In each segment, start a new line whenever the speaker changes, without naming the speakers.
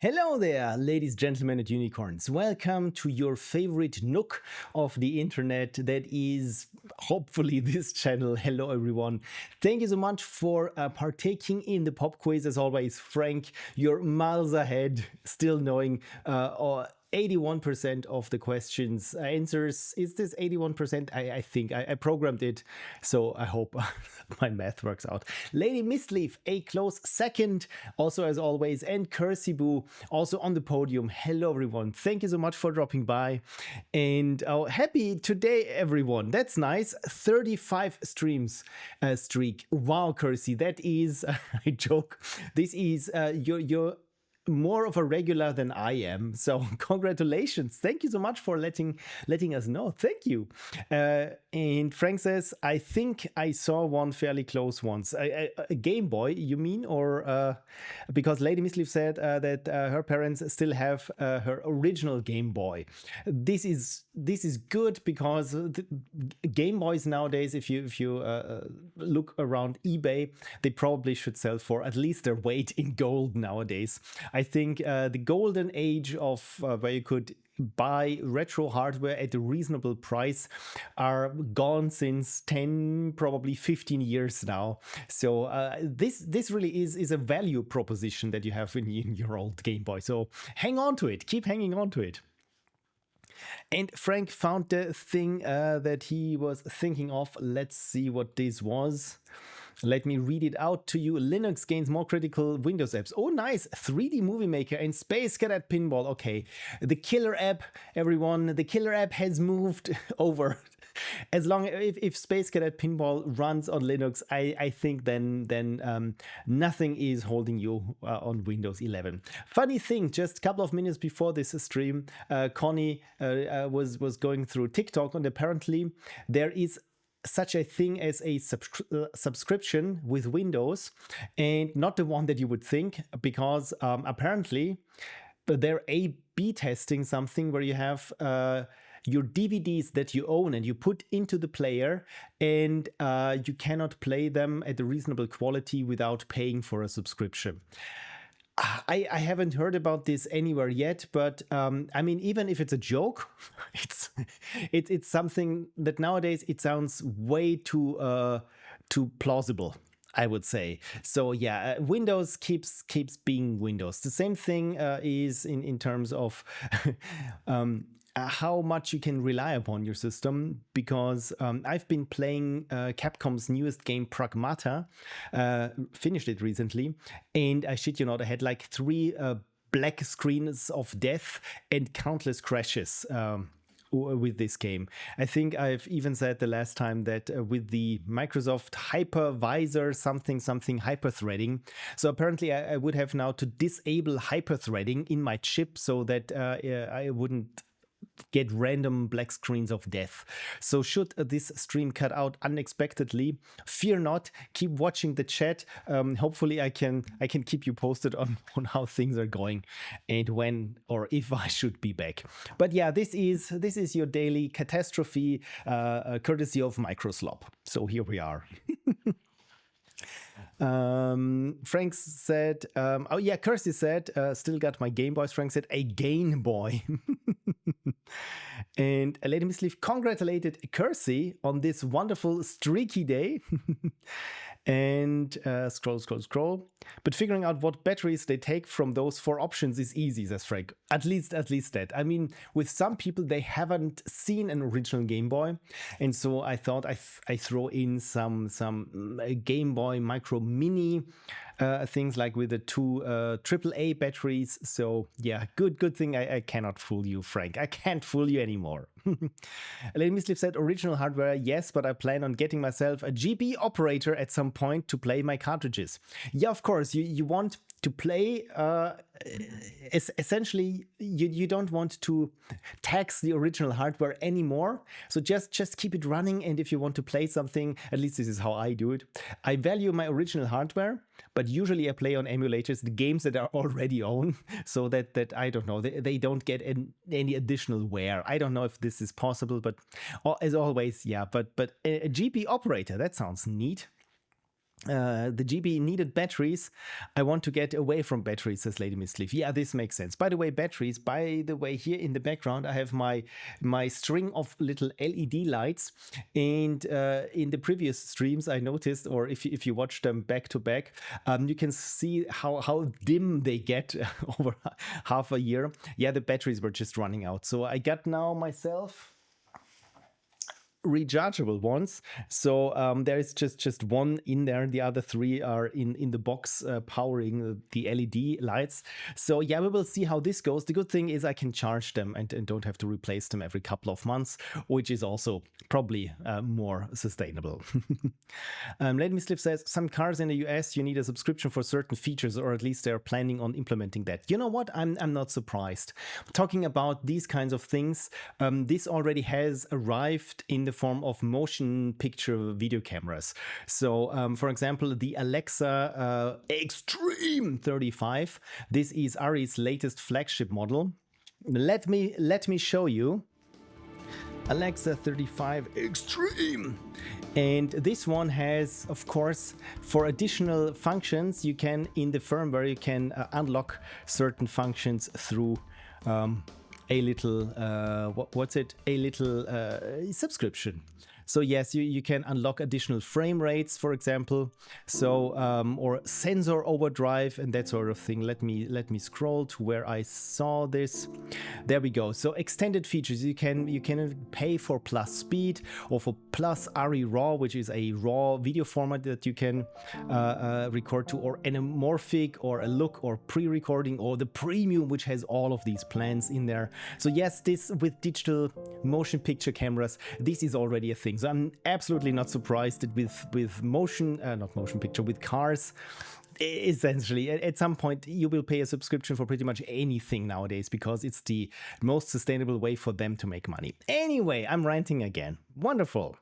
Hello there, ladies, gentlemen, and unicorns. Welcome to your favorite nook of the internet that is hopefully this channel. Hello, everyone. Thank you so much for partaking in the pop quiz. As always, Frank, you're miles ahead, still knowing 81% of the questions answers. Is this 81%? I think I programmed it, so I hope my math works out. Lady Mistleaf, a close second, also as always, and Cursibu, also on the podium. Hello, everyone. Thank you so much for dropping by. And happy today, everyone. That's nice. 35 streams streak. Wow, Cursi, that is, I joke, this is your more of a regular than I am. So congratulations. Thank you so much for letting us know. Thank you. And Frank says, I think I saw one fairly close once. A Game Boy, you mean? Or because Lady Misleaf said that her parents still have her original Game Boy. This is good because Game Boys nowadays, if you look around eBay, they probably should sell for at least their weight in gold nowadays. I think the golden age of where you could buy retro hardware at a reasonable price are gone since 10, probably 15 years now. So this really is a value proposition that you have in your old Game Boy. So hang on to it. Keep hanging on to it. And Frank found the thing that he was thinking of. Let's see what this was. Let me read it out to you. Linux gains more critical Windows apps. Oh, nice. 3D Movie Maker and Space Cadet Pinball. Okay. The killer app, everyone. The killer app has moved over. As long if Space Cadet Pinball runs on Linux, I think then nothing is holding you on Windows 11. Funny thing, just a couple of minutes before this stream, Connie was going through TikTok, and apparently there is such a thing as a subscription with Windows, and not the one that you would think, because apparently they're A/B testing something where you have your DVDs that you own and you put into the player, and you cannot play them at a reasonable quality without paying for a subscription. I haven't heard about this anywhere yet, but I mean, even if it's a joke, it's something that nowadays it sounds way too plausible, I would say. So yeah, Windows keeps being Windows. The same thing is in terms of how much you can rely upon your system, because I've been playing Capcom's newest game, Pragmata, finished it recently, and I shit you not, I had like 3 black screens of death and countless crashes with this game. I think I've even said the last time that with the Microsoft hypervisor something hyperthreading, so apparently I would have now to disable hyperthreading in my chip so that I wouldn't get random black screens of death. So should this stream cut out unexpectedly, fear not, keep watching the chat. Hopefully I can keep you posted on how things are going and when or if I should be back. But yeah, this is your daily catastrophe courtesy of Microslop. So here we are. Frank said, oh yeah, Kirsty said, still got my Game Boys. Frank said, a Game Boy. And Lady Misleaf congratulated Kirsty on this wonderful streaky day. And scroll. But figuring out what batteries they take from those 4 options is easy, says Frank. At least that. I mean, with some people, they haven't seen an original Game Boy. And so I thought I throw in some Game Boy Micro Mini things, like with the 2 AAA batteries. So yeah, good thing I cannot fool you, Frank. I can't fool you anymore. Lady Misleaf said, original hardware, yes, but I plan on getting myself a GB operator at some point to play my cartridges. Yeah, of course, you want to play, essentially, you don't want to tax the original hardware anymore. So just keep it running. And if you want to play something, at least this is how I do it. I value my original hardware, but usually I play on emulators the games that are already owned, so that I don't know, they don't get any additional wear. I don't know if this is possible, but as always, yeah. But a GB operator, that sounds neat. The GB needed batteries. I want to get away from batteries, says Lady Misleaf. Yeah, this makes sense. By the way, batteries. By the way, here in the background, I have my string of little LED lights. And in the previous streams, I noticed, or if you watch them back to back, you can see how dim they get over half a year. Yeah, the batteries were just running out. So I got now myself rechargeable ones, so there is just one in there. The other three are in the box powering the LED lights. So yeah, we will see how this goes. The good thing is I can charge them and don't have to replace them every couple of months, which is also probably more sustainable. Lady Misliff says some cars in the US you need a subscription for certain features, or at least they're planning on implementing that. You know what, I'm not surprised. Talking about these kinds of things, this already has arrived in the form of motion picture video cameras. So for example, the Alexa Extreme 35, this is Ari's latest flagship model. Let me show you. Alexa 35 Extreme. And this one has, of course, for additional functions, you can, in the firmware, you can unlock certain functions through a little, a little subscription. So yes, you can unlock additional frame rates, for example, so or sensor overdrive and that sort of thing. Let me scroll to where I saw this. There we go. So extended features, you can pay for plus speed or for plus ARRI RAW, which is a raw video format that you can record to, or anamorphic, or a look, or pre-recording, or the premium, which has all of these plans in there. So yes, this with digital motion picture cameras, this is already a thing. So I'm absolutely not surprised that with not motion picture, with cars, essentially at some point you will pay a subscription for pretty much anything nowadays, because it's the most sustainable way for them to make money. Anyway, I'm ranting again. Wonderful.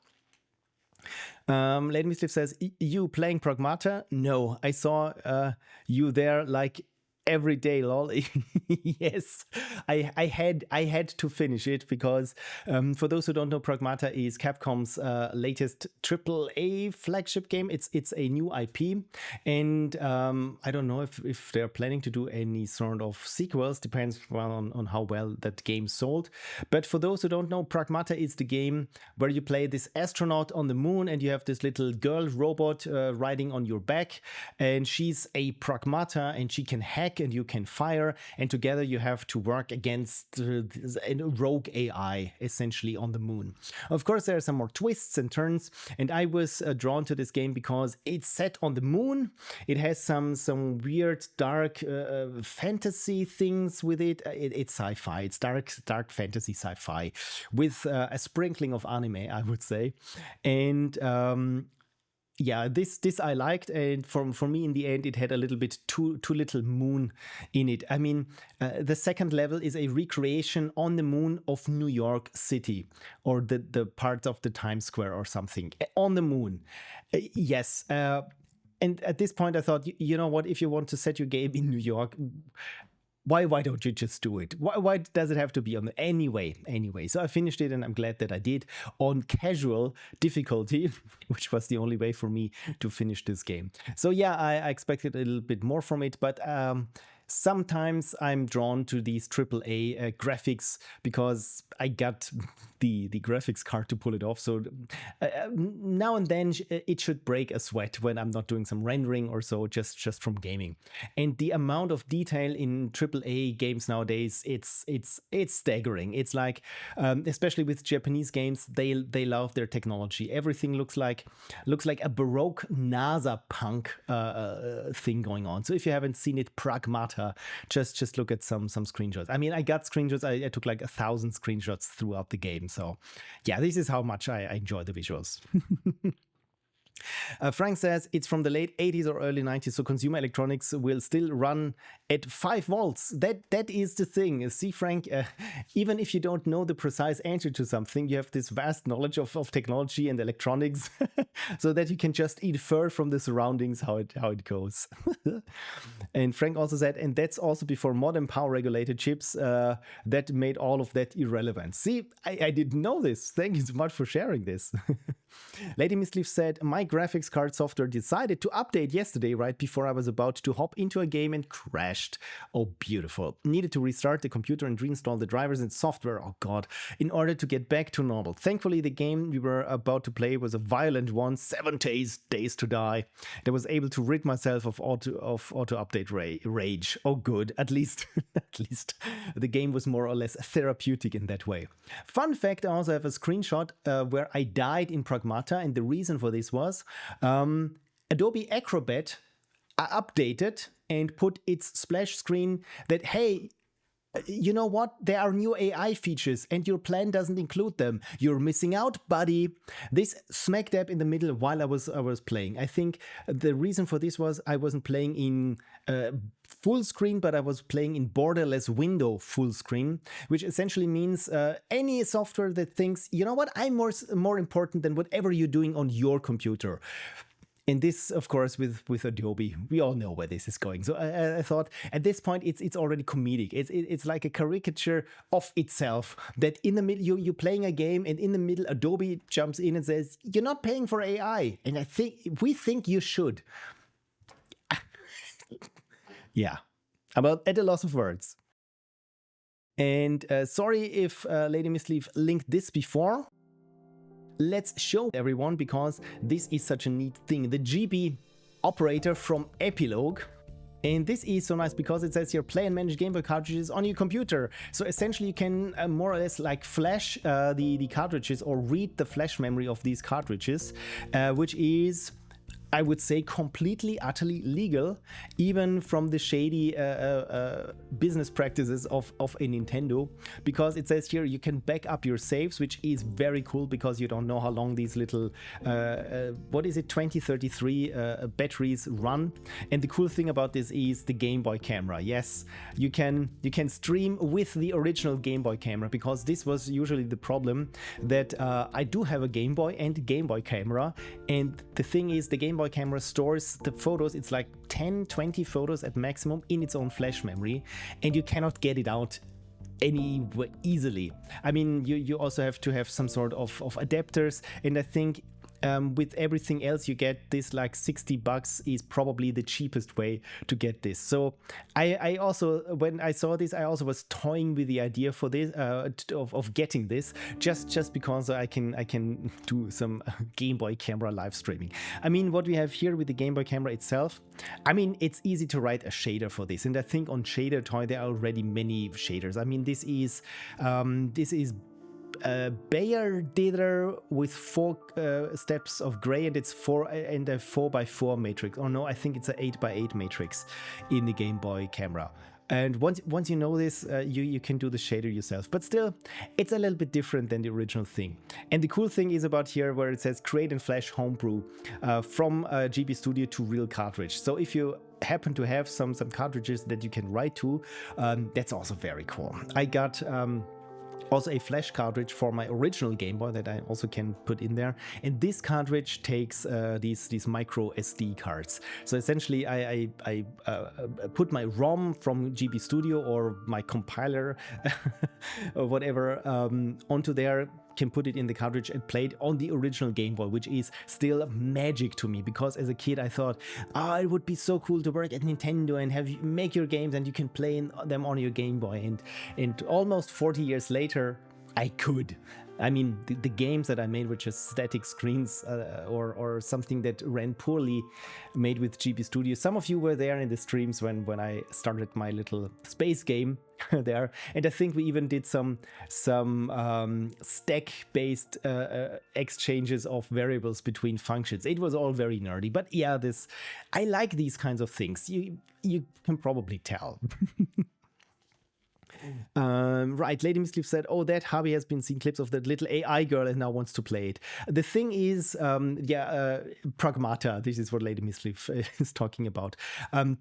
Lady Misliff says, you playing Pragmata? No, I saw you there like every day, lol. Yes, I had to finish it, because for those who don't know, Pragmata is Capcom's latest AAA flagship game. It's a new IP, and I don't know if they're planning to do any sort of sequels. Depends on how well that game sold. But for those who don't know, Pragmata is the game where you play this astronaut on the moon, and you have this little girl robot riding on your back, and she's a Pragmata, and she can hack and you can fire, and together you have to work against a rogue AI essentially on the moon. Of course, there are some more twists and turns, and I was drawn to this game because it's set on the moon. It has some weird dark fantasy things with it. It's sci-fi. It's dark fantasy sci-fi with a sprinkling of anime, I would say. And yeah, this I liked, and for me in the end it had a little bit too little moon in it. I mean, the second level is a recreation on the moon of New York City, or the part of the Times Square or something on the moon. Yes, and at this point I thought, you know what, if you want to set your game in New York, why don't you just do it? Why does it have to be on the anyway? So I finished it, and I'm glad that I did on casual difficulty, which was the only way for me to finish this game. So yeah, I expected a little bit more from it, but sometimes I'm drawn to these AAA graphics because I got the graphics card to pull it off. So now and then it should break a sweat when I'm not doing some rendering or so, just from gaming. And the amount of detail in AAA games nowadays, it's staggering. It's like, especially with Japanese games, they love their technology. Everything looks like a Baroque NASA punk thing going on. So if you haven't seen it, Pragmata, just look at some screenshots. I mean, I got screenshots. I took like 1,000 screenshots throughout the game. So yeah, this is how much I enjoy the visuals. Frank says it's from the late 80s or early 90s, so consumer electronics will still run at 5 volts. That is the thing. See, Frank, even if you don't know the precise answer to something, you have this vast knowledge of technology and electronics, so that you can just infer from the surroundings how it goes. And Frank also said, and that's also before modern power regulated chips that made all of that irrelevant. See, I didn't know this. Thank you so much for sharing this. Lady Misleaf said, my graphics card software decided to update yesterday right before I was about to hop into a game and crashed. Oh, beautiful. Needed to restart the computer and reinstall the drivers and software, oh god, in order to get back to normal. Thankfully, the game we were about to play was a violent one, 7 days to die. I was able to rid myself of auto-update rage. Oh good, at least the game was more or less therapeutic in that way. Fun fact, I also have a screenshot where I died in Pragmata, and the reason for this was Adobe Acrobat updated and put its splash screen that, hey, you know what? There are new AI features and your plan doesn't include them. You're missing out, buddy. This smack dab in the middle while I was playing. I think the reason for this was I wasn't playing in full screen, but I was playing in borderless window full screen, which essentially means any software that thinks, you know what, I'm more important than whatever you're doing on your computer. And this, of course, with Adobe, we all know where this is going. So I thought at this point it's already comedic. It's like a caricature of itself that in the middle you're playing a game and in the middle Adobe jumps in and says, "You're not paying for AI," and we think you should. Yeah, at a loss of words. And sorry if Lady Misleaf linked this before. Let's show everyone, because this is such a neat thing. The GB operator from Epilogue. And this is so nice because it says here, play and manage Game Boy cartridges on your computer. So essentially you can more or less like flash the cartridges or read the flash memory of these cartridges, which is, I would say, completely, utterly legal, even from the shady business practices of a Nintendo, because it says here you can back up your saves, which is very cool because you don't know how long these little, 2033 batteries run. And the cool thing about this is the Game Boy camera. Yes, you can stream with the original Game Boy camera, because this was usually the problem that I do have a Game Boy and Game Boy camera, and the thing is the Game Boy camera stores the photos, it's like 10-20 photos at maximum in its own flash memory, and you cannot get it out any easily. I mean, you also have to have some sort of adapters, and I think with everything else you get, this like $60 is probably the cheapest way to get this. So I also, when I saw this, I also was toying with the idea for this of getting this just because I can do some Game Boy camera live streaming. I mean, what we have here with the Game Boy camera itself, I mean, it's easy to write a shader for this, and I think on Shader Toy there are already many shaders. I mean, this is Bayer Dither with 4 steps of gray, and it's 4 and a 4x4 matrix. Oh no, I think it's an 8x8 matrix in the Game Boy camera. And once you know this, you can do the shader yourself. But still, it's a little bit different than the original thing. And the cool thing is about here where it says create and flash homebrew from GB Studio to real cartridge. So if you happen to have some cartridges that you can write to, that's also very cool. I got also a flash cartridge for my original Game Boy that I also can put in there, and this cartridge takes these micro SD cards. So essentially I put my ROM from GB Studio or my compiler or whatever onto there, can put it in the cartridge and play it on the original Game Boy, which is still magic to me, because as a kid I thought, it would be so cool to work at Nintendo and have you make your games and you can play them on your Game Boy, and almost 40 years later I could. I mean, the games that I made were just static screens or something that ran poorly, made with GB Studio. Some of you were there in the streams when I started my little space game there, and I think we even did some stack-based exchanges of variables between functions. It was all very nerdy, but yeah, I like these kinds of things. You can probably tell. Right, Lady Misleaf said, oh, that hubby has been seeing clips of that little AI girl and now wants to play it. The thing is, Pragmata, this is what Lady Misleaf is talking about.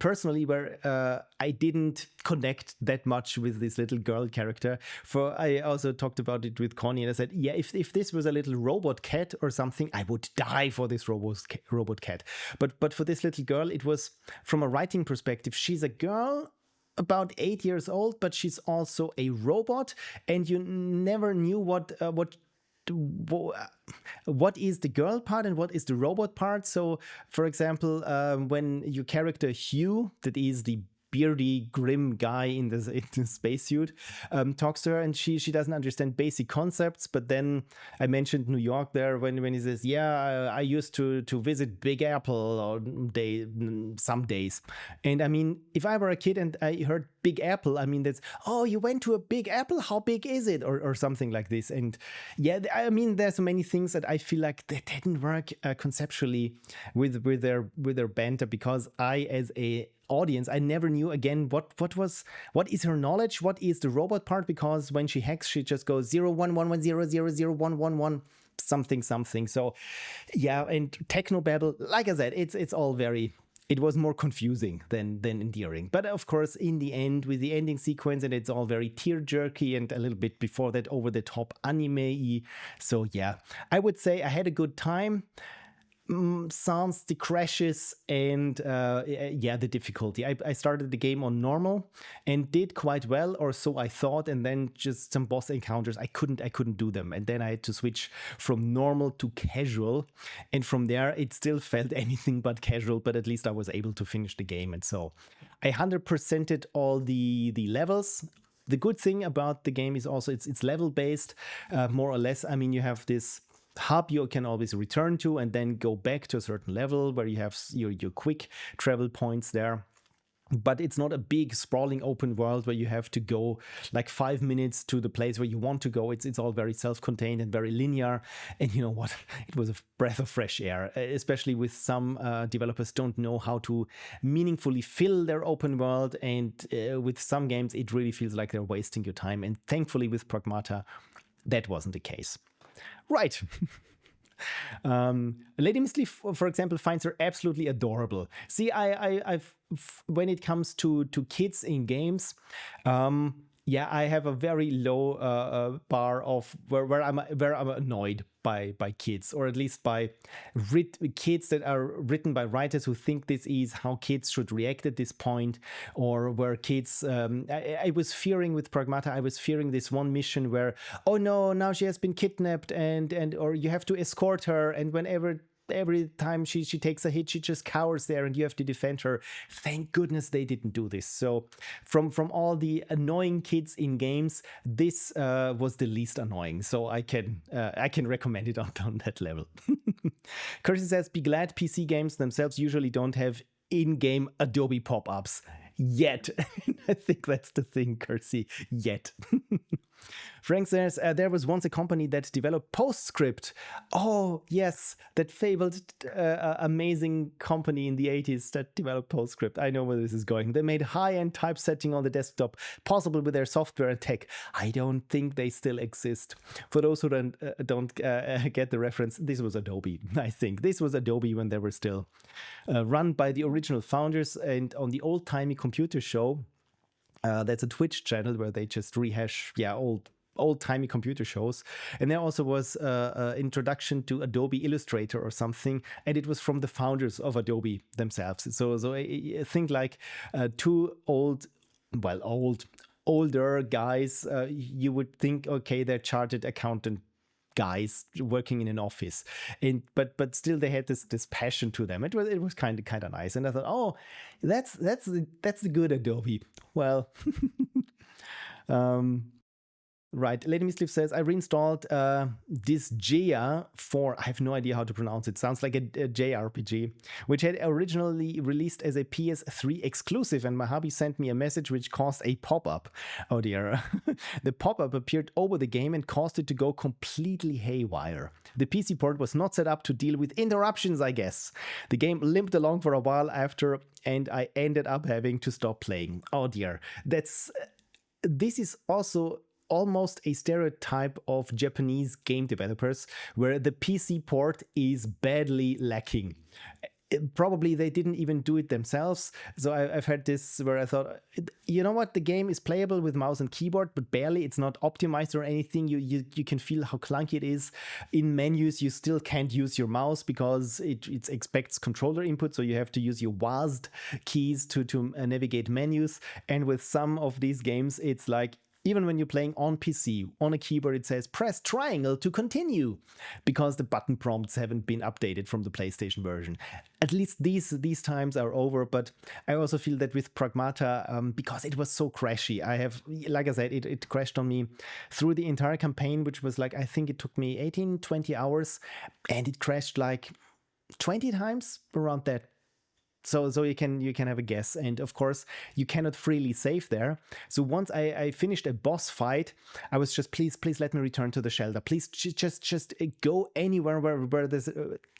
Personally, where I didn't connect that much with this little girl character, I also talked about it with Connie, and I said, yeah, if this was a little robot cat or something, I would die for this robot cat. But for this little girl, it was, from a writing perspective, she's a girl about 8 years old, but she's also a robot, and you never knew what what is the girl part and what is the robot part. So, for example, when your character Hugh, that is the beardy, grim guy in the spacesuit, talks to her, and she doesn't understand basic concepts. But then I mentioned New York there when he says, "Yeah, I used to visit Big Apple or some days." And I mean, if I were a kid and I heard Big Apple, I mean, that's, "Oh, you went to a Big Apple? How big is it?" or something like this. And yeah, I mean, there's so many things that I feel like that didn't work conceptually with their banter, because I, as a audience, I never knew again what is her knowledge, what is the robot part, because when she hacks, she just goes 01110001111 something. So yeah, and technobabble, like I said, it's all very, it was more confusing than endearing. But of course, in the end, with the ending sequence, and it's all very tear-jerky and a little bit before that over-the-top anime-y. So yeah, I would say I had a good time. Sans the crashes and yeah, the difficulty. I started the game on normal and did quite well, or so I thought, and then just some boss encounters, I couldn't do them, and then I had to switch from normal to casual, and from there it still felt anything but casual, but at least I was able to finish the game. And so I 100%ed all the levels. The good thing about the game is also it's level based, more or less. I mean, you have this hub you can always return to and then go back to a certain level where you have your quick travel points there. But it's not a big sprawling open world where you have to go like 5 minutes to the place where you want to go. It's all very self-contained and very linear. And you know what? It was a breath of fresh air, especially with some developers don't know how to meaningfully fill their open world. And with some games, it really feels like they're wasting your time. And thankfully with Pragmata, that wasn't the case. Right. Lady Misleaf, for example, finds her absolutely adorable. See, I've when it comes to kids in games, yeah, I have a very low bar of where I'm annoyed by kids, or at least by kids that are written by writers who think this is how kids should react at this point, or where kids. I was fearing with Pragmata. I was fearing this one mission where, oh no, now she has been kidnapped, and or you have to escort her, and every time she takes a hit, she just cowers there and you have to defend her. Thank goodness they didn't do this. So from all the annoying kids in games, this was the least annoying. So I can recommend it on that level. Kirsty says, be glad PC games themselves usually don't have in-game Adobe pop-ups. Yet. I think that's the thing, Kirsty. Yet. Frank says, there was once a company that developed PostScript. Oh, yes, that fabled amazing company in the 80s that developed PostScript. I know where this is going. They made high-end typesetting on the desktop possible with their software and tech. I don't think they still exist. For those who don't get the reference, this was Adobe, I think. This was Adobe when they were still run by the original founders, and on the old-timey computer show, that's a Twitch channel where they just rehash, old-timey computer shows. And there also was an introduction to Adobe Illustrator or something, and it was from the founders of Adobe themselves. So I think like two older guys, you would think, okay, they're chartered accountant guys working in an office, but still they had this passion to them. It was kind of nice, and I thought, oh, that's the good Adobe. Well, right. Lady Misleaf says, I reinstalled Disgaea for, I have no idea how to pronounce it. Sounds like a JRPG, which had originally released as a PS3 exclusive, and my hubby sent me a message which caused a pop-up. Oh dear. The pop-up appeared over the game and caused it to go completely haywire. The PC port was not set up to deal with interruptions, I guess. The game limped along for a while after, and I ended up having to stop playing. Oh dear. This is also almost a stereotype of Japanese game developers where the PC port is badly lacking. Probably they didn't even do it themselves. So I've heard this where I thought, you know what, the game is playable with mouse and keyboard, but barely. It's not optimized or anything. You can feel how clunky it is. In menus, you still can't use your mouse because it expects controller input, so you have to use your WASD keys to navigate menus. And with some of these games, it's like Even when you're playing on PC, on a keyboard, it says press triangle to continue because the button prompts haven't been updated from the PlayStation version. At least these times are over, but I also feel that with Pragmata, because it was so crashy, like I said, it crashed on me through the entire campaign, which was like, I think it took me 18, 20 hours, and it crashed like 20 times around that. So you can have a guess, and of course you cannot freely save there. So once I finished a boss fight, I was just please let me return to the shelter. Please just go anywhere where there's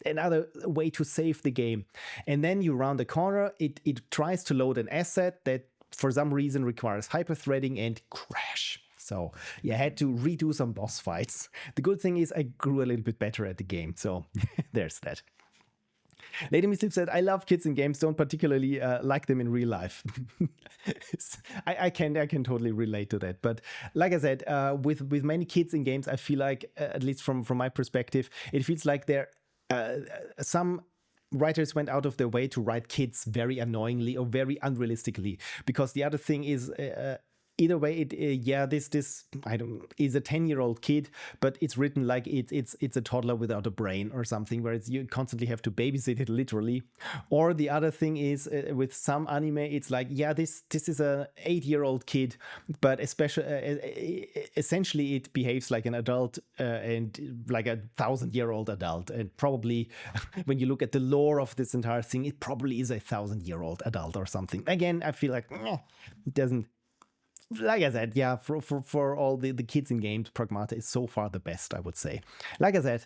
another way to save the game. And then you round the corner, it tries to load an asset that for some reason requires hyperthreading and crash. So yeah, I had to redo some boss fights. The good thing is I grew a little bit better at the game. So there's that. Lady Mislip said, I love kids in games, don't particularly like them in real life. I can totally relate to that. But like I said, with many kids in games, I feel like, at least from my perspective, it feels like some writers went out of their way to write kids very annoyingly or very unrealistically. Because the other thing is... either way, this is a 10-year-old kid, but it's written like it's a toddler without a brain or something, where you constantly have to babysit it literally. Or the other thing is with some anime, it's like, this is a 8-year-old kid, but essentially it behaves like an adult and like a 1,000-year-old adult. And probably when you look at the lore of this entire thing, it probably is a 1,000-year-old adult or something. Again, I feel like it doesn't. Like I said, for all the kids in games, Pragmata is so far the best, I would say. Like I said,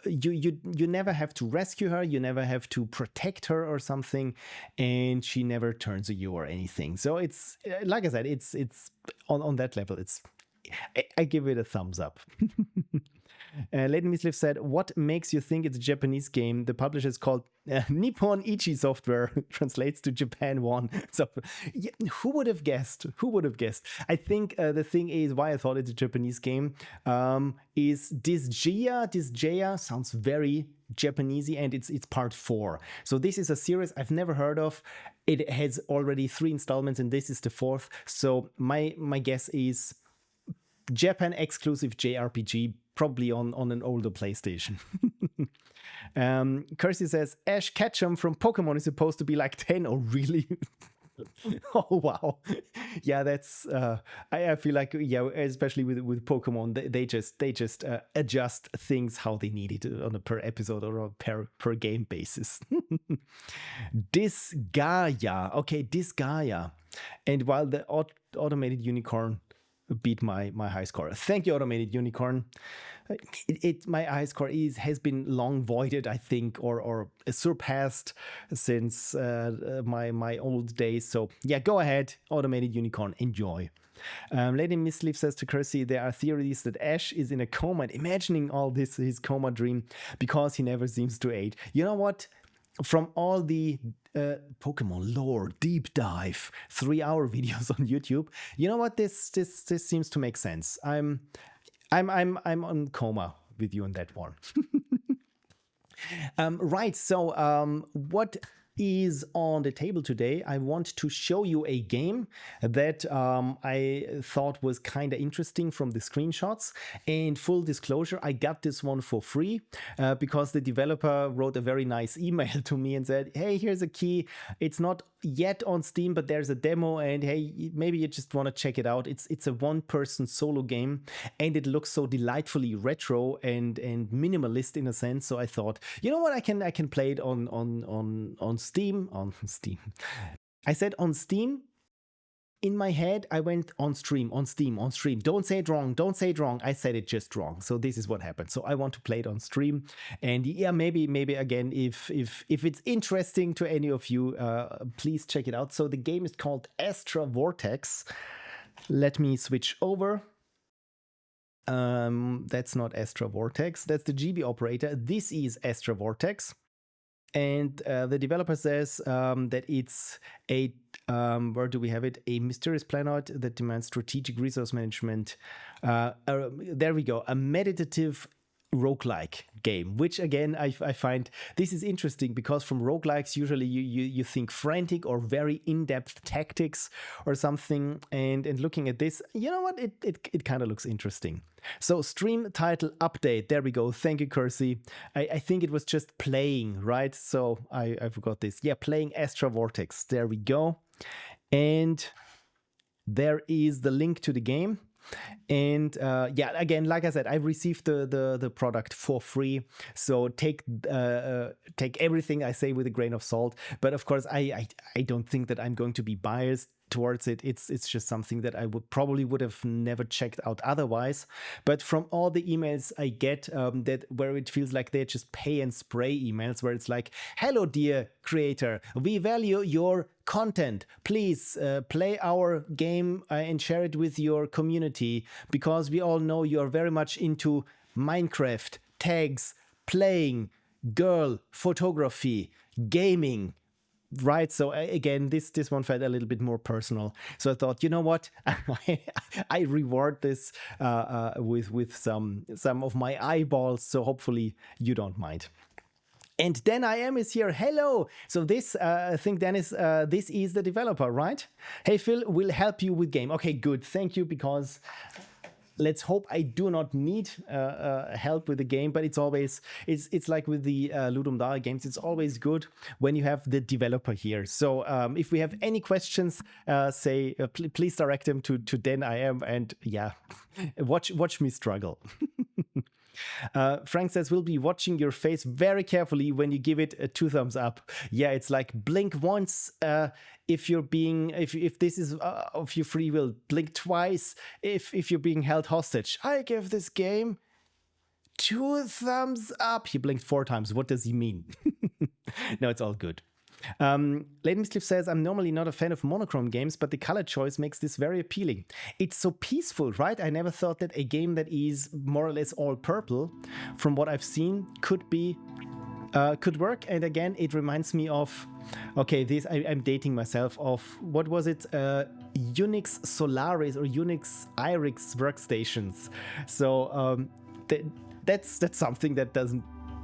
you never have to rescue her, you never have to protect her or something, and she never turns on you or anything. So it's, like I said, it's on that level, I give it a thumbs up. Lady Mislif said, what makes you think it's a Japanese game? The publisher is called Nippon Ichi Software, translates to Japan One. So who would have guessed? I think the thing is why I thought it's a Japanese game is Disgaea sounds very Japanesey, and it's part 4. So this is a series I've never heard of. It has already 3 installments, and this is the 4th. So my guess is Japan exclusive JRPG, probably on an older PlayStation. Kirsty says, Ash Ketchum from Pokemon is supposed to be like 10. Oh, really? Oh, wow. Yeah, that's... I feel like, especially with Pokemon, they just adjust things how they need it on a per episode or a per game basis. Disgaea. Okay, Disgaea. And while the automated unicorn beat my high score. Thank you, Automated Unicorn. My high score has been long voided, I think, or surpassed since my old days. So yeah, go ahead, Automated Unicorn, enjoy. Lady Misleaf says to Kersey, there are theories that Ash is in a coma and imagining all this, his coma dream, because he never seems to age. You know what? From all the Pokemon lore deep dive 3-hour videos on YouTube, you know what? This seems to make sense. I'm on coma with you on that one. Right. So what is on the table today? I want to show you a game that I thought was kind of interesting from the screenshots. And full disclosure, I got this one for free because the developer wrote a very nice email to me and said, hey, here's a key. It's not yet on Steam, but there's a demo, and hey, maybe you just want to check it out. It's a one-person solo game, and it looks so delightfully retro and minimalist in a sense. So I thought, you know what, I can play it on Steam. I said on Steam. In my head, I went on stream. Don't say it wrong. I said it just wrong. So this is what happened. So I want to play it on stream. And yeah, maybe again, if it's interesting to any of you, please check it out. So the game is called Astra Vortex. Let me switch over. That's not Astra Vortex. That's the GB operator. This is Astra Vortex. And the developer says that it's where do we have it? A mysterious planet that demands strategic resource management. There we go. A meditative roguelike game, which again I find this is interesting, because from roguelikes usually you think frantic or very in-depth tactics or something, and looking at this, you know what, it kind of looks interesting. So stream title update, there we go. Thank you, Kersey. I think it was just playing, right? So I forgot this. Yeah, playing Astra Vortex, there we go. And there is the link to the game. And yeah, again, like I said, I received the product for free, so take everything I say with a grain of salt. But of course, I don't think that I'm going to be biased towards it. It's just something that I would have never checked out otherwise. But from all the emails I get, that where it feels like they're just pay and spray emails, where it's like, hello dear creator, we value your content, please play our game and share it with your community, because we all know you're very much into Minecraft, tags, playing, girl, photography, gaming. Right, so again, this one felt a little bit more personal. So I thought, you know what, I reward this with some of my eyeballs. So hopefully you don't mind. And then I am is here. Hello. So this, I think Dennis, this is the developer, right? Hey Phil, we'll help you with game. Okay, good. Thank you, because let's hope I do not need help with the game, but it's always, it's like with the Ludum Dare games, it's always good when you have the developer here. So if we have any questions, please direct them to Den I am, and yeah, watch me struggle. Frank says, we'll be watching your face very carefully when you give it a 2 thumbs up. Yeah, it's like blink once if you're being, if this is of your free will, blink twice if you're being held hostage. I give this game 2 thumbs up. He blinked 4 times. What does he mean? No, it's all good. Lady Miscliff says, I'm normally not a fan of monochrome games, but the color choice makes this very appealing. It's so peaceful, right? I never thought that a game that is more or less all purple, from what I've seen, could work. And again, it reminds me of, okay, this, I'm dating myself, of, what was it? Unix Solaris or Unix IRIX workstations. So that's something that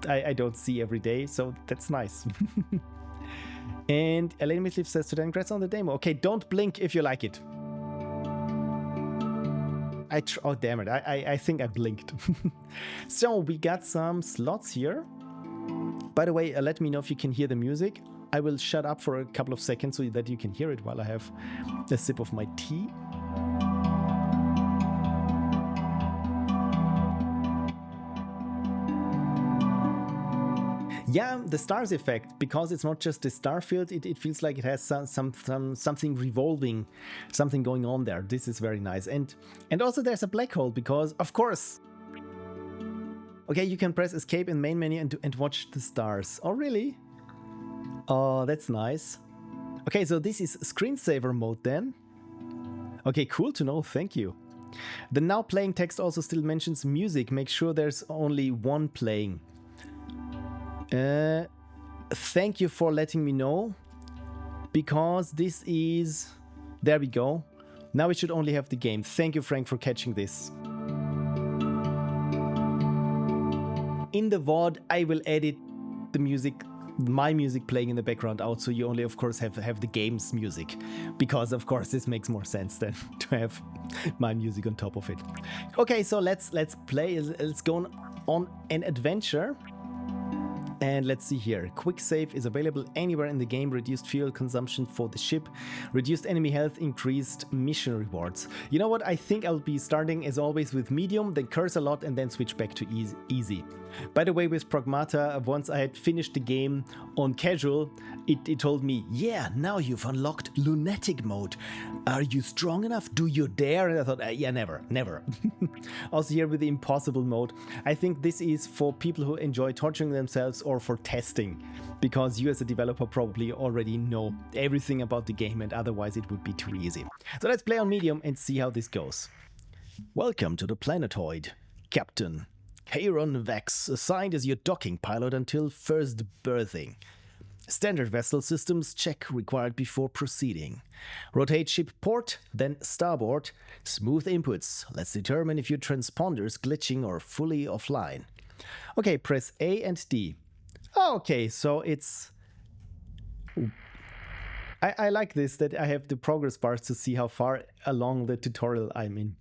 I don't see every day. So that's nice. And Elaine Misliff says, today, congrats on the demo. Okay, don't blink if you like it. Oh, damn it. I think I blinked. So we got some slots here. By the way, let me know if you can hear the music. I will shut up for a couple of seconds so that you can hear it while I have a sip of my tea. Yeah, the stars effect, because it's not just a star field, it feels like it has something revolving, something going on there. This is very nice. And also there's a black hole, because, of course. Okay, you can press escape in main menu and watch the stars. Oh, really? Oh, that's nice. Okay, so this is screensaver mode then. Okay, cool to know. Thank you. The now playing text also still mentions music. Make sure there's only one playing. Thank you for letting me know, because this is, there we go. Now we should only have the game. Thank you, Frank, for catching this. In the VOD, I will edit the music, my music playing in the background out, so you only, of course, have the game's music, because, of course, this makes more sense than to have my music on top of it. Okay, so let's play. Let's go on an adventure. And let's see here. Quick save is available anywhere in the game. Reduced fuel consumption for the ship. Reduced enemy health. Increased mission rewards. You know what? I think I'll be starting as always with medium, then curse a lot, and then switch back to easy. By the way, with Pragmata, once I had finished the game on casual, it told me, yeah, now you've unlocked lunatic mode. Are you strong enough? Do you dare? And I thought, yeah, never. Also here with the impossible mode, I think this is for people who enjoy torturing themselves or for testing, because you as a developer probably already know everything about the game, and otherwise it would be too easy. So let's play on medium and see how this goes. Welcome to the planetoid, Captain. Heron Vex, assigned as your docking pilot until first berthing. Standard vessel systems check required before proceeding. Rotate ship port, then starboard. Smooth inputs. Let's determine if your transponders glitching or fully offline. Okay, press A and D. Oh, okay, so it's... I like this, that I have the progress bars to see how far along the tutorial I'm in.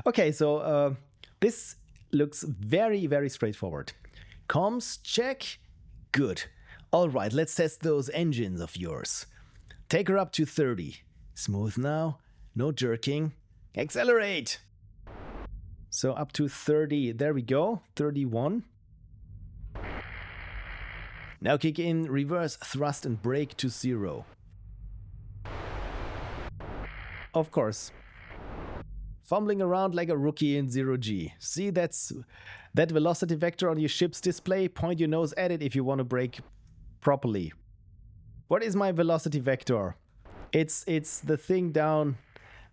Okay, so this looks very, very straightforward. Comms, check. Good. All right, let's test those engines of yours. Take her up to 30. Smooth now. No jerking. Accelerate. So up to 30. There we go. 31. Now kick in reverse thrust and brake to 0. Of course. Fumbling around like a rookie in 0G. See, that's that velocity vector on your ship's display. Point your nose at it if you want to brake properly. What is my velocity vector? It's the thing down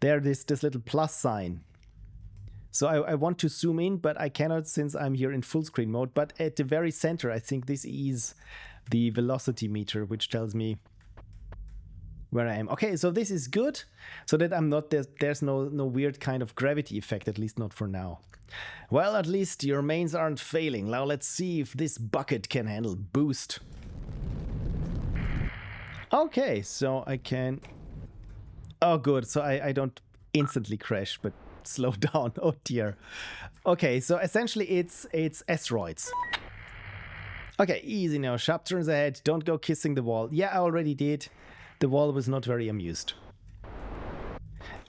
there, this little plus sign. So I want to zoom in, but I cannot since I'm here in full screen mode. But at the very center, I think this is the velocity meter, which tells me where I am. Okay, so this is good, so that I'm not there's no weird kind of gravity effect, at least not for now. Well, at least your mains aren't failing. Now let's see if this bucket can handle boost. Okay, so I can... Oh, good, so I don't instantly crash, but slow down. Oh dear. Okay, so essentially it's asteroids. Okay, easy now. Sharp turns ahead. Don't go kissing the wall. Yeah, I already did. The wall was not very amused.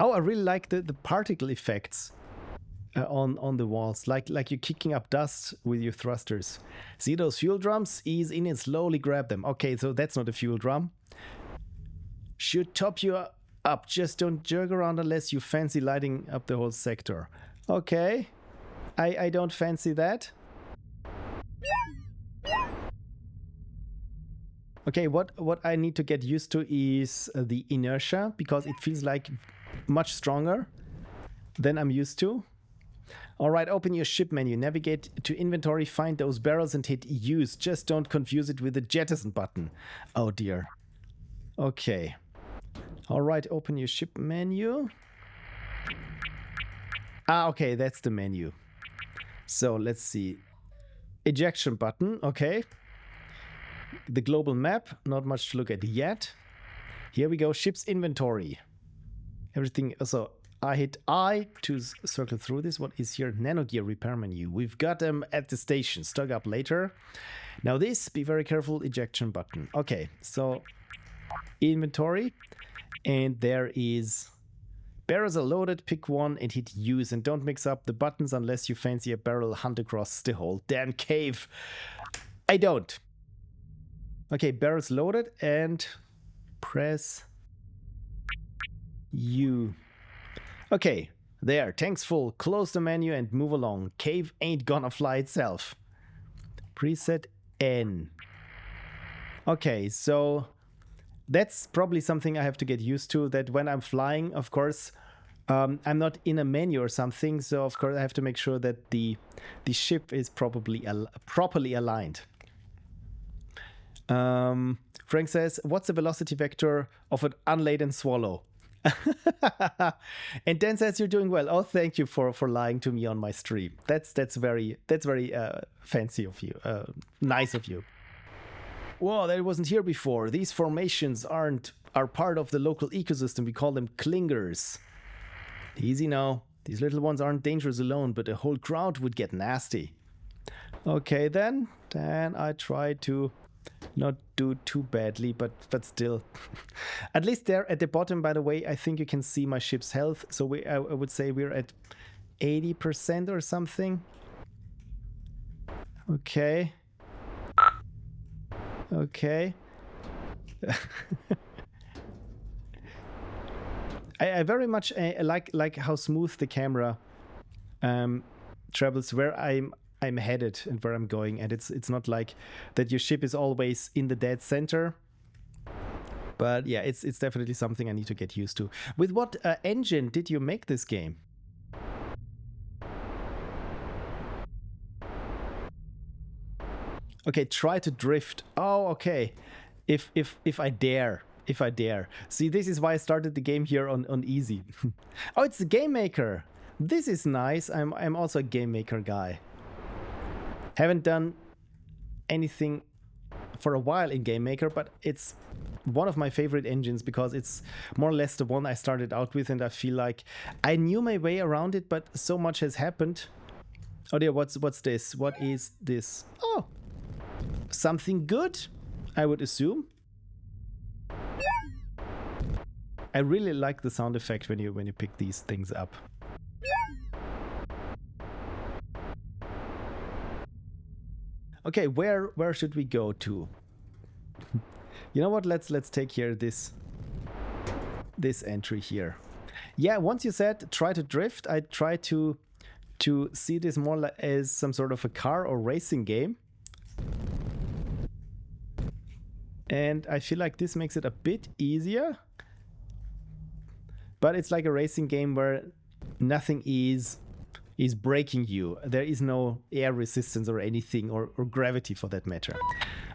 Oh, I really like the particle effects on the walls, like you're kicking up dust with your thrusters. See those fuel drums? Ease in and slowly grab them. Okay, so that's not a fuel drum. Should top you up. Just don't jerk around unless you fancy lighting up the whole sector. Okay, I don't fancy that. Okay, what I need to get used to is the inertia, because it feels like much stronger than I'm used to. All right, open your ship menu, navigate to inventory, find those barrels and hit use. Just don't confuse it with the jettison button. Oh dear. Okay. All right, open your ship menu. Ah, okay, that's the menu. So let's see. Ejection button, okay. The global map, not much to look at yet. Here we go, ship's inventory. Everything, so I hit I to circle through this. What is here? Nanogear repair menu. We've got them at the station, stock up later. Now this, be very careful, ejection button. Okay, so inventory, and there is barrels are loaded, pick one and hit use, and don't mix up the buttons unless you fancy a barrel hunt across the whole damn cave. I don't. Okay, barrels loaded and press U. Okay, there, tanks full. Close the menu and move along. Cave ain't gonna fly itself. Preset N. Okay, so that's probably something I have to get used to, that when I'm flying, of course, I'm not in a menu or something, so of course I have to make sure that the ship is properly aligned. Frank says, what's the velocity vector of an unladen swallow? And Dan says, you're doing well. Oh, thank you for lying to me on my stream. That's very fancy of you. Nice of you. Whoa, that wasn't here before. These formations are part of the local ecosystem. We call them clingers. Easy now. These little ones aren't dangerous alone, but a whole crowd would get nasty. Okay, then I try to not do too badly, but still. At least there at the bottom, by the way, I think you can see my ship's health. So I would say we're at 80% or something. Okay. Okay. I very much like how smooth the camera travels where I'm headed and where I'm going, and it's not like that your ship is always in the dead center. But yeah, it's definitely something I need to get used to. With what engine did you make this game? Okay, try to drift. Oh, okay. If I dare. If I dare. See, this is why I started the game here on easy. Oh, it's the game maker. This is nice. I'm also a game maker guy. Haven't done anything for a while in GameMaker, but it's one of my favorite engines because it's more or less the one I started out with, and I feel like I knew my way around it, but so much has happened. Oh dear, what's this? What is this? Oh, something good, I would assume. I really like the sound effect when you pick these things up. Okay, where should we go to? You know what? Let's take here this entry here. Yeah, once you said try to drift, I try to see this more like as some sort of a car or racing game. And I feel like this makes it a bit easier. But it's like a racing game where nothing is breaking you. There is no air resistance or anything, or gravity for that matter.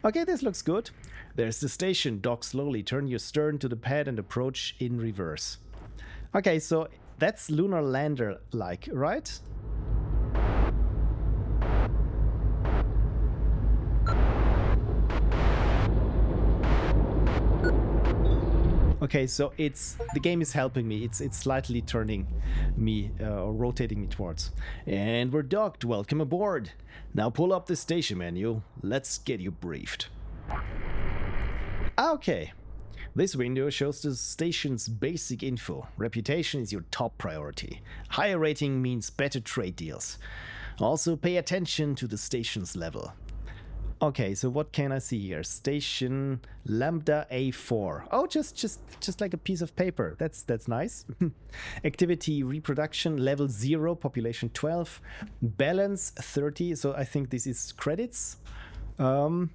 Okay, this looks good. There's the station. Dock slowly. Turn your stern to the pad and approach in reverse. Okay, so that's lunar lander-like, right? Okay, so the game is helping me. It's slightly turning me or rotating me towards. And we're docked. Welcome aboard. Now pull up the station menu. Let's get you briefed. Okay. This window shows the station's basic info. Reputation is your top priority. Higher rating means better trade deals. Also pay attention to the station's level. Okay, so what can I see here? Station Lambda A4. Oh, just like a piece of paper. That's nice. Activity reproduction level 0, population 12, balance 30. So I think this is credits. Yeah,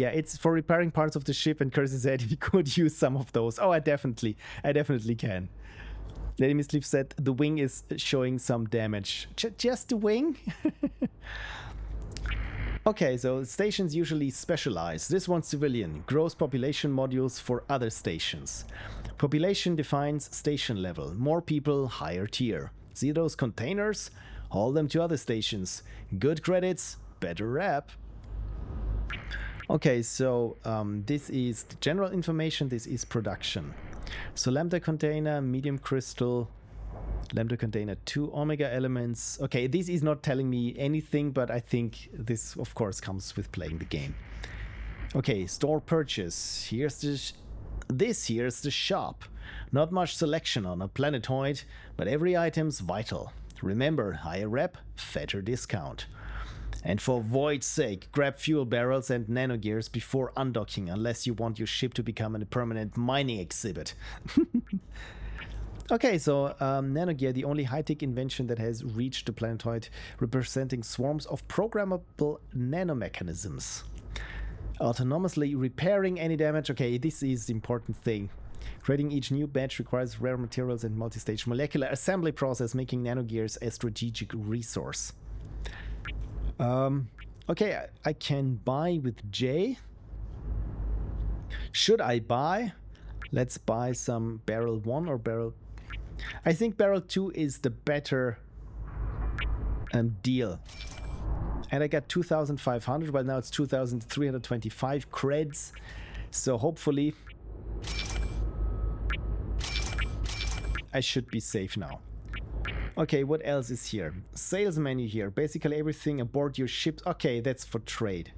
it's for repairing parts of the ship, and Curse said he could use some of those. Oh, I definitely can. Lady Misleaf said the wing is showing some damage. Just the wing? Okay, so stations usually specialize. This one's civilian. Gross population modules for other stations. Population defines station level. More people, higher tier. See those containers? Haul them to other stations. Good credits, better rep. Okay, so this is the general information. This is production. So lambda container, medium crystal, lambda container 2 omega elements. Okay, this is not telling me anything, but I think this of course comes with playing the game. Okay, store purchase. Here's the shop. Not much selection on a planetoid, but every item's vital. Remember, higher rep, fatter discount. And for void's sake, grab fuel barrels and nanogears before undocking, unless you want your ship to become a permanent mining exhibit. Okay, so nanogear, the only high-tech invention that has reached the planetoid, representing swarms of programmable nanomechanisms. Autonomously repairing any damage. Okay, this is the important thing. Creating each new batch requires rare materials and multi-stage molecular assembly process, making nanogears a strategic resource. Okay, I can buy with J. Should I buy? Let's buy some barrel 1 or barrel... I think barrel 2 is the better deal. And I got 2,500. Well, now it's 2,325 creds. So hopefully I should be safe now. Okay, what else is here? Sales menu here. Basically everything aboard your ship. Okay, that's for trade.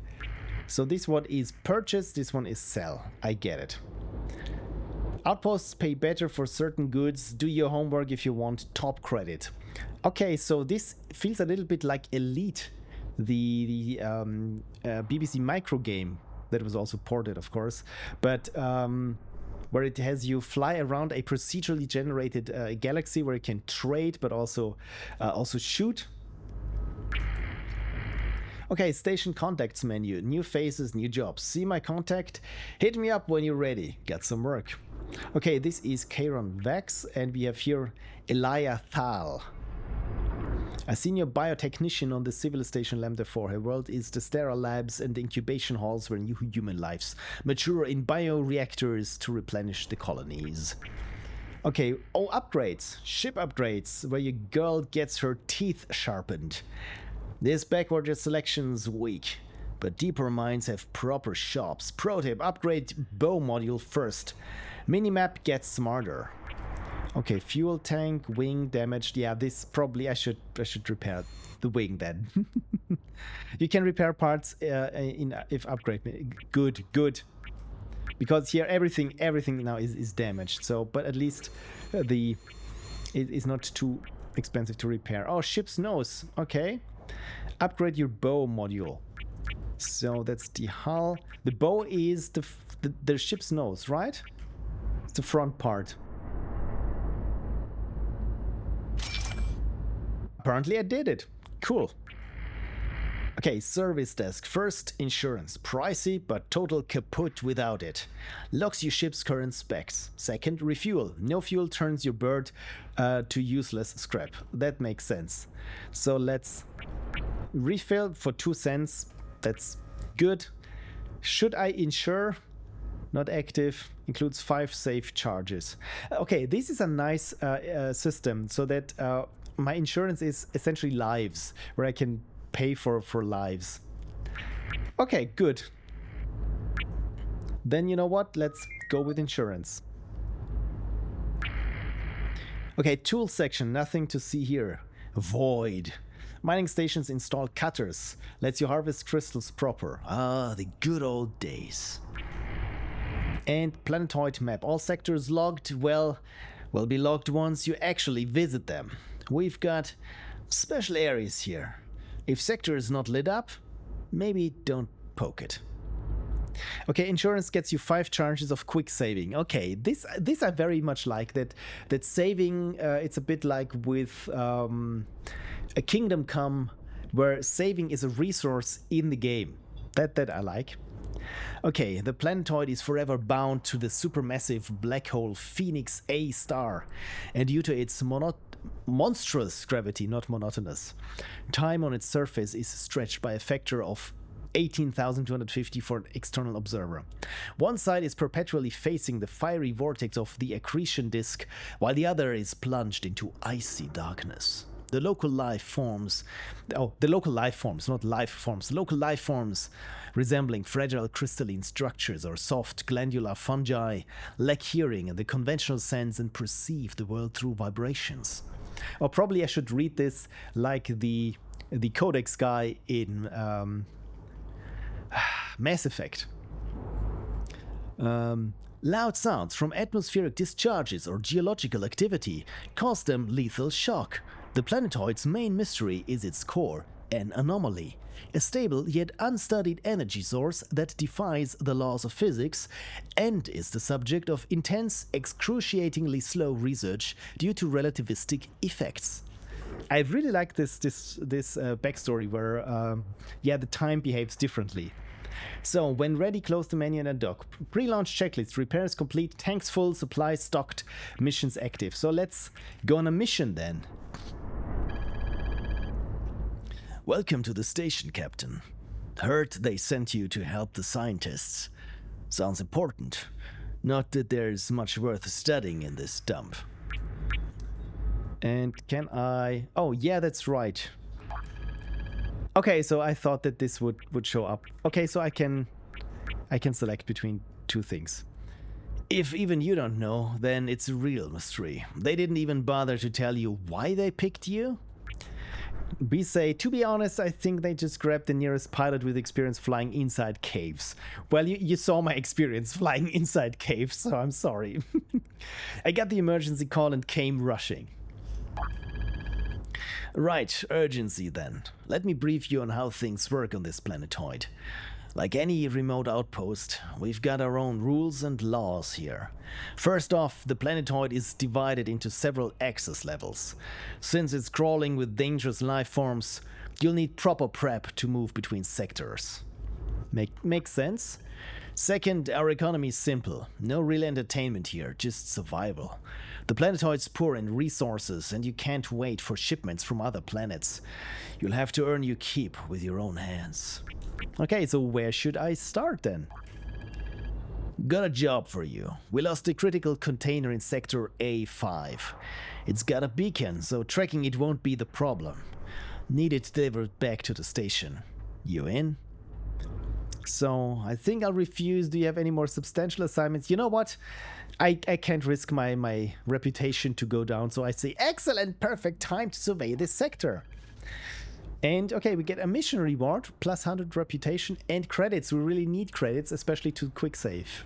So this one is purchase, this one is sell. I get it. Outposts pay better for certain goods. Do your homework if you want top credit. Okay, so this feels a little bit like Elite, the BBC micro game that was also ported, of course. But where it has you fly around a procedurally generated galaxy where you can trade, but also shoot. Okay, station contacts menu. New faces, new jobs. See my contact? Hit me up when you're ready. Got some work. Okay, this is Kairon Vex, and we have here Elia Thal, a senior biotechnician on the civil station Lambda 4. Her world is the sterile labs and the incubation halls where new human lives mature in bioreactors to replenish the colonies. Okay, oh, upgrades. Ship upgrades, where your girl gets her teeth sharpened. This backward selection's weak, but deeper minds have proper shops. Pro tip, upgrade bow module first. Minimap gets smarter. Okay, fuel tank, wing damaged. Yeah, this probably I should repair the wing then. You can repair parts if upgrade. Good. Because here everything now is damaged. So, but at least it is not too expensive to repair. Oh, ship's nose. Okay, upgrade your bow module. So that's the hull. The bow is the ship's nose, right? It's the front part. Apparently I did it. Cool. Okay, service desk. First, insurance. Pricey, but total kaput without it. Locks your ship's current specs. Second, refuel. No fuel turns your bird to useless scrap. That makes sense. So let's refill for 2 cents. That's good. Should I insure? Not active. Includes 5 safe charges. Okay, this is a nice system so that my insurance is essentially lives, where I can pay for lives. Okay, good. Then you know what? Let's go with insurance. Okay, tool section, nothing to see here. Void. Mining stations install cutters. Lets you harvest crystals proper. Ah, the good old days. And planetoid map. All sectors logged. Well, will be logged once you actually visit them. We've got special areas here. If sector is not lit up, maybe don't poke it. Okay, insurance gets you 5 charges of quick saving. Okay, this I very much like that saving. It's a bit like with a Kingdom Come, where saving is a resource in the game. That I like. Okay, the planetoid is forever bound to the supermassive black hole Phoenix A star, and due to its monstrous gravity, not monotonous, time on its surface is stretched by a factor of 18,250 for an external observer. One side is perpetually facing the fiery vortex of the accretion disk, while the other is plunged into icy darkness. The local life forms, resembling fragile crystalline structures or soft glandular fungi, lack hearing in the conventional sense and perceive the world through vibrations. Or probably I should read this like the Codex guy in Mass Effect. Loud sounds from atmospheric discharges or geological activity cause them lethal shock. The planetoid's main mystery is its core, an anomaly, a stable yet unstudied energy source that defies the laws of physics and is the subject of intense, excruciatingly slow research due to relativistic effects. I really like this backstory where the time behaves differently. So, when ready, close the menu and undock. Pre-launch checklist, repairs complete, tanks full, supplies stocked, missions active. So let's go on a mission then. Welcome to the station, Captain. Heard they sent you to help the scientists. Sounds important. Not that there's much worth studying in this dump. And can I... Oh, yeah, that's right. Okay, so I thought that this would show up. Okay, so I can select between 2 things. If even you don't know, then it's a real mystery. They didn't even bother to tell you why they picked you? We say, to be honest, I think they just grabbed the nearest pilot with experience flying inside caves. Well, you saw my experience flying inside caves, so I'm sorry. I got the emergency call and came rushing. Right, urgency then. Let me brief you on how things work on this planetoid. Like any remote outpost, we've got our own rules and laws here. First off, the planetoid is divided into several access levels. Since it's crawling with dangerous life forms, you'll need proper prep to move between sectors. Makes sense? Second, our economy is simple. No real entertainment here, just survival. The planetoid's poor in resources, and you can't wait for shipments from other planets. You'll have to earn your keep with your own hands. Okay, so where should I start then? Got a job for you. We lost a critical container in sector A5. It's got a beacon, so tracking it won't be the problem. Need it delivered back to the station. You in? So, I think I'll refuse. Do you have any more substantial assignments? You know what? I can't risk my reputation to go down, so I say, excellent, perfect time to survey this sector. And okay, we get a mission reward, plus 100 reputation and credits. We really need credits, especially to quick save.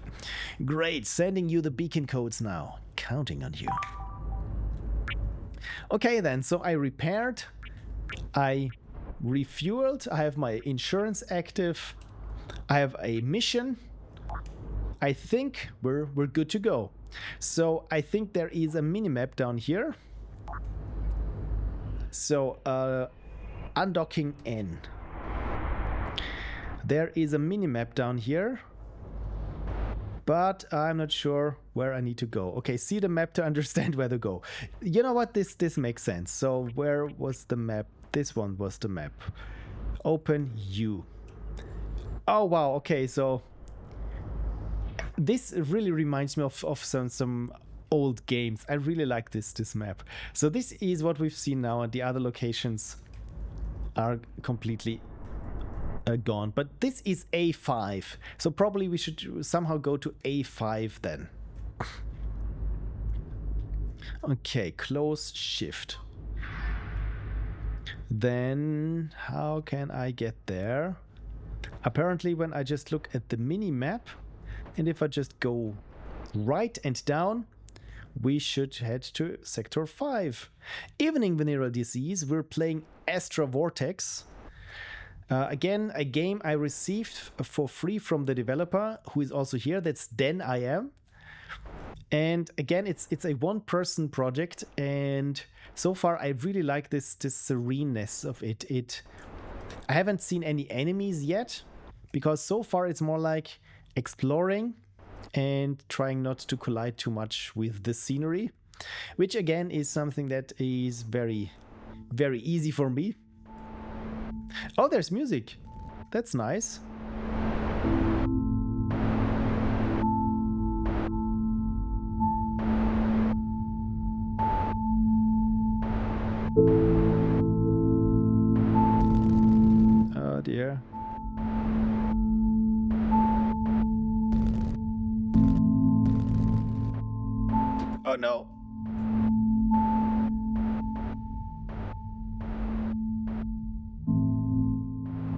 Great, sending you the beacon codes now. Counting on you. Okay then, so I repaired, I refueled, I have my insurance active, I have a mission. I think we're good to go. So I think there is a minimap down here. So undocking N. There is a minimap down here, but I'm not sure where I need to go. Okay, see the map to understand where to go. You know what? This makes sense. So where was the map? This one was the map. Open U. Oh wow. Okay, so this really reminds me of some old games. I really like this map. So this is what we've seen now, and the other locations are completely gone. But this is A5, so probably we should somehow go to A5 then. Okay, close shift. Then how can I get there? Apparently when I just look at the mini map, and if I just go right and down, we should head to Sector 5. Evening, Venereal Disease. We're playing Astra Vortex. Again, a game I received for free from the developer, who is also here. That's Den I Am. And again, it's a one-person project, and so far I really like this sereneness of it. I haven't seen any enemies yet, because so far it's more like exploring and trying not to collide too much with the scenery, which again is something that is very, very easy for me. Oh, there's music. That's nice. Oh dear. Oh no.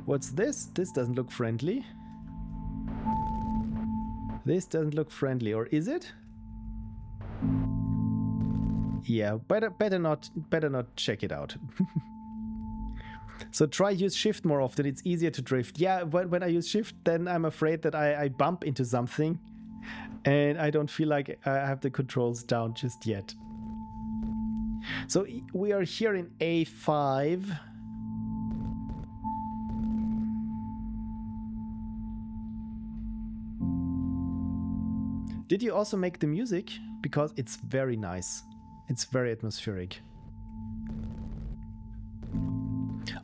What's this? This doesn't look friendly. This doesn't look friendly, or is it? Yeah, better not check it out. So try use shift more often. It's easier to drift. Yeah, when I use shift, then I'm afraid that I bump into something, and I don't feel like I have the controls down just yet. So we are here in A5. Did you also make the music? Because it's very nice. It's very atmospheric.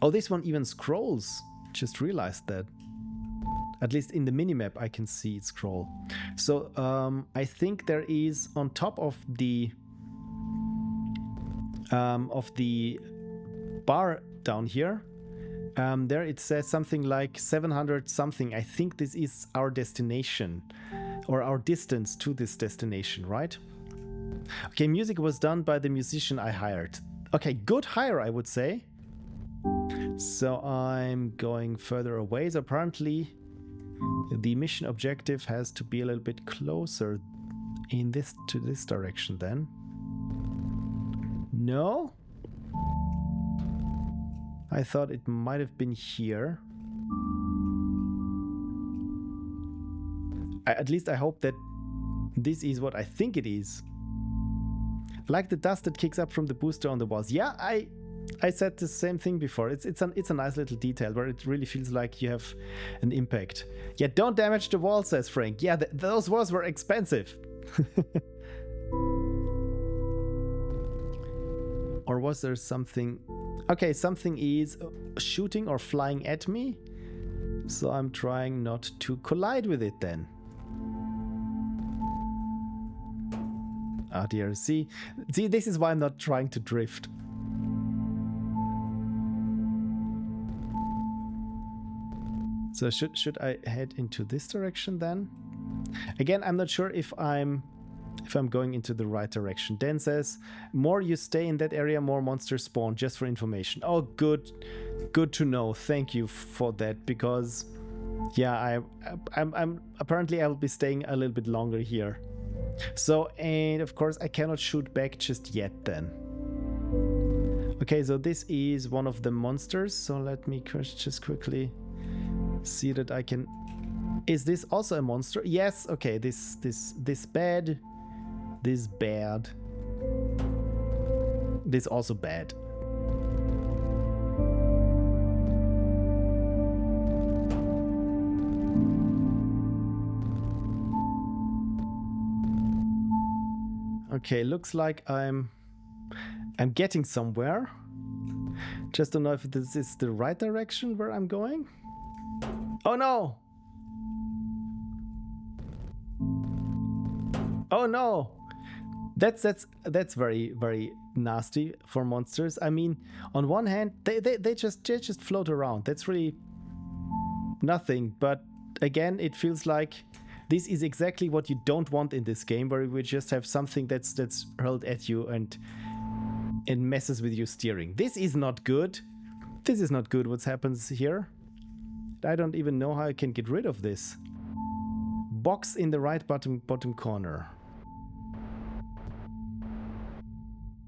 Oh, this one even scrolls. Just realized that. At least in the minimap I can see it scroll. So I think there is on top of the bar down here, there it says something like 700 something. I think this is our destination, or our distance to this destination, right? Okay, music was done by the musician I hired. Okay, good hire, I would say. So I'm going further away. So apparently the mission objective has to be a little bit closer in this to this direction then. No? I thought it might have been here. At least I hope that this is what I think it is. I like the dust that kicks up from the booster on the walls. Yeah, I said the same thing before. It's a nice little detail where it really feels like you have an impact. Yeah, don't damage the wall, says Frank. Yeah, those walls were expensive. Or was there something? Okay, something is shooting or flying at me. So I'm trying not to collide with it then. Ah dear, see, this is why I'm not trying to drift. So should I head into this direction then? Again, I'm not sure if I'm going into the right direction. Dan says, more you stay in that area, more monsters spawn, just for information. Oh, good to know. Thank you for that, because yeah, I'm apparently I'll be staying a little bit longer here. So, and of course I cannot shoot back just yet then. Okay, so this is one of the monsters. So let me just quickly see that I can. Is this also a monster? Yes. Okay. This bad. This bad. This also bad. Okay, looks like I'm getting somewhere. Just don't know if this is the right direction where I'm going. Oh no! Oh no! That's very, very nasty for monsters. I mean, on one hand, they just float around. That's really nothing. But again, it feels like this is exactly what you don't want in this game, where we just have something that's hurled at you and messes with your steering. This is not good. This is not good what happens here. I don't even know how I can get rid of this. Box in the right bottom corner.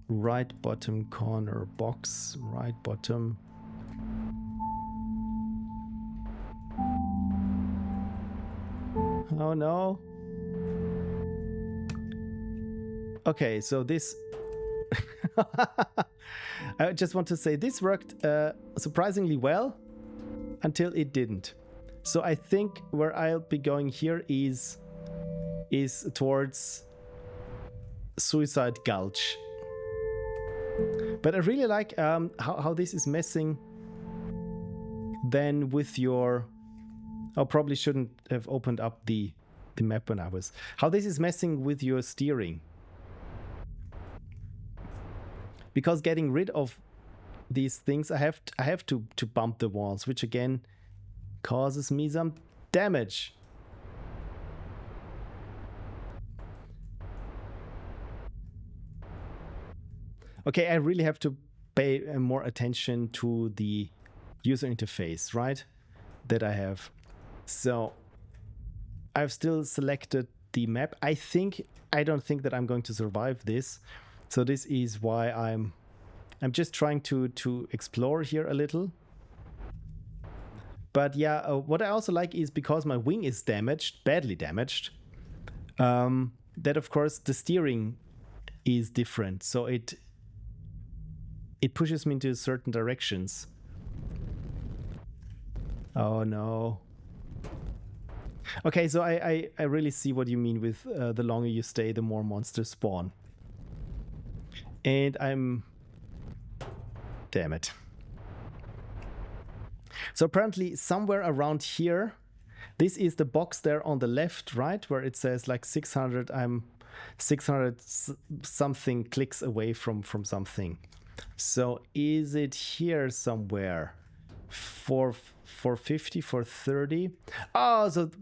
Right bottom corner. Box, right bottom. Oh no. Okay, so this... I just want to say this worked surprisingly well until it didn't. So I think where I'll be going here is towards Suicide Gulch. But I really like how this is messing then with your... I probably shouldn't have opened up the map when I was... How this is messing with your steering. Because getting rid of these things, I have to bump the walls, which again causes me some damage. Okay, I really have to pay more attention to the user interface, right? That I have. So I've still selected the map. I don't think that I'm going to survive this. So this is why I'm just trying to explore here a little. But yeah, what I also like is because my wing is damaged, badly damaged, that of course the steering is different. So it pushes me into certain directions. Oh no. Okay, so I really see what you mean with the longer you stay, the more monsters spawn. And damn it. So apparently somewhere around here, this is the box there on the left, right? Where it says like 600, I'm 600 something clicks away from something. So is it here somewhere? 450, 430? Oh, so it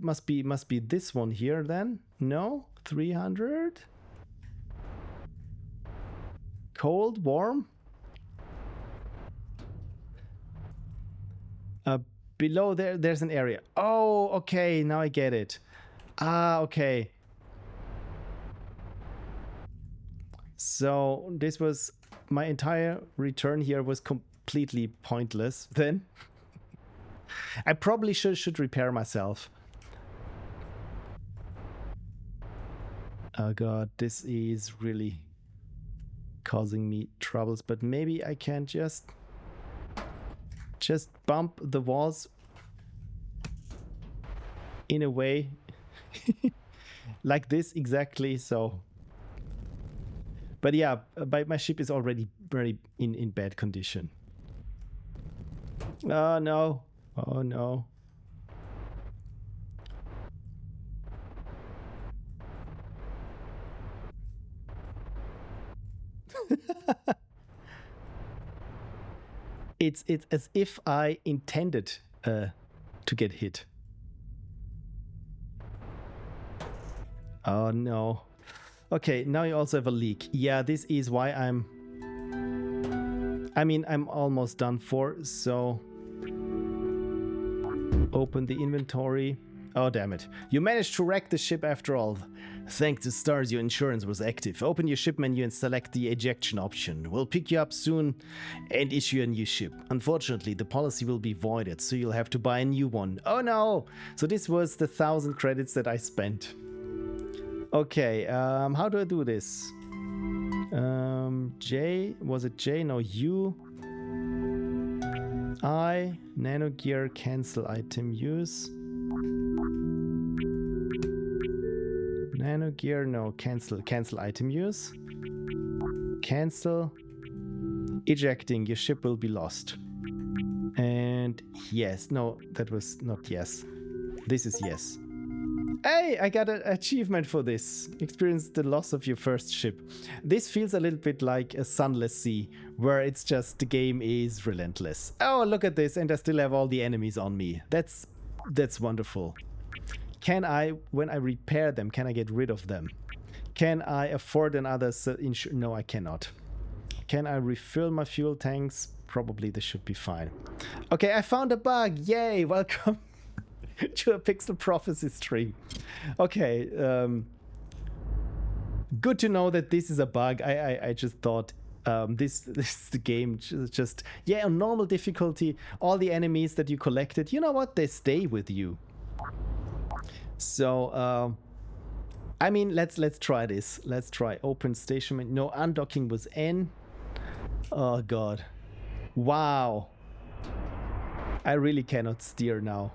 must be this one here then? No? 300? Cold, warm? Below there's an area. Oh, okay, now I get it. Ah, okay. So this was my entire return here was completely pointless then. I probably should repair myself. Oh god, this is really causing me troubles, but maybe I can just bump the walls in a way like this exactly. So but yeah, my ship is already very in bad condition. Oh no. Oh no. It's as if I intended to get hit. Oh no. Okay, now you also have a leak. Yeah, this is why I'm almost done for, so open the inventory. Oh, damn it. You managed to wreck the ship after all. Thank the stars your insurance was active. Open your ship menu and select the ejection option. We'll pick you up soon and issue a new ship. Unfortunately, the policy will be voided, so you'll have to buy a new one. Oh no! So this was the 1,000 credits that I spent. Okay, how do I do this? J, was it J? No, U. I, nano gear, cancel item use. Nano gear, no, cancel item use. Cancel. Ejecting, your ship will be lost. And yes, no, that was not yes. This is yes. Hey, I got an achievement for this. Experience the loss of your first ship. This feels a little bit like a Sunless Sea, where it's just the game is relentless. Oh, look at this, and I still have all the enemies on me. That's wonderful. Can I, when I repair them, can I get rid of them? Can I afford another no, I cannot. Can I refill my fuel tanks? Probably this should be fine. Okay, I found a bug. Yay, welcome to a Pixel Prophecy stream. Okay, good to know that this is a bug. I just thought this is the game just yeah, on normal difficulty, all the enemies that you collected, you know what, they stay with you. So I mean, let's try this. Let's try open station menu. No, undocking was N. Oh god, wow, I really cannot steer now.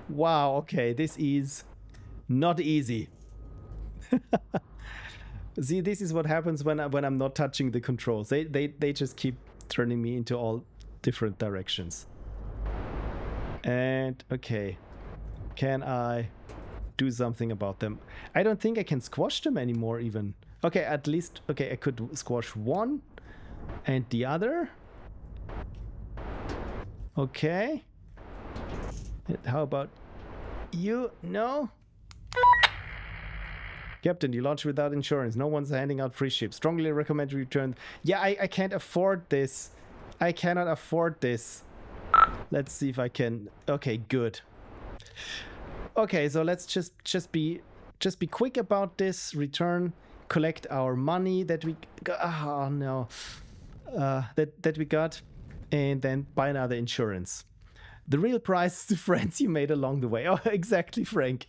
Wow, okay, this is not easy. See, this is what happens when I'm not touching the controls. They just keep turning me into all different directions. And okay, can I do something about them? I don't think I can squash them anymore even. Okay, at least, okay, I could squash one and the other. Okay. How about you? No? Captain, you launched without insurance. No one's handing out free ships. Strongly recommend you return. Yeah, I can't afford this. I cannot afford this. Let's see if I can. Okay, good. Okay, so let's just be quick about this. Return, collect our money that we got. Oh no. That we got, and then buy another insurance. The real price is the friends you made along the way. Oh, exactly, Frank.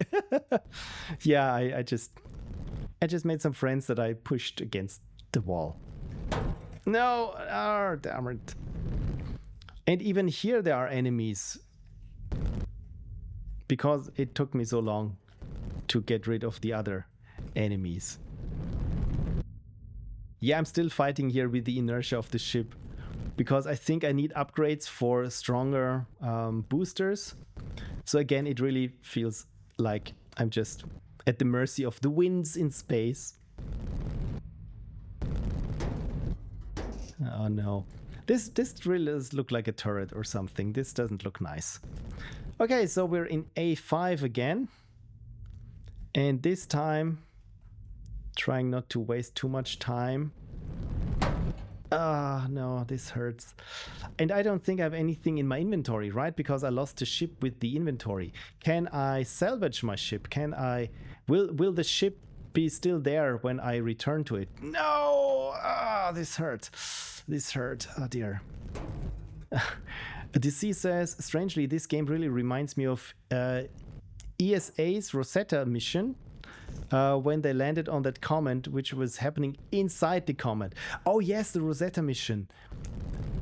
Yeah, I just made some friends that I pushed against the wall. No, oh, damn it. And even here there are enemies. Because it took me so long to get rid of the other enemies. Yeah, I'm still fighting here with the inertia of the ship. Because I think I need upgrades for stronger boosters. So again, it really feels like I'm just at the mercy of the winds in space. Oh no. This really does look like a turret or something. This doesn't look nice. Okay, so we're in A5 again. And this time, trying not to waste too much time. Ah, no, this hurts. And I don't think I have anything in my inventory, right? Because I lost the ship with the inventory. Can I salvage my ship? Can I... Will the ship be still there when I return to it? No! Ah, this hurt. This hurt. Oh, dear. DC says, strangely, this game really reminds me of ESA's Rosetta mission. When they landed on that comet, which was happening inside the comet. Oh yes, the Rosetta mission.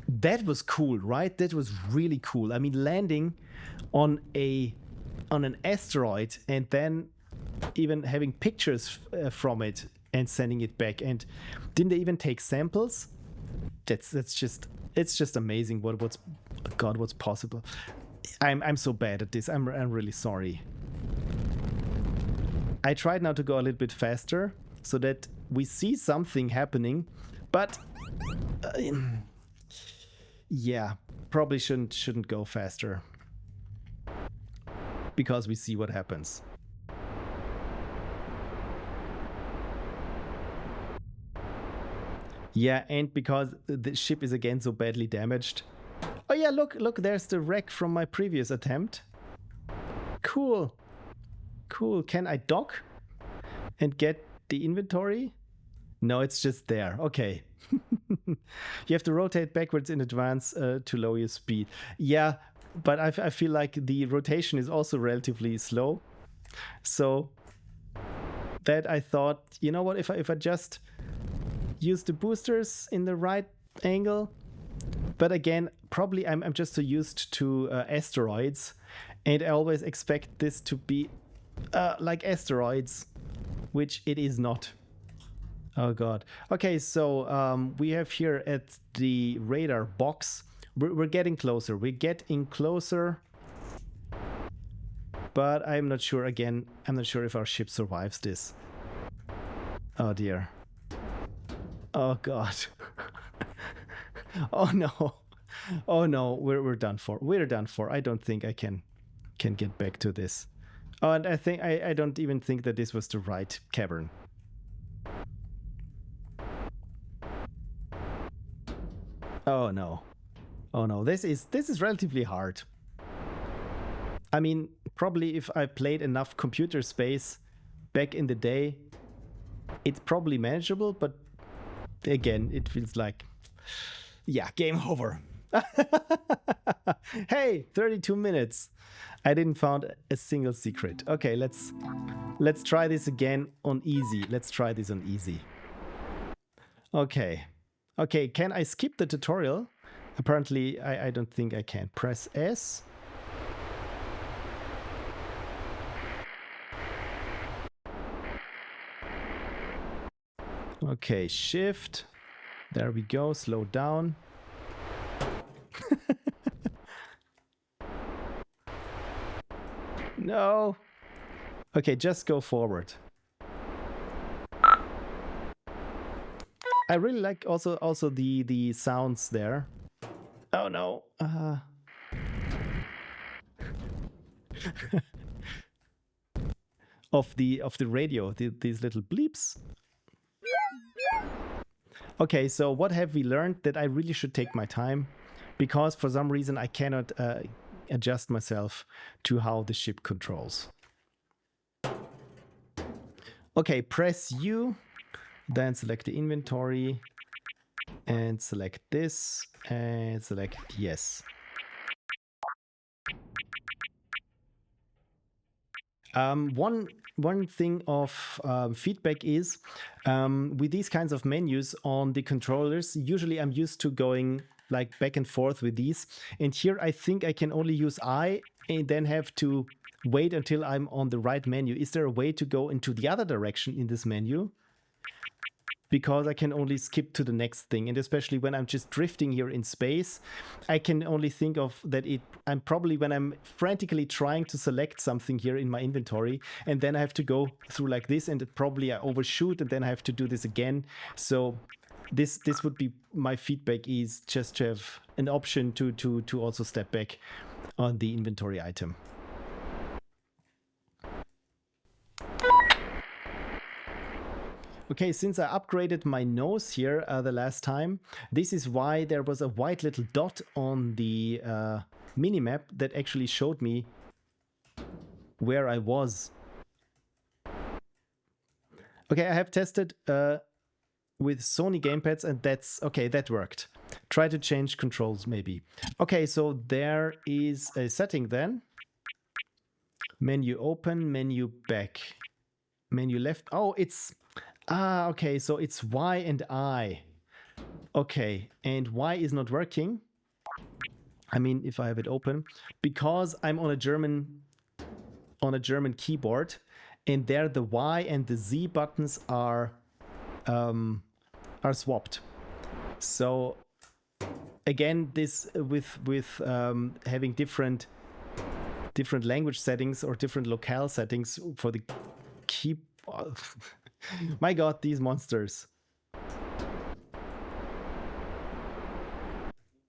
That was cool, right? That was really cool. I mean, landing on an asteroid and then even having pictures from it and sending it back. And didn't they even take samples? It's just amazing what's possible. I'm so bad at this. I'm really sorry. I tried now to go a little bit faster so that we see something happening, but yeah, probably shouldn't go faster because we see what happens. Yeah, and because the ship is again so badly damaged. Oh yeah, look, there's the wreck from my previous attempt. Cool. Cool. Can I dock and get the inventory? No, it's just there. Okay. You have to rotate backwards in advance to lower your speed. Yeah, but I feel like the rotation is also relatively slow. So that I thought, you know what, if I just use the boosters in the right angle. But again, probably I'm just so used to asteroids, and I always expect this to be like asteroids, which it is not. Oh god. Okay, so we have here at the radar box, we're getting closer. We're getting closer, but I'm not sure. Again, I'm not sure if our ship survives this. Oh dear. Oh god. Oh no. Oh no, we're done for. We're done for. I don't think I can get back to this. Oh, and I think I don't even think that this was the right cavern. Oh no. Oh no, this is relatively hard. I mean, probably if I played enough Computer Space back in the day, it's probably manageable, but again, it feels like, yeah, game over. Hey, 32 minutes. I didn't find a single secret. Okay, let's try this again on easy. Let's try this on easy. Okay. Okay, can I skip the tutorial? Apparently, I don't think I can. Press S. Okay, shift. There we go, slow down. No. Okay, just go forward. I really like also the sounds there. Oh no. Of the radio, these little bleeps. Okay, so what have we learned? That I really should take my time, because for some reason I cannot adjust myself to how the ship controls. Okay, press U, then select the inventory, and select this, and select yes. One thing of feedback is with these kinds of menus on the controllers, usually I'm used to going like back and forth with these, and here I think I can only use I and then have to wait until I'm on the right menu. Is there a way to go into the other direction in this menu? Because I can only skip to the next thing, and especially when I'm just drifting here in space, I can only think of that I'm probably, when I'm frantically trying to select something here in my inventory, and then I have to go through like this, and probably I overshoot, and then I have to do this again. So this would be my feedback, is just to have an option to also step back on the inventory item. Okay, since I upgraded my nose here the last time, this is why there was a white little dot on the minimap that actually showed me where I was. Okay, I have tested with Sony gamepads, and that's okay, that worked. Try to change controls maybe. Okay, so there is a setting then. Menu open, menu back, menu left. Oh, it's... Ah, okay, so it's Y and I. Okay, and Y is not working. I mean, if I have it open, because I'm on a German keyboard, and there the Y and the Z buttons are swapped. So again, this with having different language settings or different locale settings for the keep... My god, these monsters.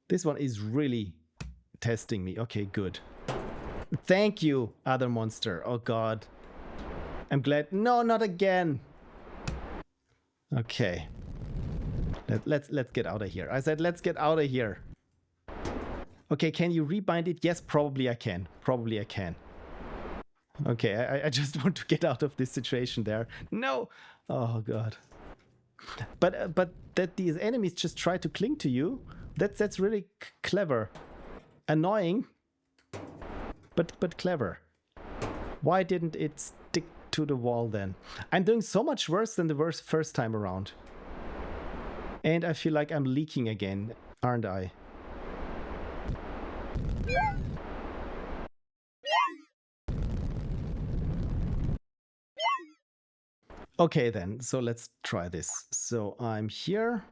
This one is really testing me. Okay, good. Thank you, other monster. Oh god. I'm glad. No, not again. Okay. Let's get out of here. I said let's get out of here. Okay, can you rebind it? Yes, probably I can. Probably I can. Okay, I just want to get out of this situation there. No! Oh god. But that these enemies just try to cling to you, that's really clever. Annoying, but clever. Why didn't it stick to the wall then? I'm doing so much worse than the first time around. And I feel like I'm leaking again, aren't I? Okay then, so let's try this. So I'm here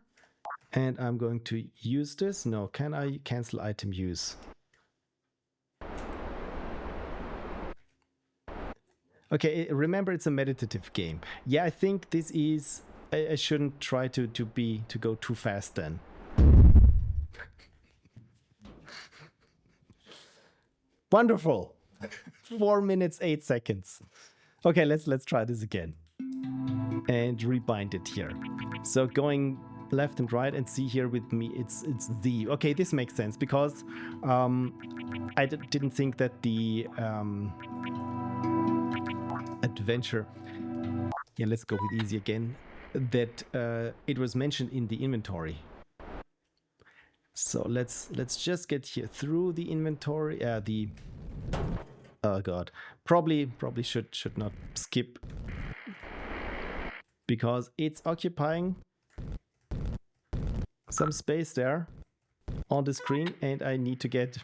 and I'm going to use this. No, can I cancel item use? Okay, remember it's a meditative game. Yeah, I think this is... I shouldn't try to go too fast then. Wonderful. 4 minutes 8 seconds. Okay, let's try this again. And rebind it here. So going left and right, and see here with me, it's the... Okay, this makes sense because I didn't think that the adventure... Yeah, let's go with easy again. That it was mentioned in the inventory. So let's just get here through the inventory. Oh god, probably should not skip because it's occupying some space there on the screen, and I need to get...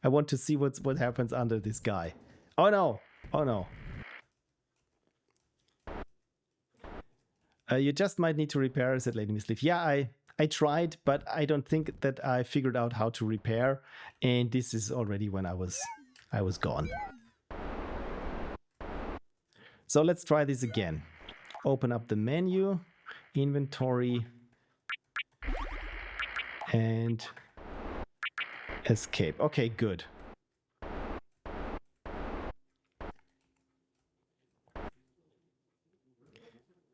I want to see what happens under this guy. Oh no! Oh no! You just might need to repair, said Lady Misleaf. Yeah, I tried, but I don't think that I figured out how to repair, and this is already when I was gone. So let's try this again. Open up the menu, inventory, and escape. Okay, good.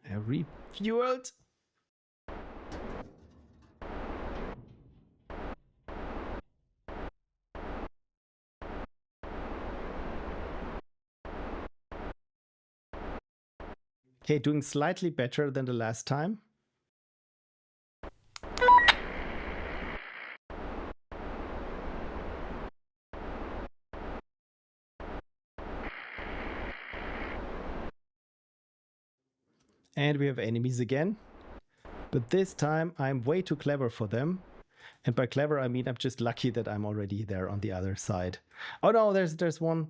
Refueled. Okay, doing slightly better than the last time. And we have enemies again. But this time I'm way too clever for them. And by clever I mean I'm just lucky that I'm already there on the other side. Oh no, there's one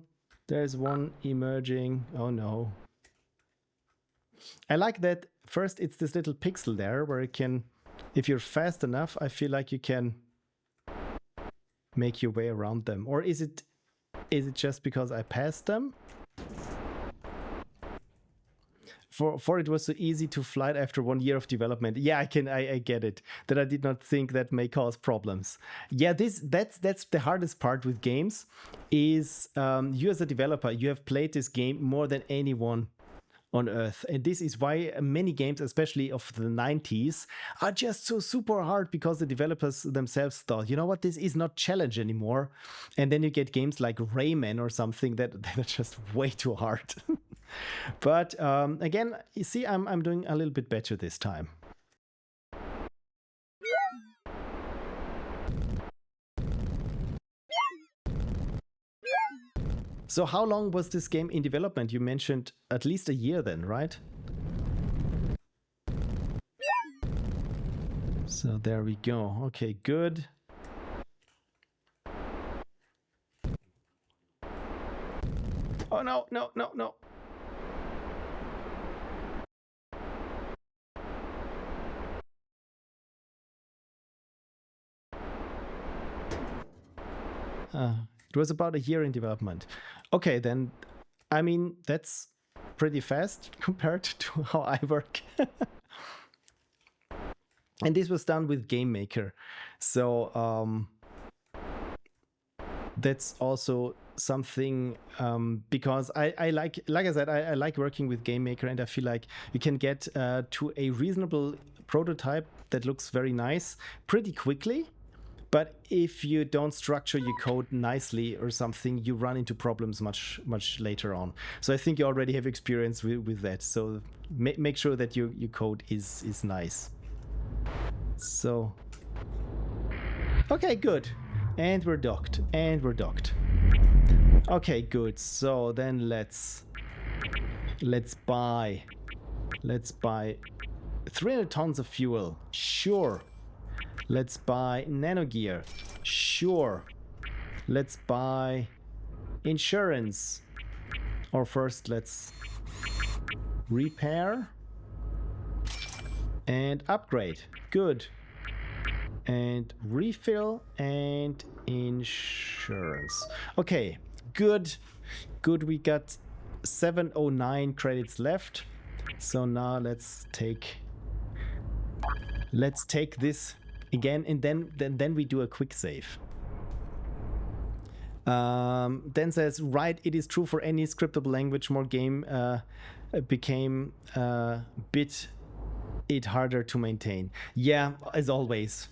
emerging. Oh no. I like that first it's this little pixel there where it can, if you're fast enough, I feel like you can make your way around them. Or is it just because I passed them? For it was so easy to fly after 1 year of development. Yeah, I get it. That I did not think that may cause problems. Yeah, that's the hardest part with games is you as a developer, you have played this game more than anyone on Earth. And this is why many games, especially of the 90s, are just so super hard because the developers themselves thought, you know what, this is not challenge anymore. And then you get games like Rayman or something that are just way too hard. But again, you see, I'm doing a little bit better this time. So how long was this game in development? You mentioned at least a year then, right? So there we go. Okay, good. Oh no, no, no, no. It was about a year in development. Okay, then, I mean, that's pretty fast compared to how I work. And this was done with GameMaker. So that's also something, because I like I said, I like working with GameMaker, and I feel like you can get to a reasonable prototype that looks very nice pretty quickly. But if you don't structure your code nicely or something, you run into problems much later on. So I think you already have experience with that. So make sure that your code is nice. So, okay, good. And we're docked. Okay, good. So then let's buy 300 tons of fuel. Sure. Let's buy nano gear. Sure. Let's buy insurance. Or first, let's repair and upgrade. Good. And refill and insurance. Okay, good. We got 709 credits left. So now let's take this again, and then we do a quick save. Then says, right, it is true for any scriptable language, more game became bit it harder to maintain. Yeah, as always.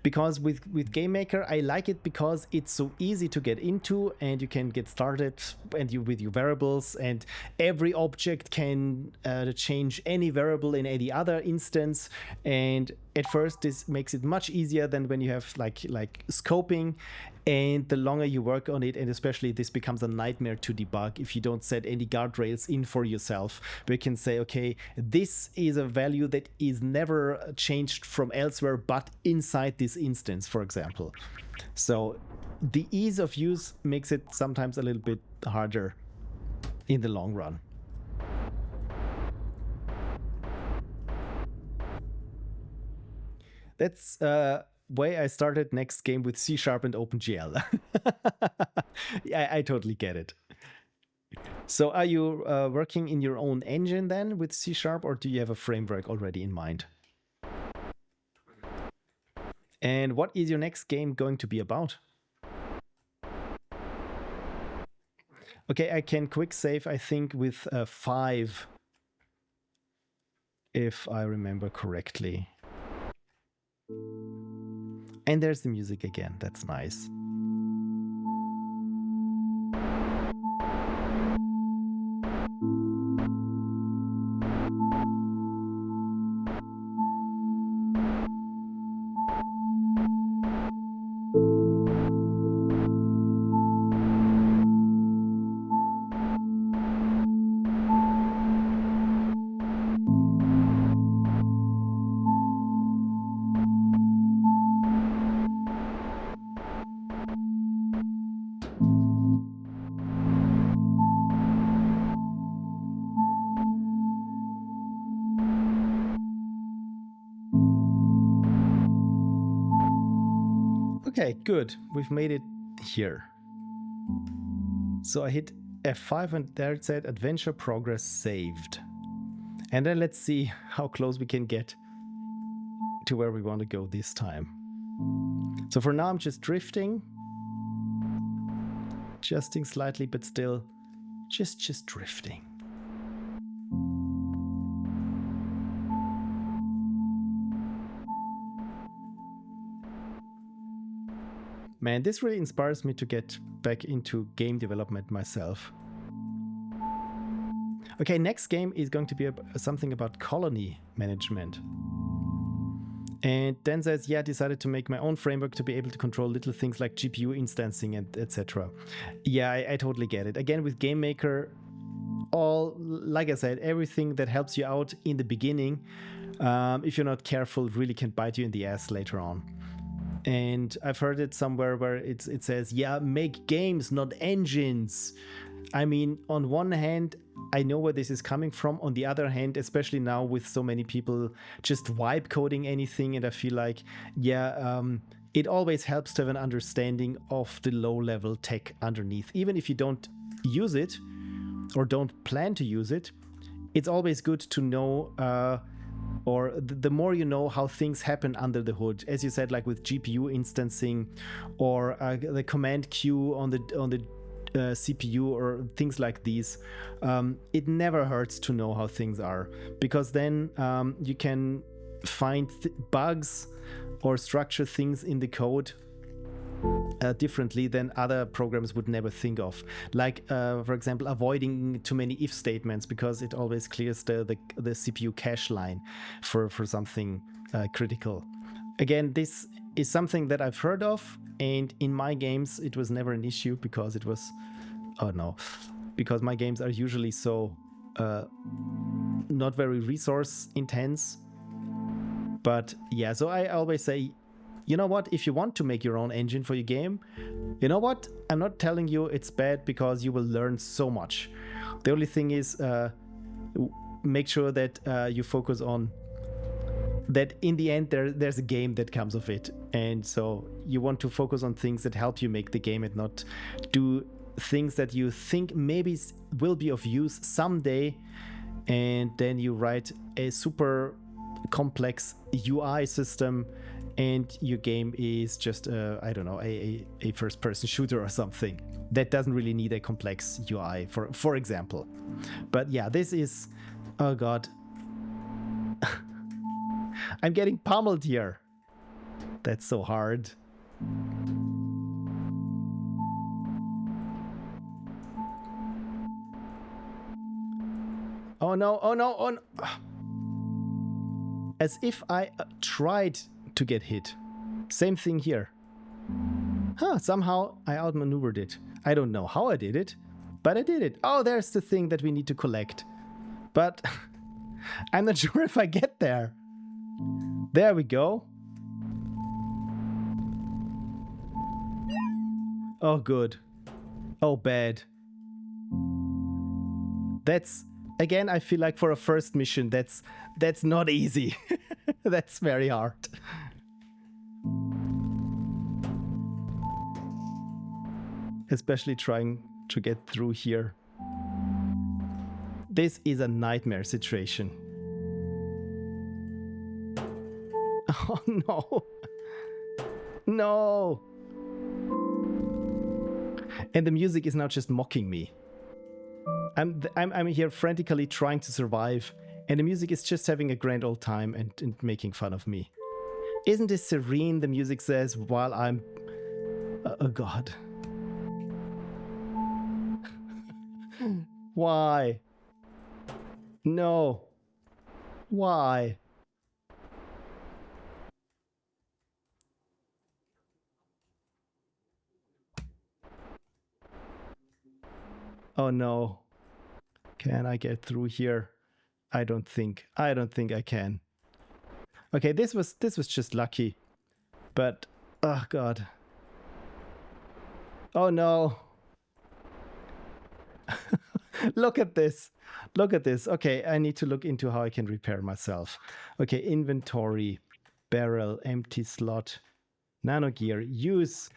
Because with GameMaker, I like it because it's so easy to get into, and you can get started with your variables, and every object can change any variable in any other instance. And at first, this makes it much easier than when you have like scoping. And the longer you work on it, and especially this becomes a nightmare to debug if you don't set any guardrails in for yourself, where you can say, okay, this is a value that is never changed from elsewhere but inside this instance, for example. So the ease of use makes it sometimes a little bit harder in the long run. That's way I started next game with C# and OpenGL. I totally get it. So are you working in your own engine then with C#, or do you have a framework already in mind? And what is your next game going to be about? Okay, I can quick save, I think, with 5, if I remember correctly. And there's the music again. That's nice. Okay, good. We've made it here. So I hit F5 and there it said adventure progress saved. And then let's see how close we can get to where we want to go this time. So for now I'm just drifting slightly, but still just drifting. Man, this really inspires me to get back into game development myself. Okay, next game is going to be something about colony management. And then says, yeah, I decided to make my own framework to be able to control little things like GPU instancing and etc. Yeah, I totally get it. Again, with GameMaker, like I said, everything that helps you out in the beginning, if you're not careful, really can bite you in the ass later on. And I've heard it somewhere where it says, yeah, make games, not engines. I mean, on one hand, I know where this is coming from. On the other hand, especially now with so many people just vibe coding anything, and I feel like, yeah, it always helps to have an understanding of the low-level tech underneath. Even if you don't use it, or don't plan to use it, it's always good to know, or the more you know how things happen under the hood, as you said, like with GPU instancing, or the command queue on the CPU, or things like these. It never hurts to know how things are, because then you can find bugs or structure things in the code differently than other programs would never think of. Like, for example, avoiding too many if statements, because it always clears the CPU cache line for something critical. Again, this is something that I've heard of, and in my games it was never an issue, because it was, because my games are usually so not very resource intense. But yeah, so I always say, you know what, if you want to make your own engine for your game, you know what, I'm not telling you it's bad, because you will learn so much. The only thing is, make sure that you focus on that in the end there's a game that comes of it. And so you want to focus on things that help you make the game, and not do things that you think maybe will be of use someday, and then you write a super complex UI system and your game is just I don't know, a first person shooter or something that doesn't really need a complex UI, for example. But yeah, this is, oh god, I'm getting pummeled here. That's so hard. Oh no, oh no, oh no. As if I tried to get hit. Same thing here. Somehow I outmaneuvered it. I don't know how I did it, but I did it. Oh, there's the thing that we need to collect. But I'm not sure if I get there. There we go. Oh, good. Oh, bad. That's, again, I feel like for a first mission, that's not easy. That's very hard. Especially trying to get through here. This is a nightmare situation. Oh no. No. And the music is now just mocking me. I'm here frantically trying to survive, and the music is just having a grand old time and making fun of me. Isn't this serene, the music says, while I'm... oh god. Why? No. Why? Oh no. Can I get through here? I don't think I can. Okay, this was just lucky. But oh god. Oh no. Look at this. Look at this. Okay, I need to look into how I can repair myself. Okay, inventory, barrel, empty slot, nano gear, use.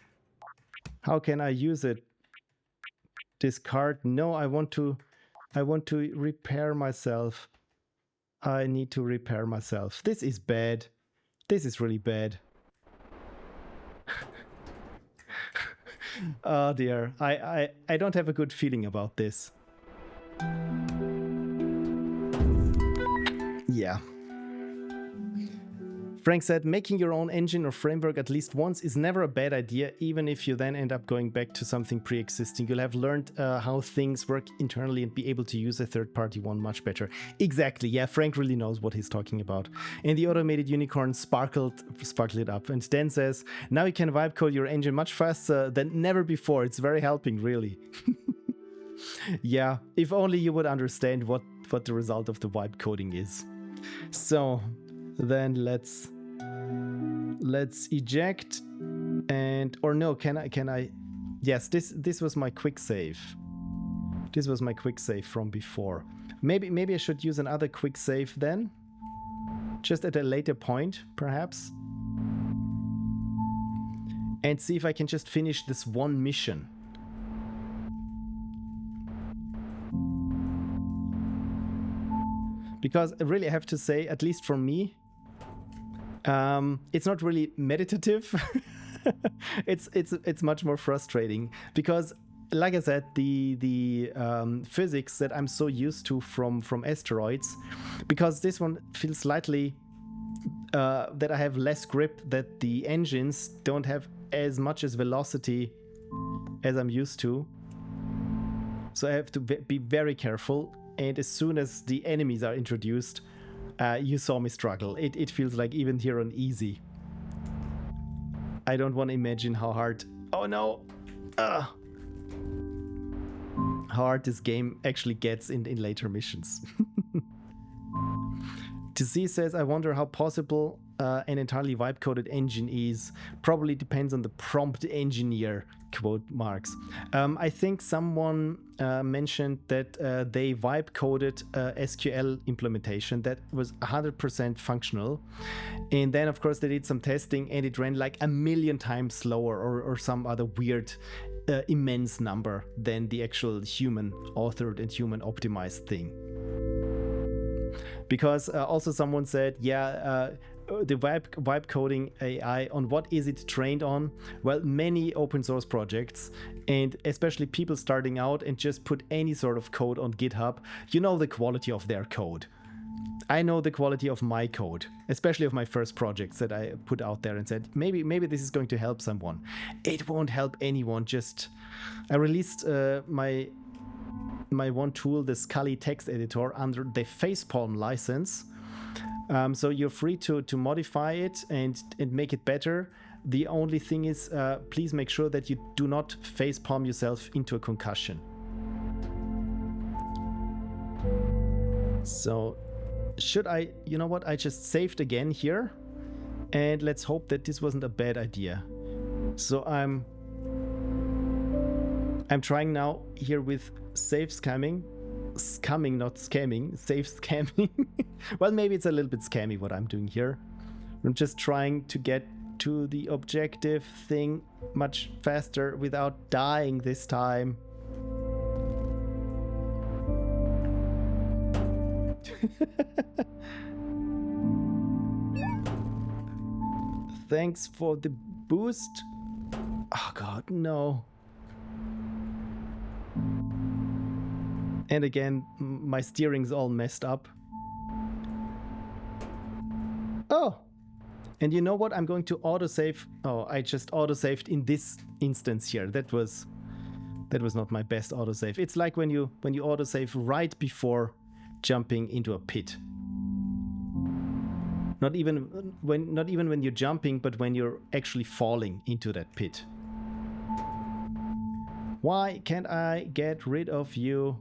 How can I use it? Discard. No, I want to repair myself. I need to repair myself. This is bad. This is really bad. Oh dear. I don't have a good feeling about this. Yeah. Frank said, making your own engine or framework at least once is never a bad idea, even if you then end up going back to something pre-existing. You'll have learned how things work internally and be able to use a third-party one much better. Exactly, yeah, Frank really knows what he's talking about. And the automated unicorn sparkled it up, and then says, now you can vibe code your engine much faster than never before. It's very helping, really. Yeah, if only you would understand what the result of the vibe coding is. So then let's eject, and or no, can I yes, this was my quick save. This was my quick save from before. Maybe I should use another quick save then, just at a later point perhaps, and see if I can just finish this one mission. because really I have to say, at least for me, it's not really meditative. It's much more frustrating because, like I said, the physics that I'm so used to from asteroids, because this one feels slightly that I have less grip, that the engines don't have as much as velocity as I'm used to. So I have to be very careful. And as soon as the enemies are introduced, you saw me struggle. It feels like even here on easy, I don't want to imagine how hard. Oh no! How hard this game actually gets in later missions. TC says, I wonder how possible an entirely vibe-coded engine is. Probably depends on the prompt engineer, quote marks. I think someone mentioned that they vibe-coded SQL implementation that was 100% functional. And then, of course, they did some testing and it ran like 1,000,000 times slower or some other weird immense number than the actual human authored and human optimized thing. Because also someone said, yeah, the vibe coding AI, on what is it trained on? Well, many open source projects, and especially people starting out and just put any sort of code on GitHub, you know the quality of their code. I know the quality of my code, especially of my first projects that I put out there and said, maybe this is going to help someone. It won't help anyone. Just I released my one tool, the Scully text editor, under the Facepalm license. So you're free to modify it and make it better. The only thing is, please make sure that you do not facepalm yourself into a concussion. So should I, you know what, I just saved again here, and let's hope that this wasn't a bad idea. So I'm trying now here with save scamming, not scamming, save scamming. Well, maybe it's a little bit scammy what I'm doing here. I'm just trying to get to the objective thing much faster without dying this time. Thanks for the boost. Oh god, no. And again, my steering's all messed up. Oh! And you know what? I'm going to autosave. Oh, I just autosaved in this instance here. That was not my best autosave. It's like when you autosave right before jumping into a pit. Not even when you're jumping, but when you're actually falling into that pit. Why can't I get rid of you?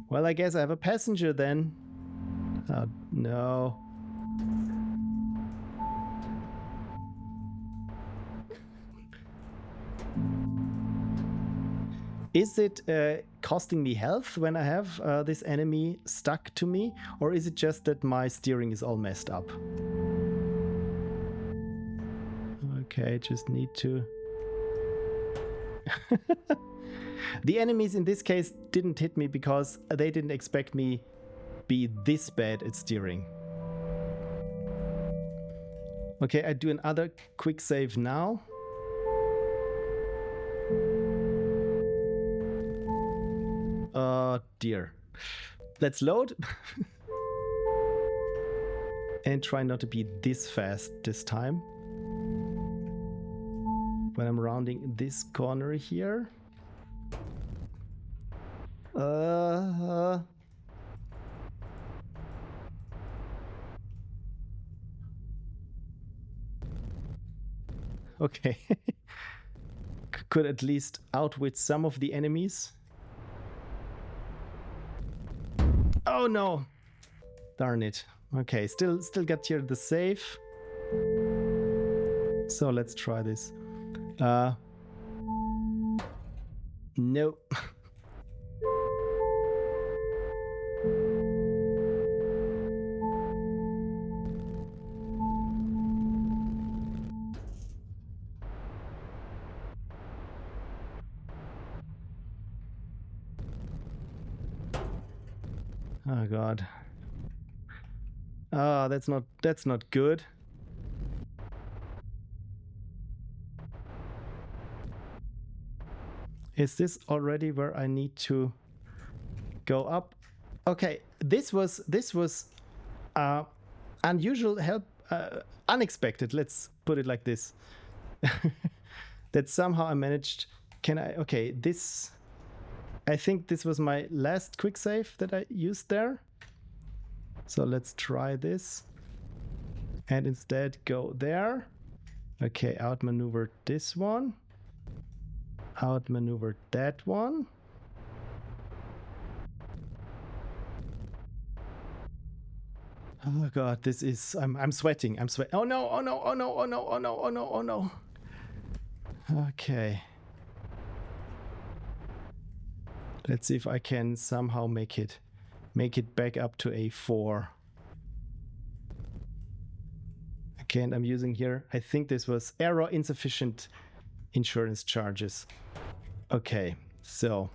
Well, I guess I have a passenger then. Oh, no. Is it costing me health when I have this enemy stuck to me? Or is it just that my steering is all messed up? Okay, just need to... The enemies in this case didn't hit me because they didn't expect me be this bad at steering. Okay, I do another quick save now. Oh dear. Let's load. And try not to be this fast this time. When I'm rounding this corner here. Okay. Could at least outwit some of the enemies. Oh no! Darn it. Okay, still got here the save. So let's try this. No. Oh god. Ah, that's not good. Is this already where I need to go up? Okay, this was unusual help, unexpected. Let's put it like this. That somehow I managed. Can I? Okay, this. I think this was my last quick save that I used there. So let's try this, and instead go there. Okay, outmaneuver this one. Outmaneuver that one. Oh god, this is I'm sweating. I'm sweating. Oh no, oh no, oh no, oh no, oh no, oh no, oh no. Okay. Let's see if I can somehow make it back up to A4. Again, I'm using here, I think this was error, insufficient insurance charges. Okay, so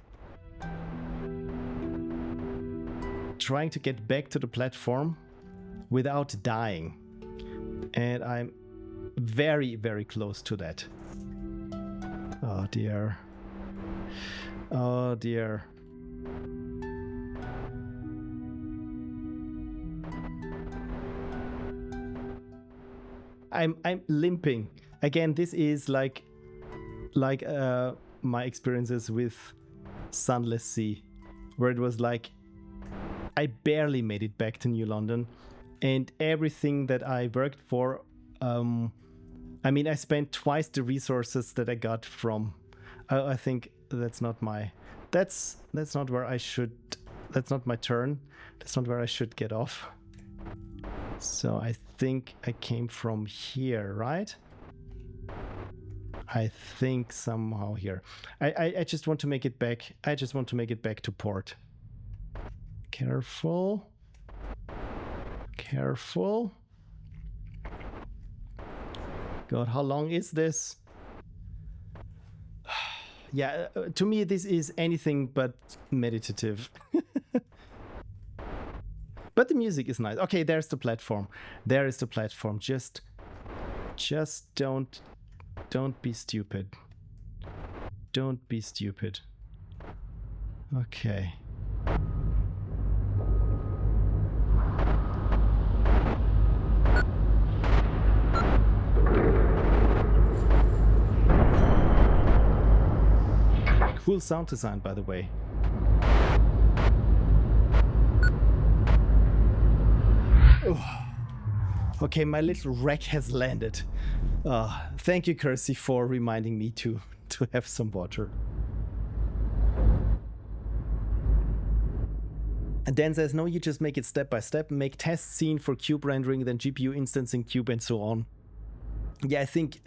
trying to get back to the platform without dying, and I'm very, very close to that. Oh dear. Oh dear. I'm limping. Again, this is like my experiences with Sunless Sea, where it was like I barely made it back to New London, and everything that I worked for, I mean, I spent twice the resources that I got from. I think that's not my. That's not where I should. That's not my turn. That's not where I should get off. So I think I came from here, right? I think somehow here. I just want to make it back. I just want to make it back to port. Careful. Careful. God, how long is this? Yeah, to me this is anything but meditative. But the music is nice. Okay, there's the platform. There is the platform. Just don't be stupid. Don't be stupid. Okay. Cool sound design, by the way. Okay, my little wreck has landed. Thank you, Kersey, for reminding me to have some water. And Dan says, no, you just make it step by step, make test scene for cube rendering, then GPU instancing cube and so on. Yeah, I think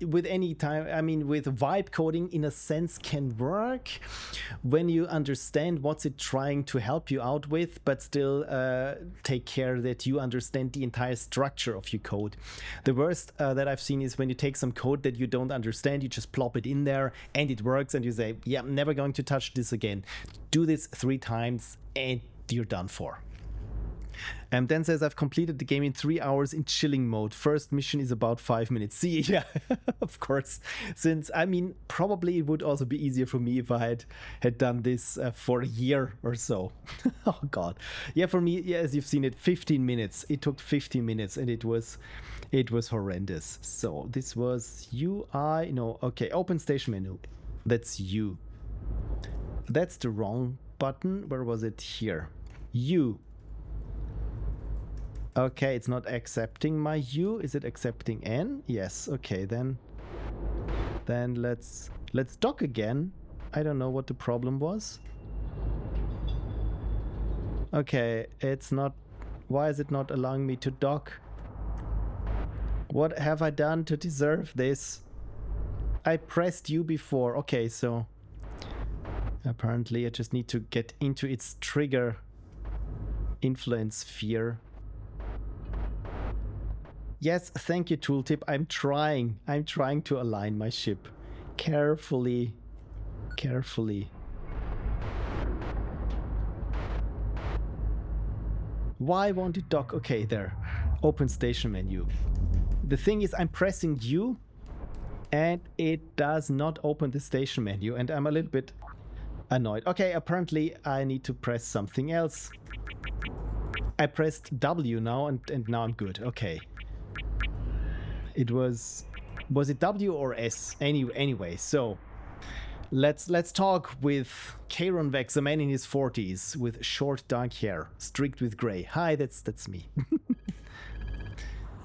with any time, I mean, with vibe coding in a sense can work when you understand what's it trying to help you out with, but still take care that you understand the entire structure of your code. The worst that I've seen is when you take some code that you don't understand, you just plop it in there and it works and you say, yeah, I'm never going to touch this again. Do this 3 times and you're done for. Dan says, I've completed the game in 3 hours in chilling mode. First mission is about 5 minutes. See, yeah, of course. Since, I mean, probably it would also be easier for me if I had done this for a year or so. Oh, God. Yeah, for me, yeah, as you've seen it, 15 minutes. It took 15 minutes and it was horrendous. So this was UI. No, okay, open station menu. That's U. That's the wrong button. Where was it? Here. U. Okay, it's not accepting my U. Is it accepting N? Yes. Okay, then let's dock again. I don't know what the problem was. Okay, it's not. Why is it not allowing me to dock? What have I done to deserve this? I pressed U before. Okay, so apparently I just need to get into its trigger influence sphere. Yes, thank you, Tooltip. I'm trying to align my ship. Carefully. Why won't it dock? Okay, there. Open station menu. The thing is, I'm pressing U and it does not open the station menu, and I'm a little bit annoyed. Okay, apparently I need to press something else. I pressed W now, and now I'm good. Okay. It was it W or S? Anyway, so let's talk with Kieron Vex, a man in his 40s with short dark hair, streaked with gray. Hi, that's me.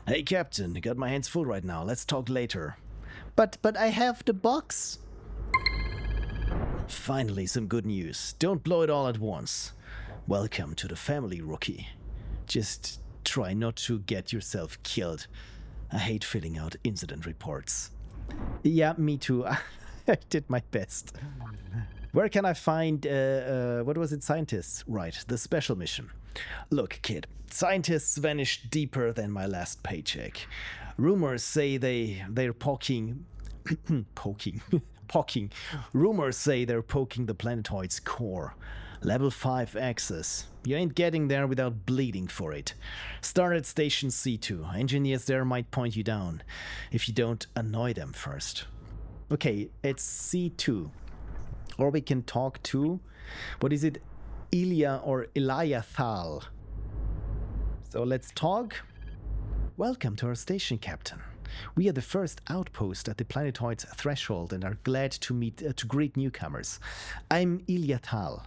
Hey, Captain, got my hands full right now. Let's talk later. But I have the box. Finally, some good news. Don't blow it all at once. Welcome to the family, rookie. Just try not to get yourself killed. I hate filling out incident reports. Yeah, me too. I did my best. Where can I find, what was it, scientists? Right, the special mission. Look, kid, scientists vanished deeper than my last paycheck. Rumors say they're poking... poking. Rumors say they're poking the planetoid's core. Level 5 access. You ain't getting there without bleeding for it. Start at Station C2. Engineers there might point you down, if you don't annoy them first. Okay, it's C2. Or we can talk to, what is it, Ilya or Eliathal. So let's talk. Welcome to our station, Captain. We are the first outpost at the planetoid's threshold and are glad to greet newcomers. I'm Eliathal.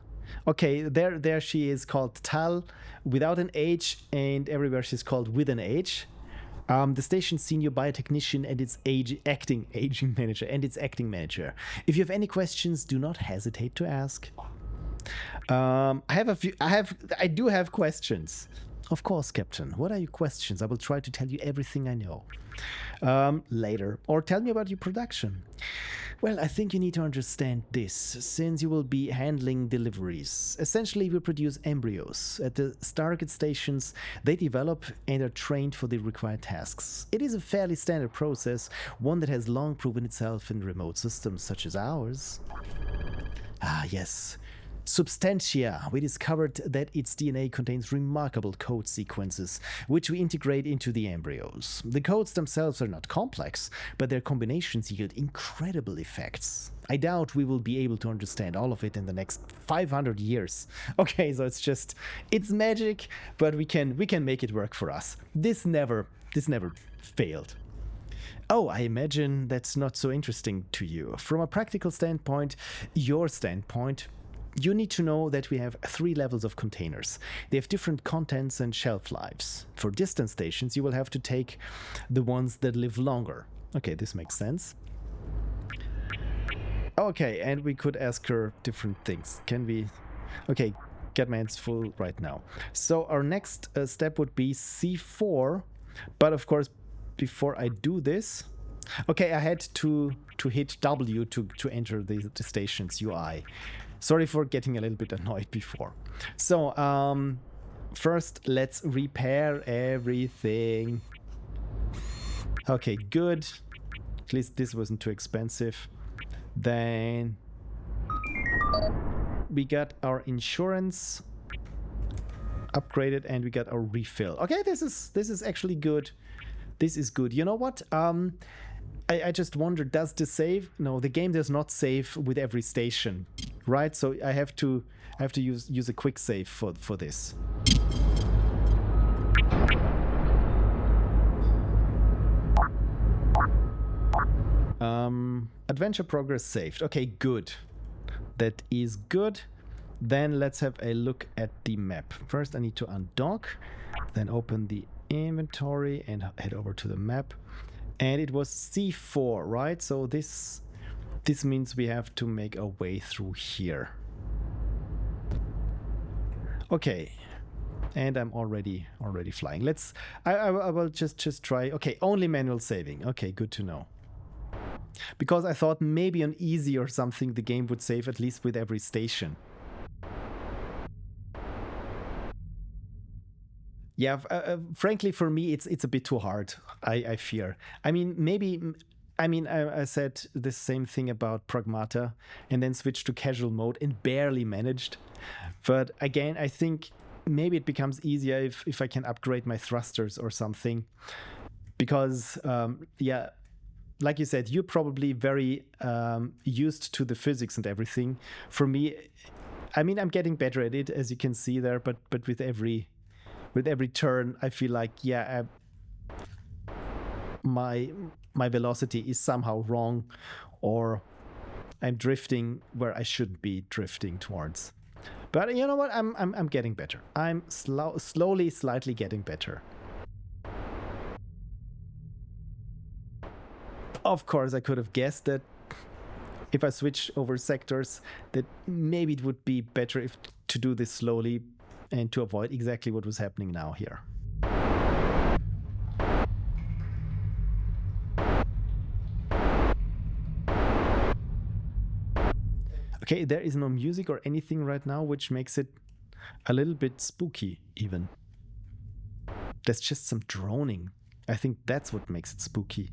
Okay, there she is, called Tal without an H, and everywhere she's called with an H. The station's senior biotechnician and its acting manager. If you have any questions, do not hesitate to ask. I do have questions. Of course, Captain. What are your questions? I will try to tell you everything I know. Later. Or tell me about your production. Well, I think you need to understand this, since you will be handling deliveries. Essentially, we produce embryos. At the Stargate stations, they develop and are trained for the required tasks. It is a fairly standard process, one that has long proven itself in remote systems such as ours. Ah, yes. Substantia. We discovered that its DNA contains remarkable code sequences, which we integrate into the embryos. The codes themselves are not complex, but their combinations yield incredible effects. I doubt we will be able to understand all of it in the next 500 years. Okay, so it's magic, but we can make it work for us. This never failed. Oh, I imagine that's not so interesting to you. From a practical standpoint, your standpoint, you need to know that we have 3 levels of containers. They have different contents and shelf lives. For distant stations, you will have to take the ones that live longer. Okay, this makes sense. Okay, and we could ask her different things. Can we... Okay, get my hands full right now. So our next step would be C4. But of course, before I do this... Okay, I had to hit W to enter the station's UI. Sorry for getting a little bit annoyed before. So, first, let's repair everything. Okay, good. At least this wasn't too expensive. Then we got our insurance upgraded and we got our refill. Okay, this is actually good. This is good. You know what? I just wonder, does this save? No, the game does not save with every station, right? So I have to use a quick save for this. Adventure progress saved. Okay, good. That is good. Then let's have a look at the map. First, I need to undock, then open the inventory and head over to the map. And it was C4, right? So this means we have to make a way through here. Okay. And I'm already flying. I will just try. Okay, only manual saving. Okay, good to know. Because I thought maybe on easy or something the game would save at least with every station. Yeah, frankly, for me, it's a bit too hard, I fear. I mean, I said the same thing about Pragmata and then switched to casual mode and barely managed. But again, I think maybe it becomes easier if I can upgrade my thrusters or something. Because, yeah, like you said, you're probably very used to the physics and everything. For me, I mean, I'm getting better at it, as you can see there, but with every turn, I feel like, yeah, my velocity is somehow wrong, or I'm drifting where I shouldn't be drifting towards. But you know what? I'm getting better. I'm slowly, slightly getting better. Of course, I could have guessed that if I switch over sectors, that maybe it would be better to do this slowly and to avoid exactly what was happening now here. Okay, there is no music or anything right now, which makes it a little bit spooky even. There's just some droning. I think that's what makes it spooky.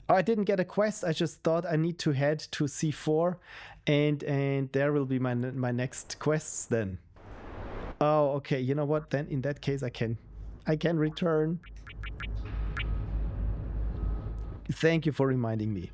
I didn't get a quest. I just thought I need to head to C4 and there will be my next quests then. Oh, okay. You know what? Then in that case I can return. Thank you for reminding me.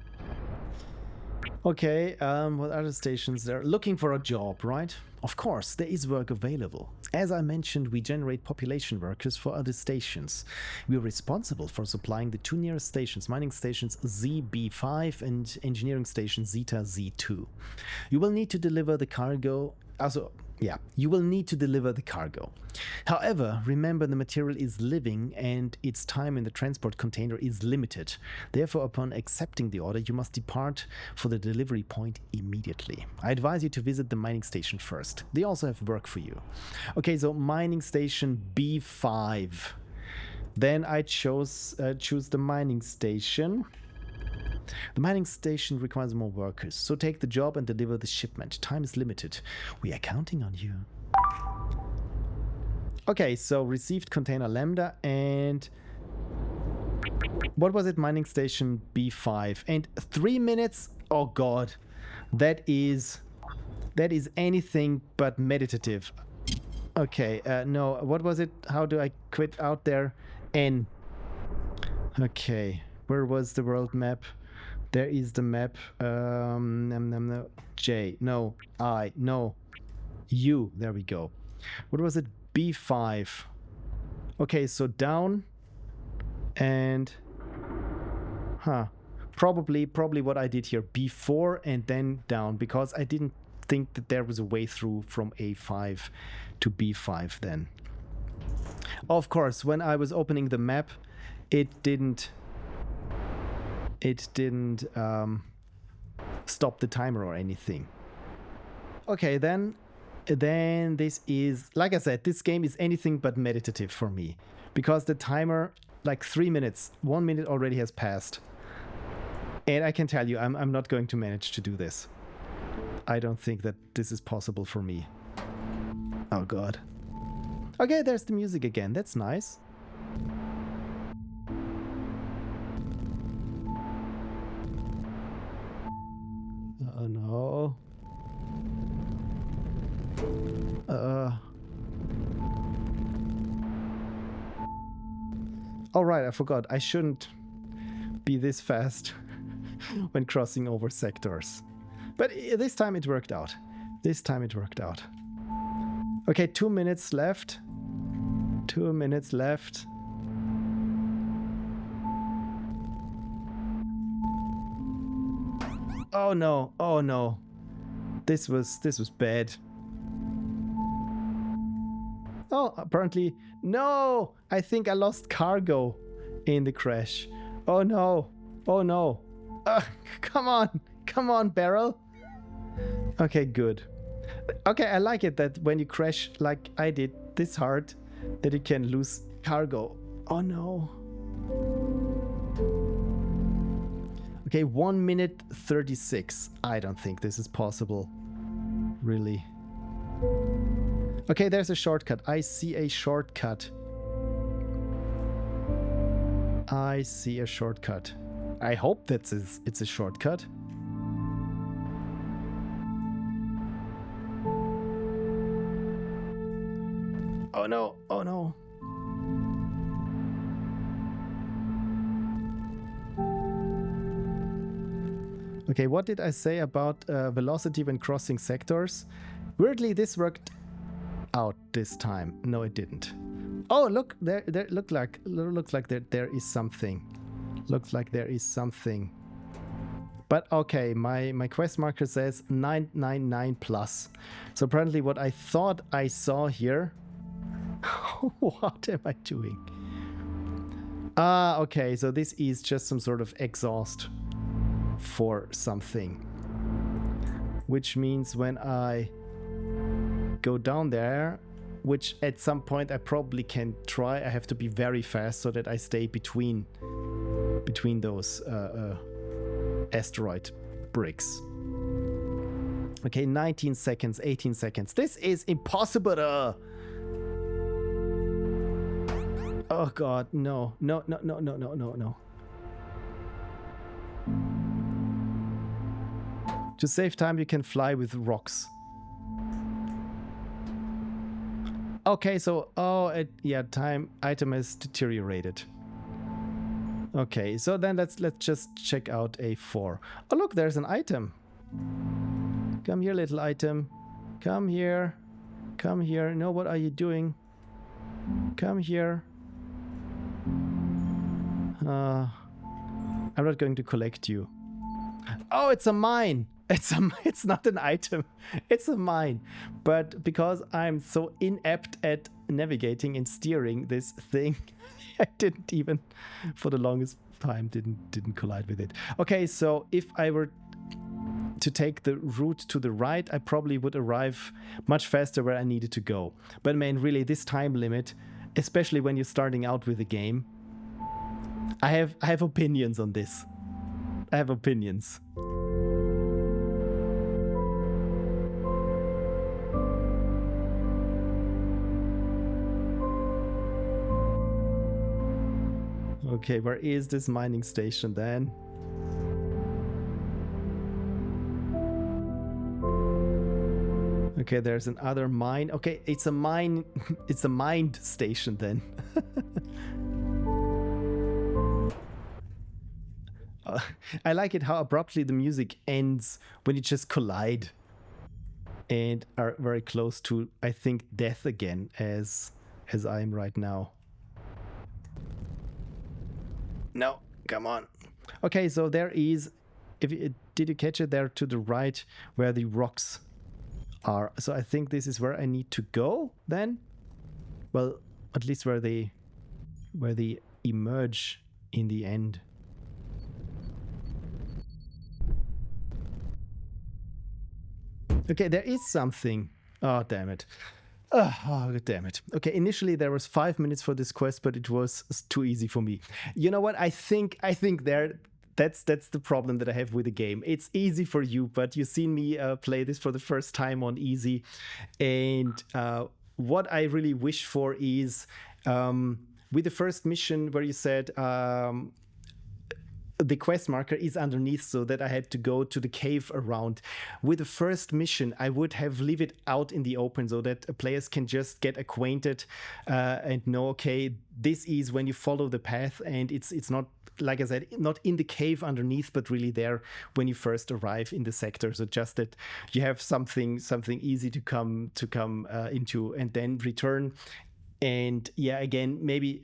Okay, what other stations there? Looking for a job, right? Of course, there is work available. As I mentioned, we generate population workers for other stations. We are responsible for supplying the two nearest stations, mining stations ZB5 and engineering station Zeta Z2. You will need to deliver the cargo. You will need to deliver the cargo. However, remember the material is living and its time in the transport container is limited. Therefore, upon accepting the order, you must depart for the delivery point immediately. I advise you to visit the mining station first. They also have work for you. Okay, so mining station B5. Then I choose the mining station. The mining station requires more workers, so take the job and deliver the shipment. Time is limited. We are counting on you. Okay, so received container lambda and what was it? Mining station B5 and 3 minutes. Oh god, that is anything but meditative. Okay, no, what was it? How do I quit out there? N. Okay, where was the world map? There is the map. J. No. I. No. U. There we go. What was it? B5. Okay, so down. And... Probably what I did here. B4 and then down. Because I didn't think that there was a way through from A5 to B5 then. Of course, when I was opening the map, it didn't stop the timer or anything. Okay, then this is, like I said, this game is anything but meditative for me. Because the timer, like 3 minutes, 1 minute already has passed. And I can tell you, I'm not going to manage to do this. I don't think that this is possible for me. Oh god. Okay, there's the music again, that's nice. Oh no. Oh right, I forgot. I shouldn't be this fast when crossing over sectors. But this time it worked out. This time it worked out. Okay, 2 minutes left. 2 minutes left. Oh no, oh no. This was bad. Oh, apparently, no! I think I lost cargo in the crash. Oh no, oh no. Come on, barrel. Okay, good. Okay, I like it that when you crash like I did this hard, that you can lose cargo. Oh no. Okay, 1 minute 36. I don't think this is possible. Really. Okay, there's a shortcut. I see a shortcut. I see a shortcut. I hope it's a shortcut. Oh no, oh no. Okay, what did I say about velocity when crossing sectors? Weirdly, this worked out this time. No, it didn't. Oh, look, there looks like there is something. Looks like there is something. But okay, my quest marker says 999 plus. So apparently what I thought I saw here. What am I doing? Ah, okay, so this is just some sort of exhaust for something. Which means when I go down there, which at some point I probably can try, I have to be very fast so that I stay between those asteroid bricks. Okay, 19 seconds, 18 seconds. This is impossible. Oh god, no. No, no, no, no, no, no, no. To save time, you can fly with rocks. Okay, so, yeah, item has deteriorated. Okay, so then let's just check out A4. Oh look, there's an item. Come here, little item. Come here. Come here. No, what are you doing? Come here. I'm not going to collect you. Oh, it's a mine. It's not an item. It's a mine. But because I'm so inept at navigating and steering this thing, I didn't even, for the longest time, didn't collide with it. Okay, so if I were to take the route to the right, I probably would arrive much faster where I needed to go. But man, really, this time limit, especially when you're starting out with a game, I have opinions on this. I have opinions. Okay, where is this mining station then? Okay, there's another mine. Okay, it's a mine. It's a mined station then. I like it how abruptly the music ends when you just collide and are very close to, I think, death again, as I am right now. No, come on. Okay, so there is, did you catch it there to the right where the rocks are? So I think this is where I need to go then. Well, at least where they emerge in the end. Okay, there is something. Oh, damn it. Oh, damn it. Okay, initially there was 5 minutes for this quest, but it was too easy for me. You know what? I think that's the problem that I have with the game. It's easy for you, but you've seen me play this for the first time on easy. And what I really wish for is with the first mission where you said the quest marker is underneath, so that I had to go to the cave around. With the first mission, I would have leave it out in the open so that players can just get acquainted and know, okay, this is when you follow the path, and it's not, like I said, not in the cave underneath, but really there when you first arrive in the sector. So just that you have something easy to come into and then return. And yeah, again, maybe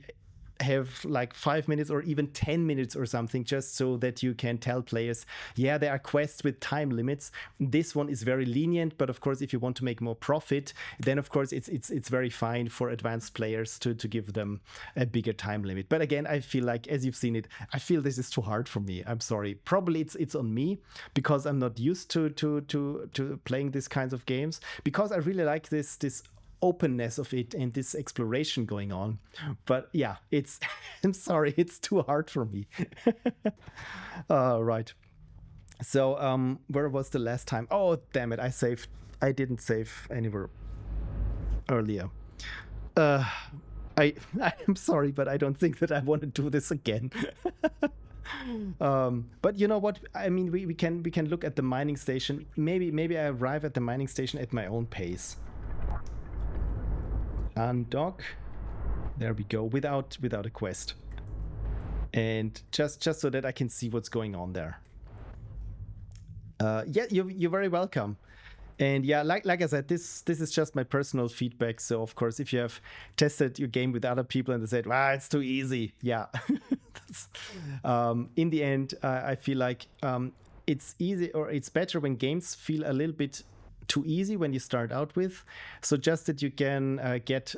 have like 5 minutes or even 10 minutes or something, just so that you can tell players, yeah, there are quests with time limits. This one is very lenient, but of course, if you want to make more profit, then of course it's very fine for advanced players to give them a bigger time limit. But again, I feel like, as you've seen it, I feel this is too hard for me. I'm sorry. Probably it's on me because I'm not used to playing these kinds of games, because I really like this openness of it and this exploration going on. But yeah, it's I'm sorry, it's too hard for me. Right. So where was the last time? Oh, damn it, I saved I didn't save anywhere earlier. Uh, I'm sorry, but I don't think that I want to do this again. But you know what? I mean, we can look at the mining station. Maybe I arrive at the mining station at my own pace. Undock. There we go. Without a quest. And just so that I can see what's going on there. Yeah, you're very welcome. And yeah, like I said, this is just my personal feedback. So of course, if you have tested your game with other people and they said, "Wow, it's too easy," yeah, in the end, I feel like it's easy, or it's better when games feel a little bit too easy when you start out with. So just that you can get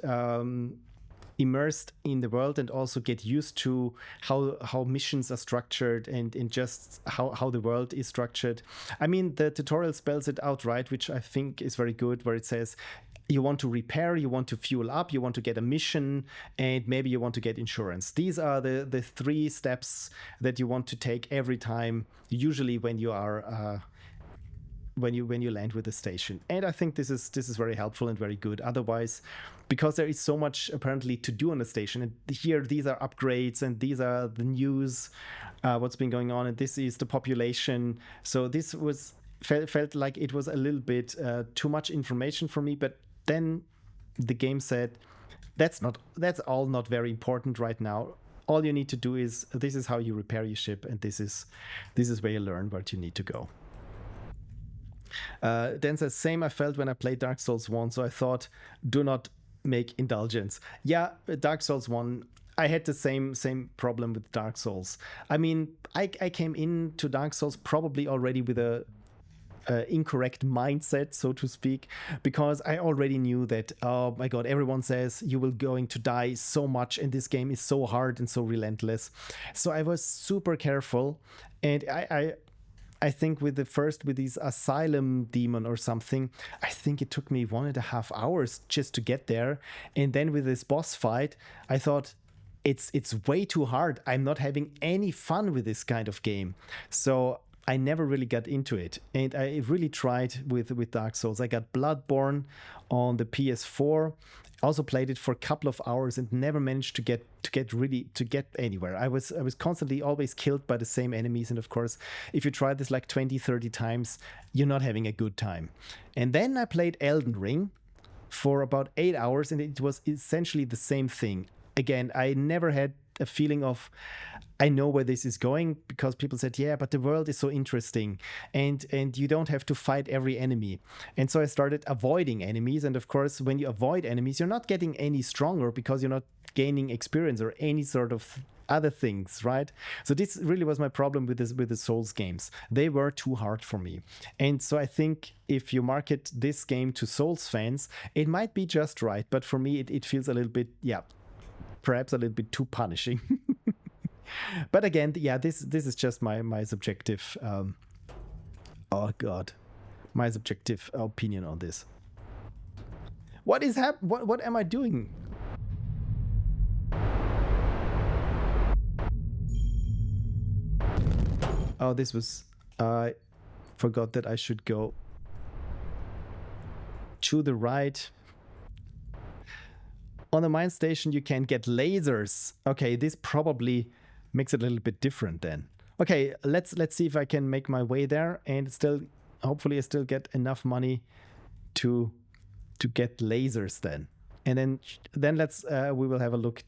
immersed in the world and also get used to how missions are structured and in just how the world is structured. I mean, the tutorial spells it out, right, which I think is very good, where it says you want to repair, you want to fuel up, you want to get a mission, and maybe you want to get insurance. These are the 3 steps that you want to take every time, usually when you are when you land with the station. And I think this is very helpful and very good. Otherwise, because there is so much apparently to do on the station, and here these are upgrades and these are the news, what's been going on, and this is the population. So this felt like it was a little bit too much information for me. But then the game said that's all not very important right now. All you need to do is, this is how you repair your ship, and this is where you learn where you need to go. Then says, same I felt when I played Dark Souls 1, so I thought, do not make indulgence. Yeah, Dark Souls 1, I had the same problem with Dark Souls. I mean, I came into Dark Souls probably already with a incorrect mindset, so to speak, because I already knew that, oh my god, everyone says you will going to die so much and this game is so hard and so relentless. So I was super careful, and I think with these asylum demon or something, I think it took me 1.5 hours just to get there. And then with this boss fight, I thought it's way too hard. I'm not having any fun with this kind of game. So I never really got into it. And I really tried with Dark Souls. I got Bloodborne on the PS4. Also played it for a couple of hours and never managed to get anywhere. I was constantly always killed by the same enemies, and of course, if you try this like 20-30 times, you're not having a good time. And then I played Elden Ring for about 8 hours, and it was essentially the same thing. Again, I never had a feeling of, I know where this is going, because people said, yeah, but the world is so interesting and you don't have to fight every enemy. And so I started avoiding enemies. And of course, when you avoid enemies, you're not getting any stronger because you're not gaining experience or any sort of other things, right? So this really was my problem with the Souls games. They were too hard for me. And so I think if you market this game to Souls fans, it might be just right. But for me, it feels a little bit, perhaps a little bit too punishing. But again, this is just my subjective my subjective opinion on this. What is what am I doing? Oh, this was, I forgot that I should go to the right. On the mine station, you can get lasers. Okay, this probably makes it a little bit different then. Okay, let's see if I can make my way there, and still, hopefully, I still get enough money to get lasers then. And then let's we will have a look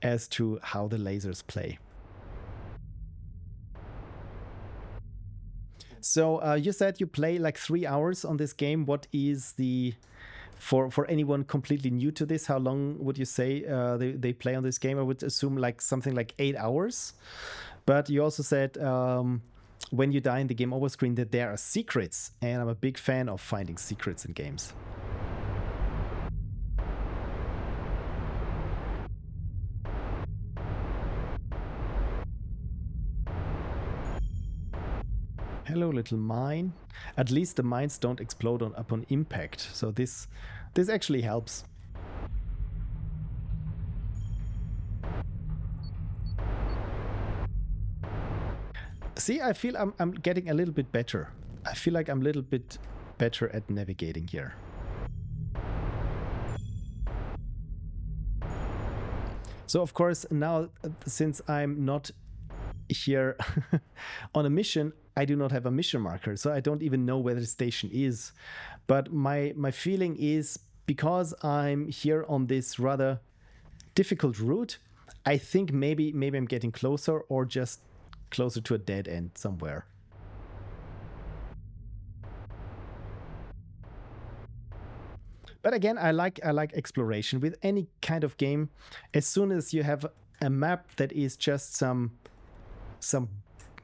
as to how the lasers play. So you said you play like 3 hours on this game. What is the for anyone completely new to this, how long would you say they play on this game? I would assume like something like 8 hours. But you also said when you die in the game over screen that there are secrets, and I'm a big fan of finding secrets in games. Hello, little mine. At least the mines don't explode upon impact, so this actually helps. See, I feel I'm getting a little bit better. I feel like I'm a little bit better at navigating here. So of course now, since I'm not here on a mission, I do not have a mission marker, so I don't even know where the station is. But my feeling is, because I'm here on this rather difficult route, I think maybe I'm getting closer, or just closer to a dead end somewhere. But again, I like exploration with any kind of game. As soon as you have a map that is just some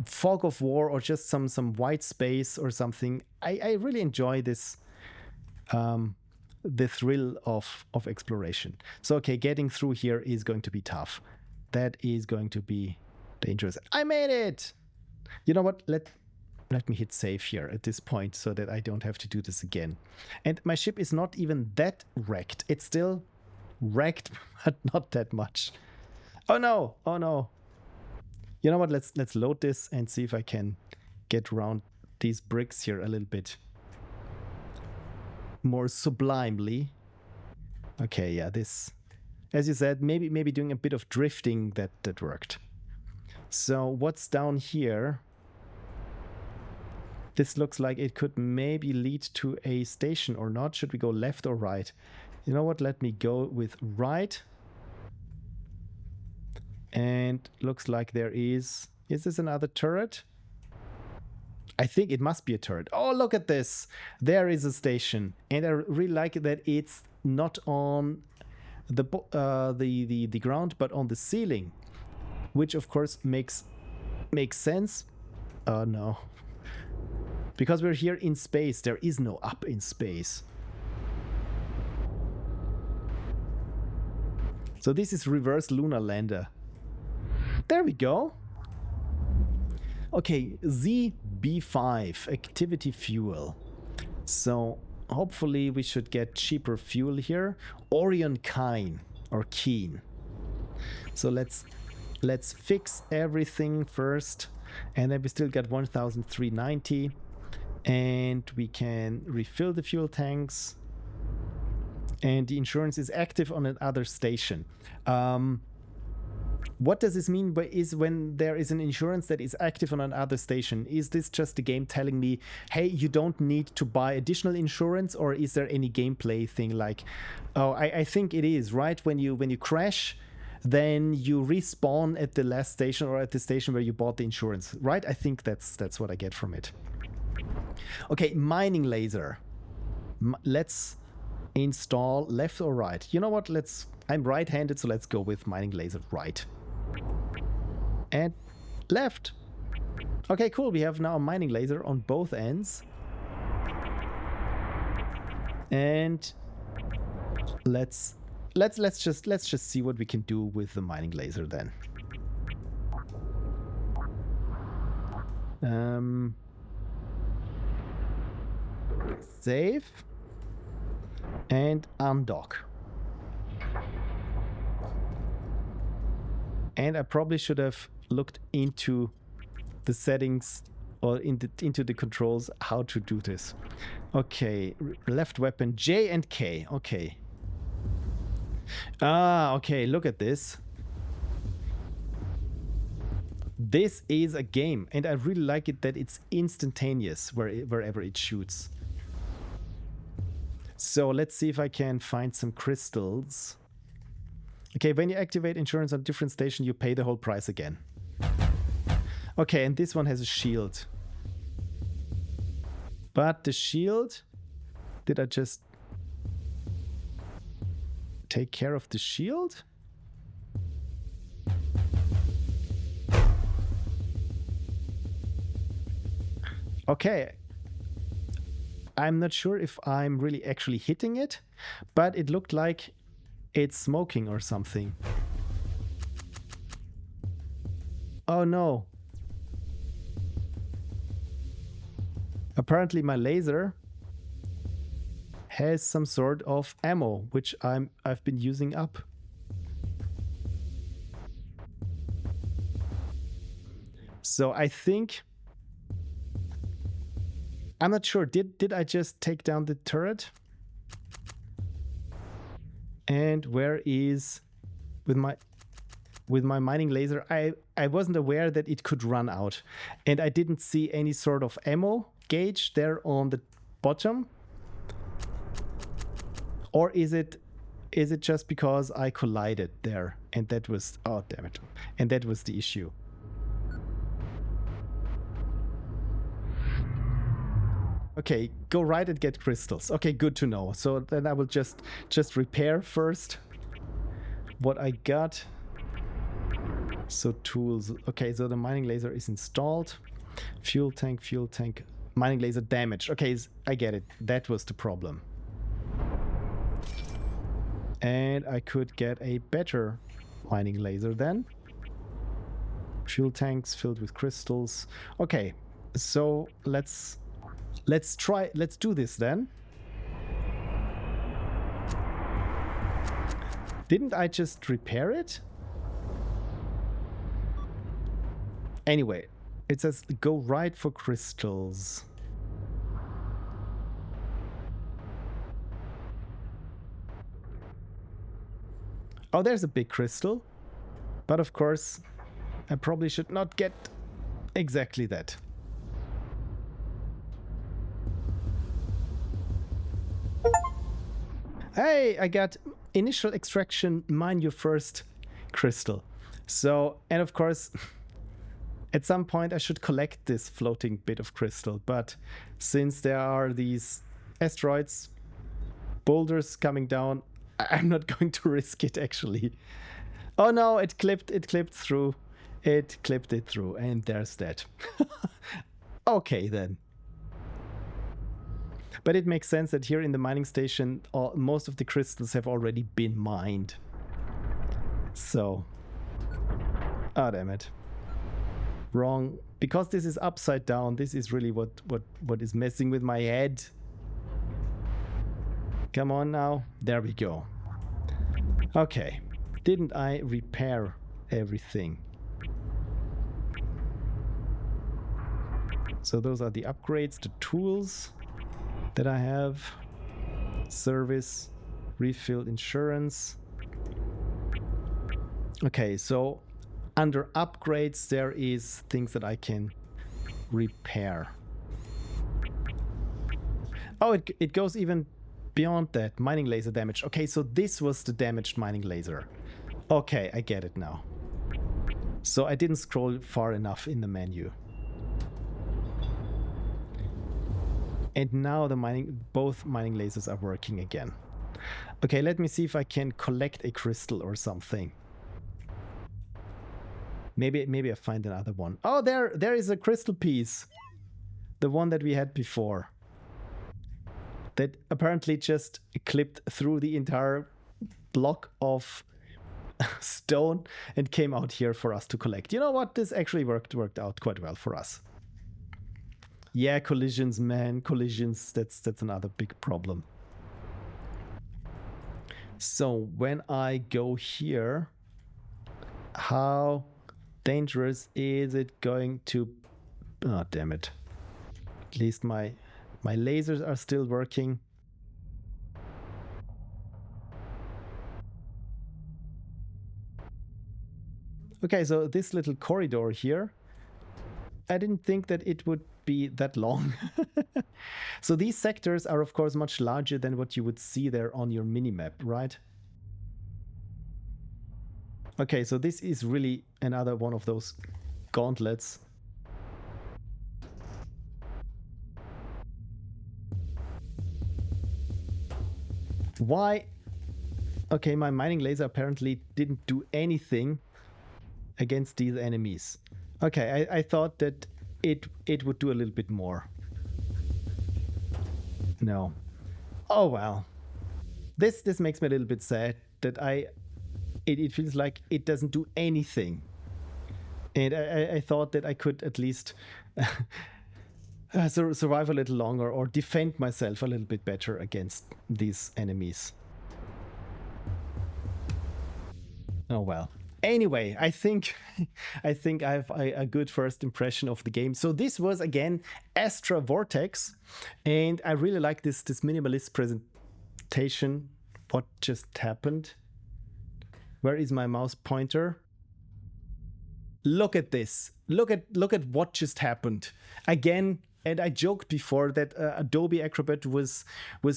fog of war, or just some white space or something, I really enjoy this, the thrill of exploration. So okay, getting through here is going to be tough. That is going to be dangerous. I made it! You know what? Let me hit save here at this point, so that I don't have to do this again. And my ship is not even that wrecked. It's still wrecked, but not that much. Oh no! Oh no! You know what? Let's load this and see if I can get around these bricks here a little bit more sublimely. Okay, yeah, this, as you said, maybe doing a bit of drifting that worked. So what's down here? This looks like it could maybe lead to a station or not. Should we go left or right? You know what? Let me go with right. And looks like there is this another turret? I think it must be a turret. Oh, look at this. There is a station. And I really like that it's not on the ground, but on the ceiling, which of course makes sense. Oh no. Because we're here in space, there is no up in space. So this is reverse lunar lander. There we go. Okay, ZB5, activity fuel. So hopefully we should get cheaper fuel here. Orion Kine, or Keen. So let's fix everything first. And then we still got 1,390. And we can refill the fuel tanks. And the insurance is active on another station. What does this mean is when there is an insurance that is active on another station? Is this just the game telling me, hey, you don't need to buy additional insurance? Or is there any gameplay thing like, oh, I think it is, right? When you crash, then you respawn at the last station, or at the station where you bought the insurance, right? I think that's what I get from it. Okay, mining laser. Let's install left or right. You know what? I'm right-handed, so let's go with mining laser right. And left. Okay, cool. We have now a mining laser on both ends. And let's just see what we can do with the mining laser then. Save and undock. And I probably should have looked into the settings, or into the controls, how to do this. Okay, left weapon J and K. Okay. Okay, look at this. This is a game, and I really like it that it's instantaneous wherever it shoots. So let's see if I can find some crystals. Okay, when you activate insurance on different station, you pay the whole price again. Okay, and this one has a shield. But the shield, did I just take care of the shield? Okay. I'm not sure if I'm really actually hitting it, but it looked like it's smoking or something. Oh no. Apparently my laser has some sort of ammo, which I've been using up. So I think I'm not sure. Did I just take down the turret? And where is with my mining laser? I wasn't aware that it could run out, and I didn't see any sort of ammo gauge there on the bottom. Or is it just because I collided there and that was, oh damn it, and that was the issue? Okay, go right and get crystals. Okay, good to know. So then I will just repair first what I got. So tools. Okay, so the mining laser is installed. Fuel tank, mining laser damaged. Okay, I get it. That was the problem. And I could get a better mining laser then. Fuel tanks filled with crystals. Okay, so let's do this then. Didn't I just repair it? Anyway, it says go right for crystals. Oh, there's a big crystal. But of course, I probably should not get exactly that. Hey, I got initial extraction, mine your first crystal. So, and of course, at some point I should collect this floating bit of crystal. But since there are these asteroids, boulders coming down, I'm not going to risk it actually. Oh no, it clipped through. It clipped it through, and there's that. Okay then. But it makes sense that here in the mining station, most of the crystals have already been mined. So, oh damn it. Wrong. Because this is upside down, this is really what is messing with my head. Come on now. There we go. Okay. Didn't I repair everything? So those are the upgrades, the tools that I have. Service, refill, insurance. Okay, so under upgrades there is things that I can repair. Oh, it goes even beyond that. Mining laser damage. Okay, so this was the damaged mining laser. Okay, I get it now. So I didn't scroll far enough in the menu. And now both mining lasers are working again. Okay, let me see if I can collect a crystal or something. Maybe I find another one. Oh, there is a crystal piece. The one that we had before. That apparently just clipped through the entire block of stone and came out here for us to collect. You know what? This actually worked out quite well for us. Yeah, collisions, man. Collisions, that's another big problem. So when I go here, how dangerous is it going to... Oh, damn it. At least my lasers are still working. Okay, so this little corridor here, I didn't think that it would be that long. So these sectors are of course much larger than what you would see there on your minimap, right? Okay, so this is really another one of those gauntlets. Why? Okay, my mining laser apparently didn't do anything against these enemies. Okay, I thought that it would do a little bit more. No. Oh well. This makes me a little bit sad that it feels like it doesn't do anything. And I thought that I could at least survive a little longer or defend myself a little bit better against these enemies. Oh well. Anyway, I think I think I have a good first impression of the game. So this was again Astra Vortex, and I really like this minimalist presentation. What just happened? Where is my mouse pointer? Look at this. Look at what just happened. Again, and I joked before that Adobe Acrobat was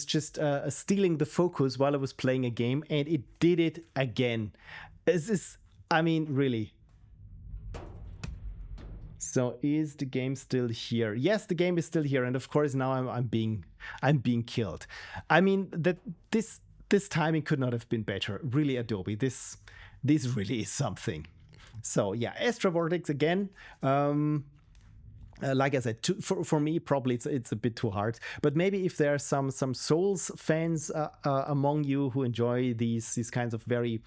just stealing the focus while I was playing a game, and it did it again. This is, I mean, really. So is the game still here? Yes, the game is still here, and of course now I'm being killed. I mean that this timing could not have been better. Really, Adobe, this really is something. So yeah, Astra Vortex again. Like I said, for me, probably it's a bit too hard. But maybe if there are some Souls fans among you who enjoy these kinds of very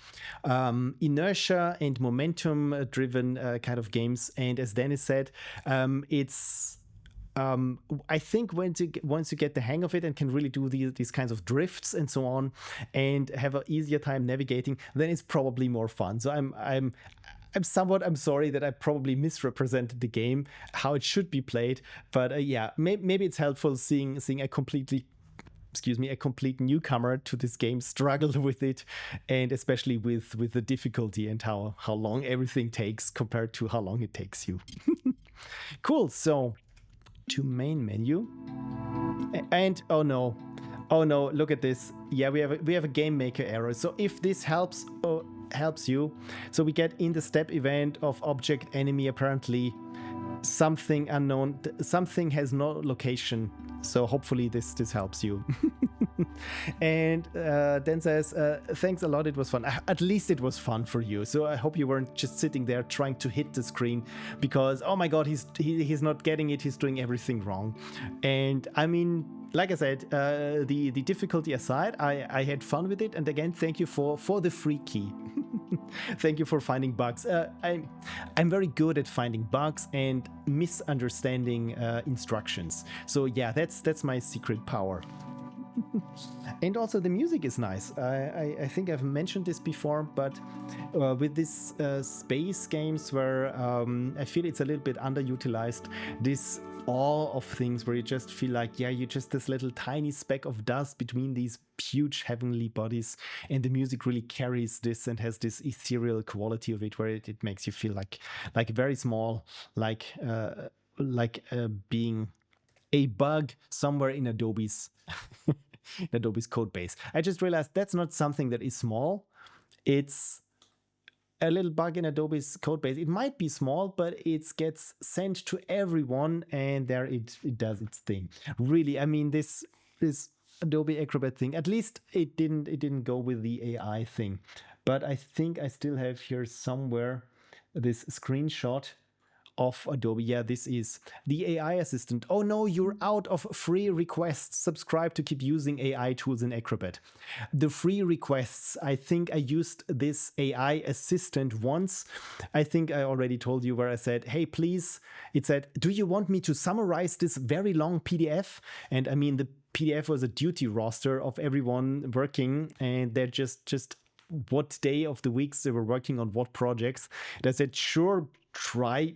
inertia and momentum driven kind of games, and as Dennis said, it's. I think once you get the hang of it and can really do these kinds of drifts and so on, and have an easier time navigating, then it's probably more fun. So I'm sorry that I probably misrepresented the game, how it should be played. But yeah, maybe it's helpful seeing a complete newcomer to this game struggle with it, and especially with the difficulty and how long everything takes compared to how long it takes you. Cool. So to main menu, and oh no, look at this. Yeah, we have a game maker error. So if this helps you, so we get in the step event of object enemy, apparently something unknown, something has no location. So hopefully this helps you. And then says, thanks a lot, it was fun. At least it was fun for you. So I hope you weren't just sitting there trying to hit the screen because, oh my God, he's not getting it, he's doing everything wrong. And I mean, like I said, the difficulty aside, I had fun with it. And again, thank you for the free key. Thank you for finding bugs. I'm very good at finding bugs and misunderstanding instructions. So yeah, that's my secret power. And also the music is nice. I think I've mentioned this before, but with these space games where I feel it's a little bit underutilized, this awe of things where you just feel like, yeah, you're just this little tiny speck of dust between these huge heavenly bodies, and the music really carries this and has this ethereal quality of it where it makes you feel like very small, like being a bug somewhere in Adobe's code base. I just realized that's not something that is small. It's a little bug in Adobe's code base. It might be small, but it gets sent to everyone, and there it does its thing. Really, I mean, this Adobe Acrobat thing, at least it didn't go with the AI thing. But I think I still have here somewhere this screenshot of Adobe. Yeah, this is the AI assistant. Oh no, you're out of free requests. Subscribe to keep using AI tools in Acrobat. The free requests, I think I used this AI assistant once. I think I already told you where I said, hey, please, it said, do you want me to summarize this very long PDF? And I mean, the PDF was a duty roster of everyone working, and they're just what day of the weeks they were working on what projects. And I said, sure, try,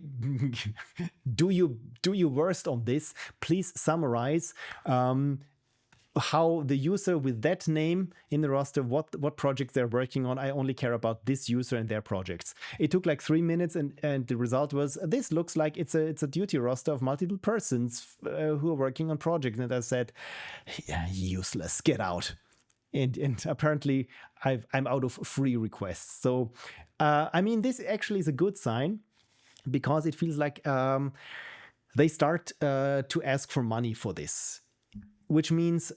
do your worst on this. Please summarize how the user with that name in the roster, what projects they're working on. I only care about this user and their projects. It took like 3 minutes, and the result was, this looks like it's a duty roster of multiple persons who are working on projects. And I said, yeah, useless, get out. And apparently I'm out of free requests. So I mean, this actually is a good sign, because it feels like they start to ask for money for this, which means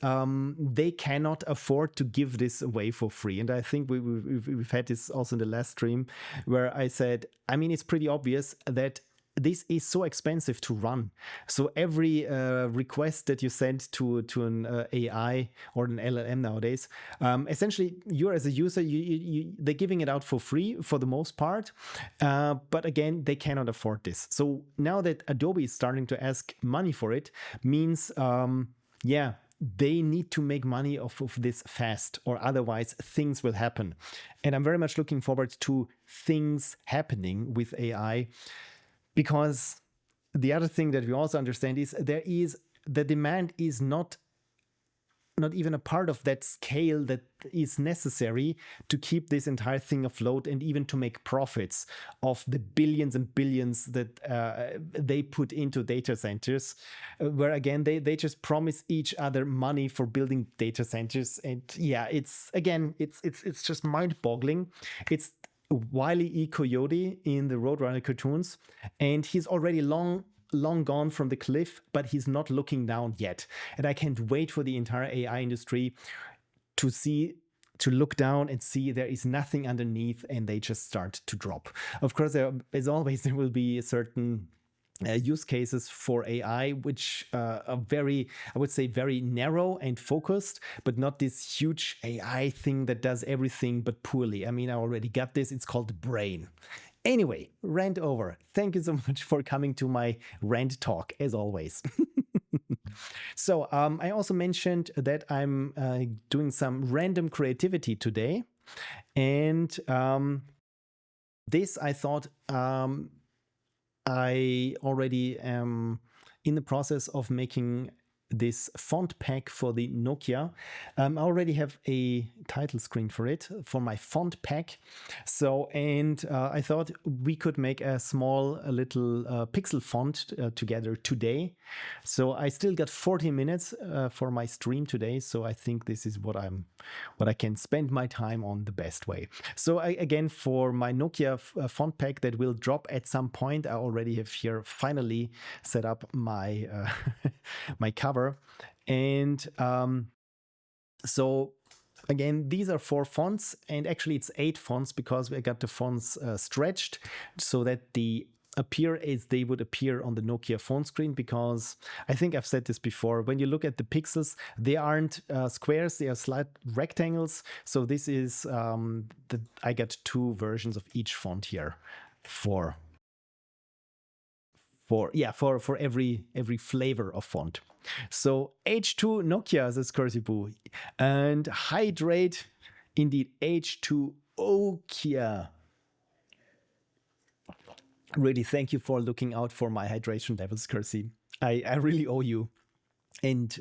they cannot afford to give this away for free. And I think we've had this also in the last stream, where I said, I mean, it's pretty obvious that this is so expensive to run. So every request that you send to an AI or an LLM nowadays, essentially you as a user, they're giving it out for free for the most part. But again, they cannot afford this. So now that Adobe is starting to ask money for it, means, yeah, they need to make money off of this fast, or otherwise things will happen. And I'm very much looking forward to things happening with AI, because the other thing that we also understand is the demand is not even a part of that scale that is necessary to keep this entire thing afloat, and even to make profits of the billions and billions that they put into data centers, where again they just promise each other money for building data centers. And yeah, it's just mind-boggling. It's Wile E. Coyote in the Roadrunner cartoons, and he's already long gone from the cliff, but he's not looking down yet. And I can't wait for the entire AI industry to look down and see there is nothing underneath, and they just start to drop. Of course, as always, there will be certain use cases for AI, which are very, I would say, very narrow and focused, but not this huge AI thing that does everything but poorly. I mean, I already got this. It's called the brain. Anyway, rant over. Thank you so much for coming to my rant talk, as always. So I also mentioned that I'm doing some random creativity today. And this, I thought, I already am in the process of making this font pack for the Nokia. I already have a title screen for it, for my font pack. So, and I thought we could make a little pixel font together today. So I still got 40 minutes for my stream today. So I think this is what I can spend my time on the best way. So again, for my Nokia font pack that will drop at some point, I already have here finally set up my my cover. And so again, these are 4 fonts, and actually it's 8 fonts, because I got the fonts stretched so that they appear as they would appear on the Nokia phone screen. Because I think I've said this before, when you look at the pixels, they aren't squares, they are slight rectangles. So this is I got 2 versions of each font here for every flavor of font. So H2 Nokia, says Cursiboo, and hydrate, indeed, H2 Okia. Really, thank you for looking out for my hydration levels, Cursy. I really owe you. And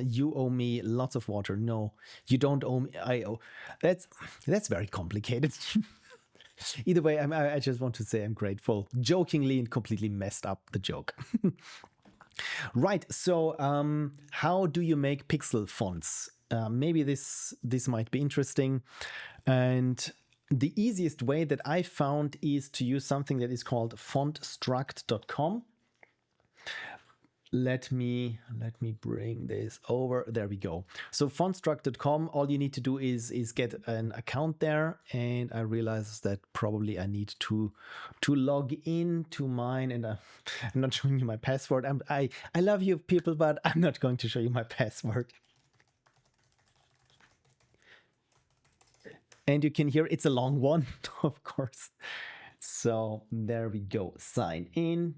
you owe me lots of water. No, you don't owe me. I owe. That's very complicated. Either way, I just want to say I'm grateful. Jokingly and completely messed up the joke. Right, so how do you make pixel fonts? Maybe this might be interesting. And the easiest way that I found is to use something that is called FontStruct.com. Let me bring this over. There we go. So FontStruct.com, all you need to do is get an account there. And I realize that probably I need to log in to mine, and I'm not showing you my password. I love you people, but I'm not going to show you my password. And you can hear it's a long one, of course. So there we go. Sign in.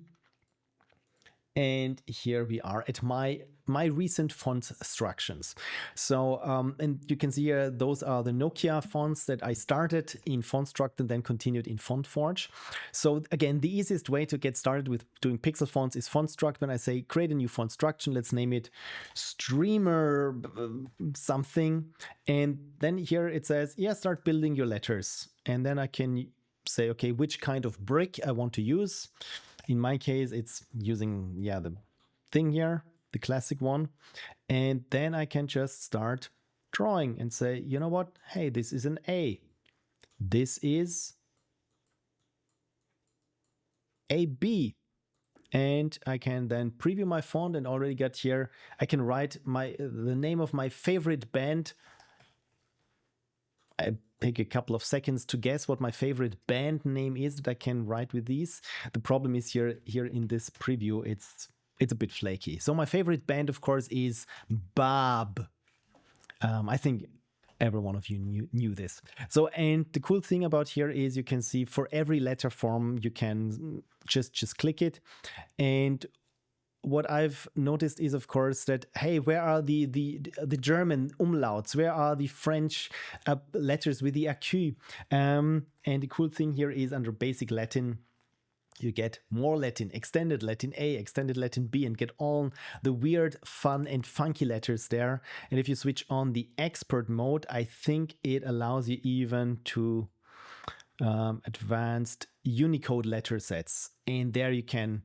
And here we are at my recent font instructions. So, and you can see here, those are the Nokia fonts that I started in FontStruct and then continued in FontForge. So again, the easiest way to get started with doing pixel fonts is FontStruct. When I say create a new font structure, let's name it Streamer something. And then here it says, yeah, start building your letters. And then I can say, okay, which kind of brick I want to use. In my case, it's using, the thing here, the classic one. And then I can just start drawing and say, you know what? Hey, this is an A. This is a B. And I can then preview my font and already got here, I can write the name of my favorite band. I take a couple of seconds to guess what my favorite band name is that I can write with these. The problem is here in this preview, it's a bit flaky. So my favorite band, of course, is Bob. I think every one of you knew this. So, and the cool thing about here is you can see for every letter form, you can just click it. And what I've noticed is, of course, that hey, where are the German umlauts? Where are the French letters with the accu? And the cool thing here is under Basic Latin, you get more Latin, extended Latin A, extended Latin B, and get all the weird, fun, and funky letters there. And if you switch on the expert mode, I think it allows you even to advanced Unicode letter sets. And there you can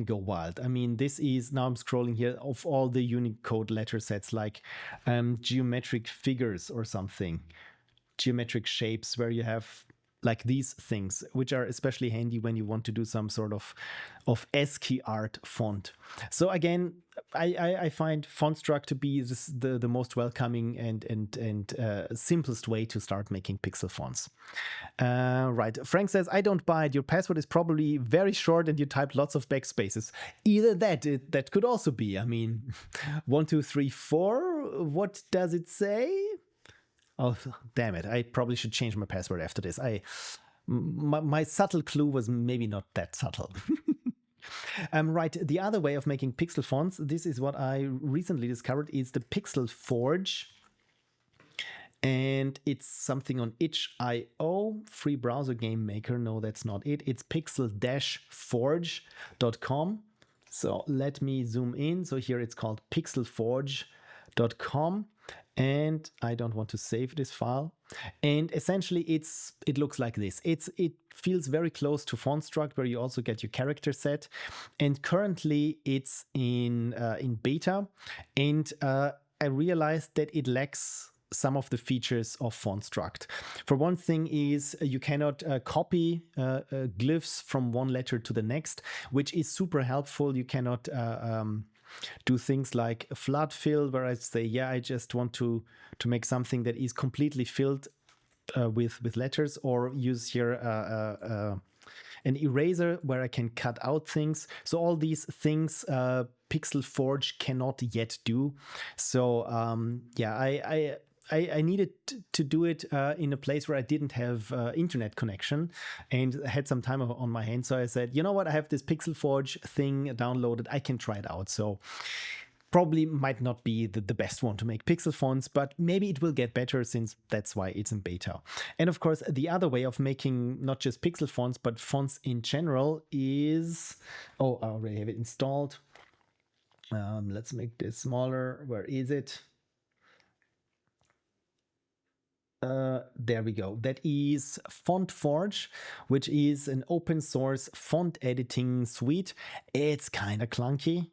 go wild. I mean, this is, now I'm scrolling here, of all the Unicode letter sets, like geometric figures or something, geometric shapes, where you have like these things, which are especially handy when you want to do some sort of ASCII art font. So again, I find FontStruct to be the most welcoming and simplest way to start making pixel fonts. Right, Frank says, I don't buy it. Your password is probably very short and you typed lots of backspaces. Either that could also be. I mean, 1, 2, 3, 4. What does it say? Oh, damn it. I probably should change my password after this. My subtle clue was maybe not that subtle. Right, the other way of making pixel fonts, this is what I recently discovered, is the Pixel Forge. And it's something on itch.io, free browser game maker. No, that's not it. It's pixel-forge.com. So let me zoom in. So here it's called pixelforge.com. And I don't want to save this file. And essentially it looks like this. It feels very close to FontStruct, where you also get your character set. And currently it's in beta. And I realized that it lacks some of the features of FontStruct. For one thing is you cannot copy glyphs from one letter to the next, which is super helpful. You cannot do things like flood fill, where I say, yeah, I just want to make something that is completely filled with letters, or use here an eraser where I can cut out things. So all these things Pixel Forge cannot yet do. So yeah, I needed to do it in a place where I didn't have internet connection and had some time on my hands. So I said, you know what, I have this Pixel Forge thing downloaded. I can try it out. So probably might not be the best one to make pixel fonts, but maybe it will get better, since that's why it's in beta. And of course, the other way of making not just pixel fonts, but fonts in general is, oh, I already have it installed. Let's make this smaller. Where is it? There we go. That is FontForge, which is an open source font editing suite. It's kind of clunky,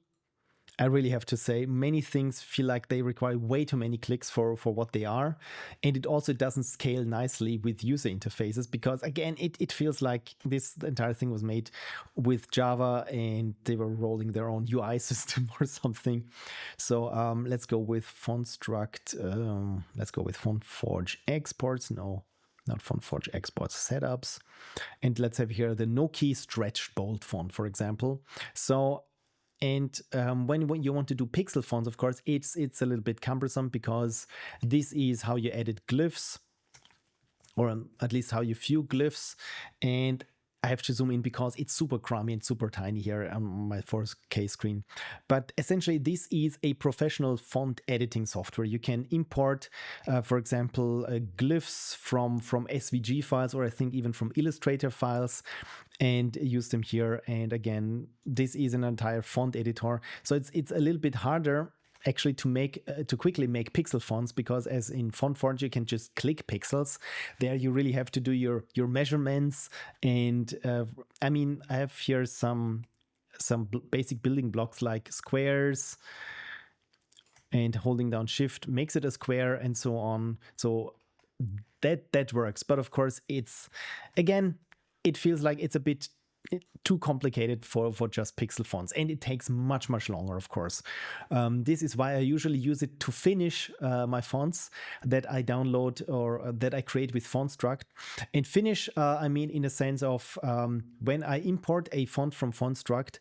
I really have to say. Many things feel like they require way too many clicks for what they are. And it also doesn't scale nicely with user interfaces, because again, it feels like the entire thing was made with Java and they were rolling their own UI system or something. So let's go with FontStruct. Let's go with FontForge exports. No, not FontForge exports, setups. And let's have here the Noki stretch bold font, for example. So, and when you want to do pixel fonts, of course, it's a little bit cumbersome, because this is how you edit glyphs, or at least how you view glyphs. And I have to zoom in because it's super crummy and super tiny here on my 4K screen. But essentially, this is a professional font editing software. You can import, for example, glyphs from SVG files, or I think even from Illustrator files, and use them here. And again, this is an entire font editor. So it's a little bit harder actually to quickly make pixel fonts, because as in FontForge you can just click pixels. There you really have to do your measurements. And I mean, I have here some basic building blocks like squares, and holding down shift makes it a square, and so on. So that works. But of course, it's, again, it feels like it's a bit too complicated for just pixel fonts, and it takes much longer, of course. This is why I usually use it to finish my fonts that I download or that I create with FontStruct. And finish, I mean, in the sense of when I import a font from FontStruct,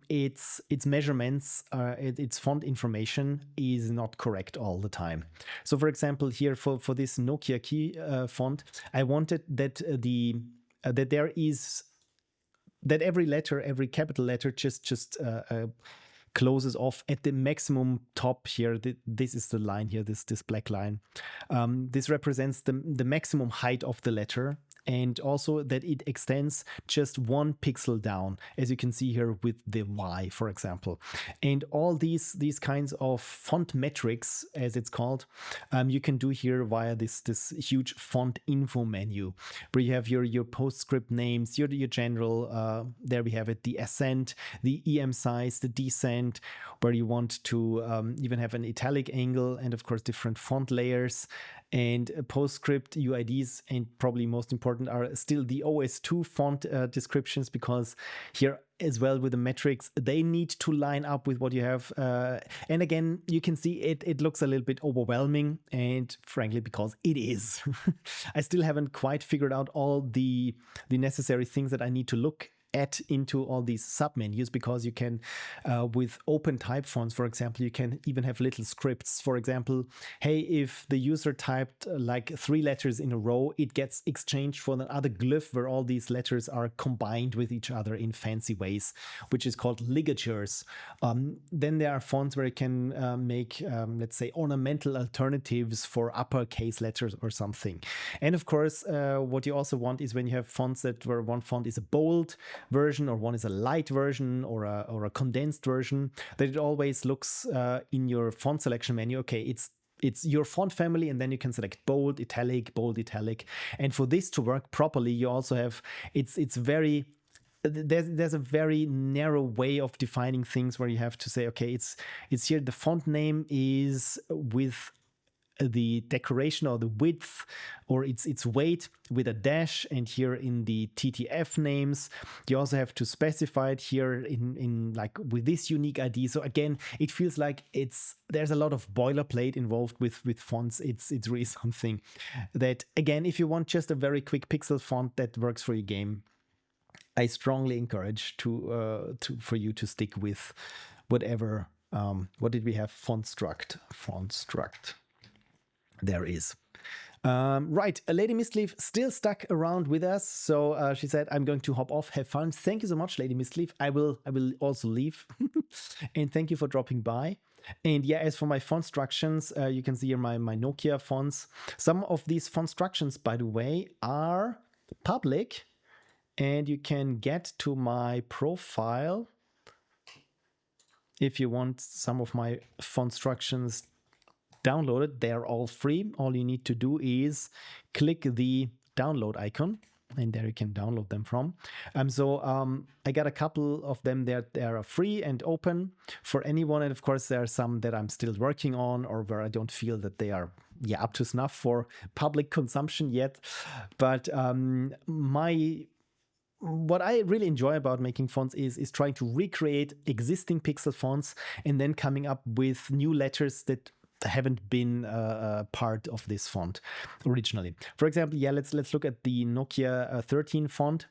its measurements, its font information is not correct all the time. So for example, here for this Nokia key font, I wanted that that there is that every letter, every capital letter just closes off at the maximum top here. This is the line here, this black line. This represents the maximum height of the letter, and also that it extends just 1 pixel down, as you can see here with the Y, for example. And all these kinds of font metrics, as it's called, you can do here via this huge font info menu, where you have your PostScript names, your general, there we have it, the ascent, the EM size, the descent, where you want to even have an italic angle, and of course different font layers. And PostScript UIDs, and probably most important, are still the OS2 font descriptions, because here as well with the metrics, they need to line up with what you have. And again, you can see it looks a little bit overwhelming, and frankly, because it is. I still haven't quite figured out all the necessary things that I need to look at into all these submenus, because you can, with open type fonts, for example, you can even have little scripts. For example, hey, if the user typed like 3 letters in a row, it gets exchanged for another glyph where all these letters are combined with each other in fancy ways, which is called ligatures. Then there are fonts where you can make, let's say, ornamental alternatives for uppercase letters or something. And of course, what you also want is when you have fonts where one font is a bold version, or one is a light version, or a condensed version, that it always looks in your font selection menu, okay, it's your font family, and then you can select bold, italic, and for this to work properly, you also have it's very, there's a very narrow way of defining things, where you have to say, okay, it's here, the font name is with the decoration or the width or its weight with a dash, and here in the TTF names you also have to specify it here in like with this unique ID. So again, it feels like there's a lot of boilerplate involved with fonts. It's really something that, again, if you want just a very quick pixel font that works for your game, I strongly encourage for you to stick with whatever. What did we have? FontStruct. There is. Right, Lady Mistleaf still stuck around with us, so she said, "I'm going to hop off. Have fun." Thank you so much, Lady Mistleaf. I will also leave, and thank you for dropping by. And yeah, as for my font instructions, you can see here my Nokia fonts. Some of these font instructions, by the way, are public, and you can get to my profile if you want some of my font instructions downloaded. They're all free. All you need to do is click the download icon, and there you can download them from. I got a couple of them there. They are free and open for anyone. And of course, there are some that I'm still working on, or where I don't feel that they are up to snuff for public consumption yet. But what I really enjoy about making fonts is trying to recreate existing pixel fonts and then coming up with new letters that haven't been part of this font originally. For example, let's look at the Nokia 13 font.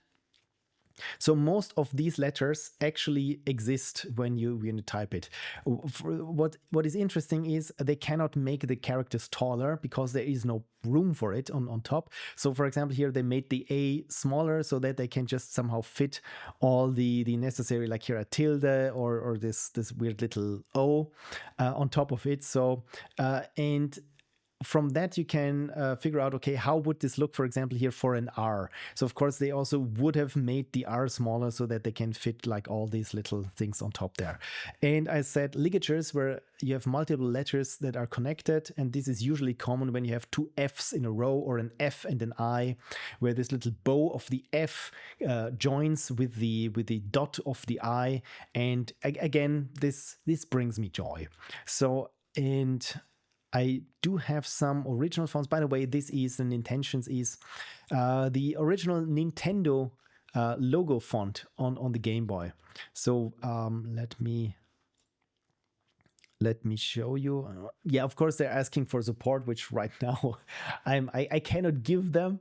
So most of these letters actually exist when you type it. What is interesting is they cannot make the characters taller because there is no room for it on top. So for example, here they made the A smaller so that they can just somehow fit all the necessary, like here a tilde or this weird little O on top of it. So and from that you can figure out, okay, how would this look, for example, here for an R? So of course they also would have made the R smaller so that they can fit like all these little things on top there. And I said ligatures, where you have multiple letters that are connected, and this is usually common when you have 2 Fs in a row, or an F and an I, where this little bow of the F joins with the dot of the I. And again, this brings me joy. So, and I do have some original fonts. By the way, this is an intentions is the original Nintendo logo font on the Game Boy. So let me show you. Yeah, of course they're asking for support, which right now I cannot give them,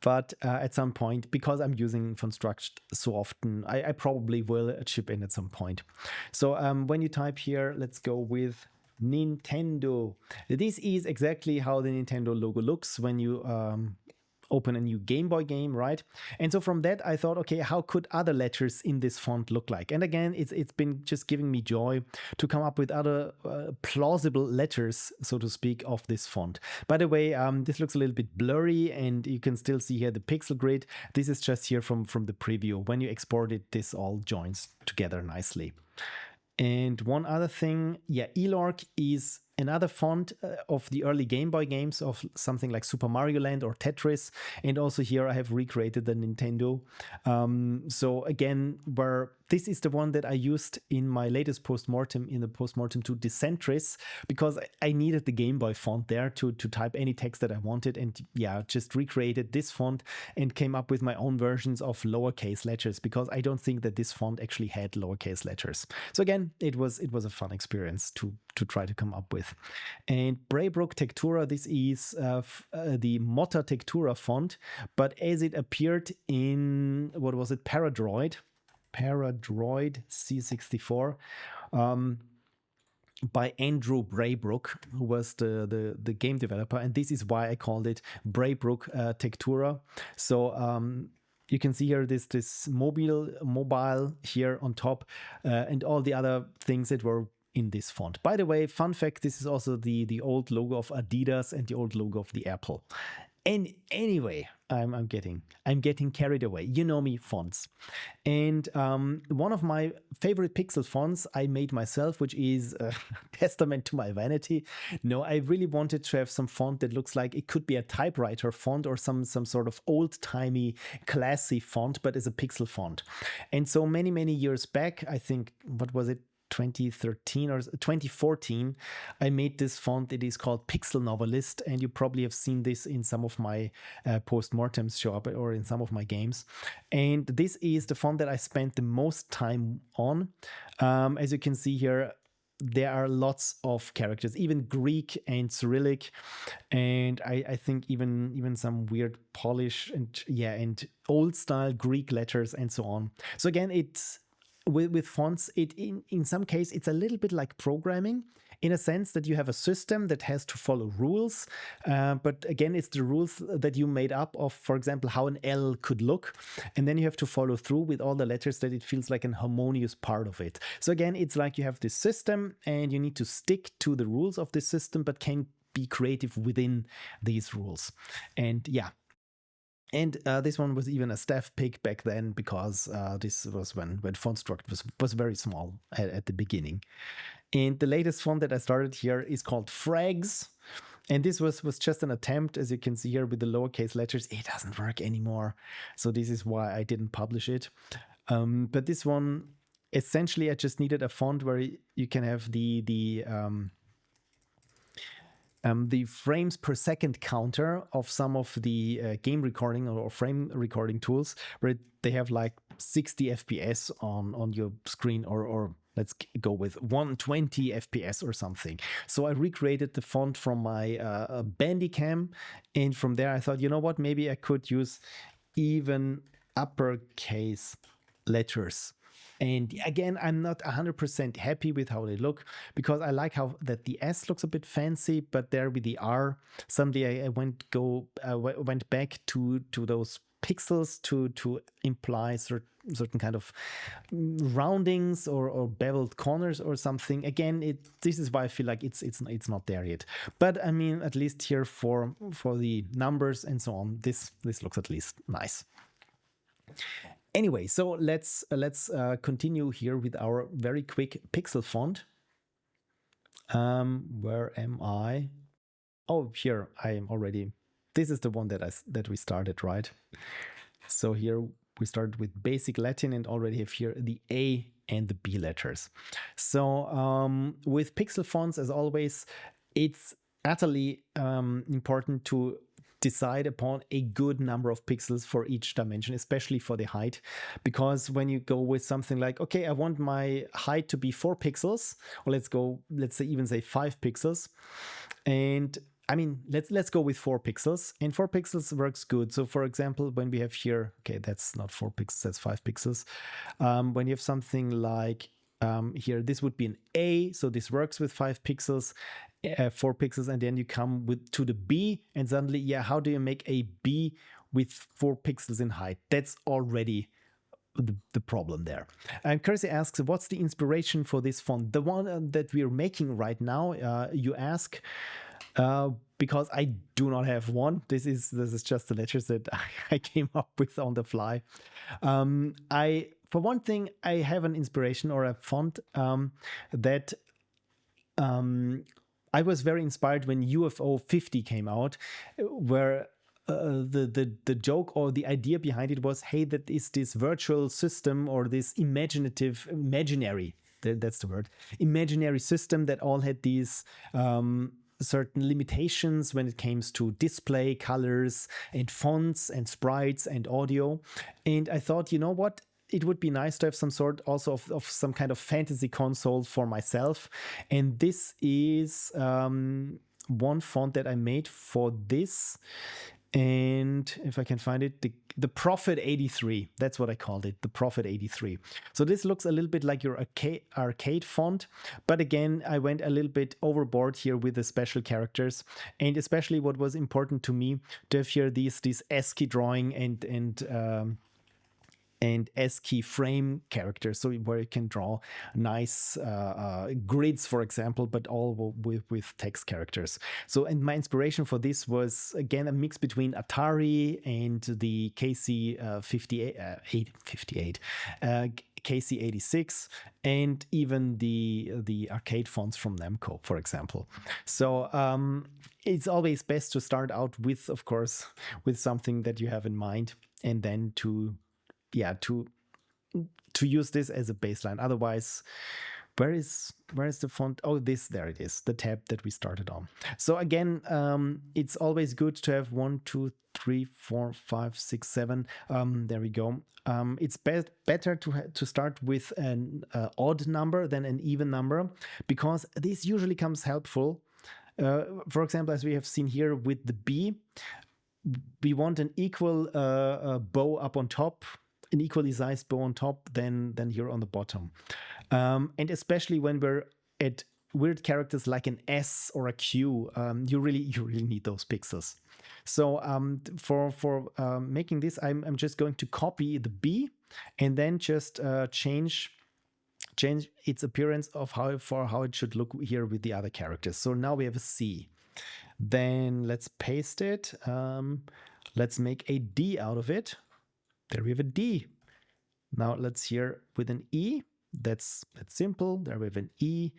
but at some point, because I'm using FontStruct so often, I probably will chip in at some point. So when you type here, let's go with Nintendo. This is exactly how the Nintendo logo looks when you open a new Game Boy game, right? And so from that, I thought, okay, how could other letters in this font look like? And again, it's been just giving me joy to come up with other plausible letters, so to speak, of this font. By the way, this looks a little bit blurry, and you can still see here the pixel grid. This is just here from the preview. When you export it, this all joins together nicely. And one other thing, yeah, Elorc is another font of the early Game Boy games of something like Super Mario Land or Tetris. And also here I have recreated the Nintendo. So again, where this is the one that I used in my latest postmortem, in the postmortem to Decentris, because I needed the Game Boy font there to type any text that I wanted. And yeah, just recreated this font and came up with my own versions of lowercase letters, because I don't think that this font actually had lowercase letters. So again, it was a fun experience to try to come up with. And Braybrook Textura, this is the Motta Textura font, but as it appeared in, what was it, Paradroid C64, by Andrew Braybrook, who was the game developer, and this is why I called it Braybrook Textura. So you can see here this mobile here on top, and all the other things that were in this font. By the way, fun fact, this is also the old logo of Adidas and the old logo of the Apple. And anyway, I'm getting carried away. You know me, fonts. And one of my favorite pixel fonts I made myself, which is a testament to my vanity. No, I really wanted to have some font that looks like it could be a typewriter font or some sort of old-timey, classy font, but as a pixel font. And so many years back, I think, what was it? 2013 or 2014, I made this font. It is called Pixel Novelist, and you probably have seen this in some of my post-mortems show up or in some of my games. And this is the font that I spent the most time on. As you can see here, there are lots of characters, even Greek and Cyrillic, and I think even some weird Polish and old style Greek letters and so on. So again, it's with fonts, in some case, it's a little bit like programming, in a sense that you have a system that has to follow rules. But again, it's the rules that you made up of, for example, how an L could look. And then you have to follow through with all the letters that it feels like an harmonious part of it. So again, it's like you have this system and you need to stick to the rules of this system, but can be creative within these rules. And yeah. And this one was even a staff pick back then, because this was when FontStruct was very small at the beginning. And the latest font that I started here is called Frags. And this was just an attempt, as you can see here with the lowercase letters. It doesn't work anymore. So this is why I didn't publish it. But this one, essentially, I just needed a font where you can have the frames per second counter of some of the game recording or frame recording tools, where they have like 60 FPS on your screen, or let's go with 120 FPS or something. So I recreated the font from my Bandicam, and from there I thought, you know what, maybe I could use even uppercase letters. And again, I'm not 100% happy with how they look, because I like how that the S looks a bit fancy, but there with the R, suddenly I went back to those pixels to imply certain kind of roundings or beveled corners or something. Again, this is why I feel like it's not there yet. But I mean, at least here for the numbers and so on, this looks at least nice. Anyway, so let's continue here with our very quick pixel font. Where am I? Oh, here I am already. This is the one that we started, right? So here we started with basic Latin and already have here the A and the B letters. So with pixel fonts, as always, it's utterly important to decide upon a good number of pixels for each dimension, especially for the height, because when you go with something like, okay, I want my height to be 4 pixels, or let's say 5 pixels, and I mean, let's go with 4 pixels, and 4 pixels works good. So for example, when we have here, okay, that's not 4 pixels, that's 5 pixels. When you have something like here, this would be an A, so this works with 5 pixels, 4 pixels, and then you come to the B, and suddenly, yeah, how do you make a B with 4 pixels in height. That's already the problem there. And Kersey asks, what's the inspiration for this font? The one that we're making right now, you ask, because I do not have one. This is just the letters that I came up with on the fly. For one thing, I have an inspiration or a font that I was very inspired when UFO 50 came out, where the joke or the idea behind it was, hey, that is this virtual system or this imaginary, that's the word, imaginary system that all had these certain limitations when it comes to display, colors, and fonts, and sprites, and audio. And I thought, you know what? It would be nice to have some sort also of some kind of fantasy console for myself. And this is one font that I made for this. And if I can find it, the Prophet 83, that's what I called it, the Prophet 83. So this looks a little bit like your arcade font, but again, I went a little bit overboard here with the special characters, and especially what was important to me to have here these ASCII drawing and ASCII frame characters, so where you can draw nice grids, for example, but all with text characters. So, and my inspiration for this was, again, a mix between Atari and the KC58, KC86, and even the arcade fonts from Namco, for example. So it's always best to start out with, of course, with something that you have in mind, and then to use this as a baseline. Otherwise, where is the font? Oh, there it is, the tab that we started on. So again, it's always good to have 1, 2, 3, 4, 5, 6, 7. There we go. It's better to start with an odd number than an even number, because this usually comes helpful. For example, as we have seen here with the B, we want an equal bow up on top, an equally sized bow on top than here on the bottom. And especially when we're at weird characters like an S or a Q, you really need those pixels. So for making this, I'm just going to copy the B and then just change its appearance of how it should look here with the other characters. So now we have a C. Then let's paste it. Let's make a D out of it. There we have a D. Now let's here with an E. That's simple. There we have an E.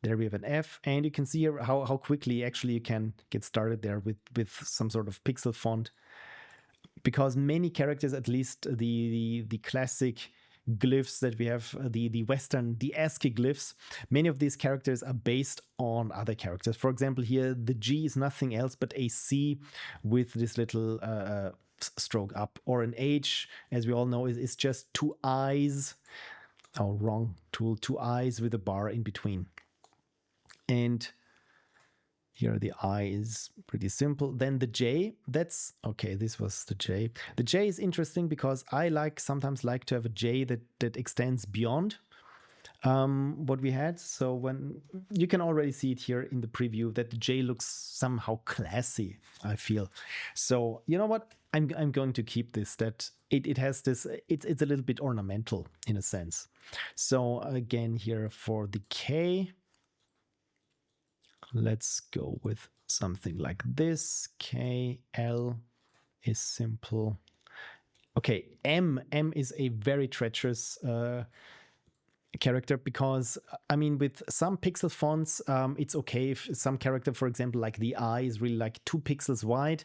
There we have an F. And you can see here how quickly actually you can get started there with some sort of pixel font. Because many characters, at least the classic glyphs that we have, the Western, the ASCII glyphs, many of these characters are based on other characters. For example, here the G is nothing else but a C with this little stroke up, or an H, as we all know, is just 2 eyes. Oh, wrong tool. 2 eyes with a bar in between. And here the I is pretty simple. Then the J, that's okay. This was the J. The J is interesting because I sometimes like to have a J that extends beyond what we had. So when you can already see it here in the preview that the J looks somehow classy, I feel. So you know what? I'm going to keep this, that it has this, it's a little bit ornamental in a sense. So again, here for the K, let's go with something like this. K, L is simple. Okay, M is a very treacherous character, because I mean, with some pixel fonts, it's okay if some character, for example, like the I is really like 2 pixels wide,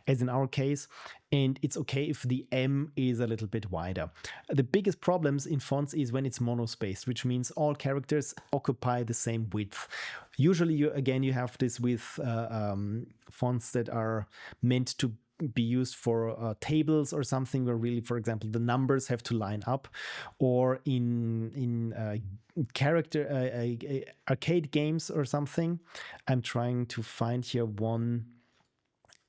as in our case, and it's okay if the M is a little bit wider. The biggest problems in fonts is when it's monospaced, which means all characters occupy the same width. Usually, you have this with fonts that are meant to be used for tables or something, where really, for example, the numbers have to line up, or in arcade games or something. I'm trying to find here one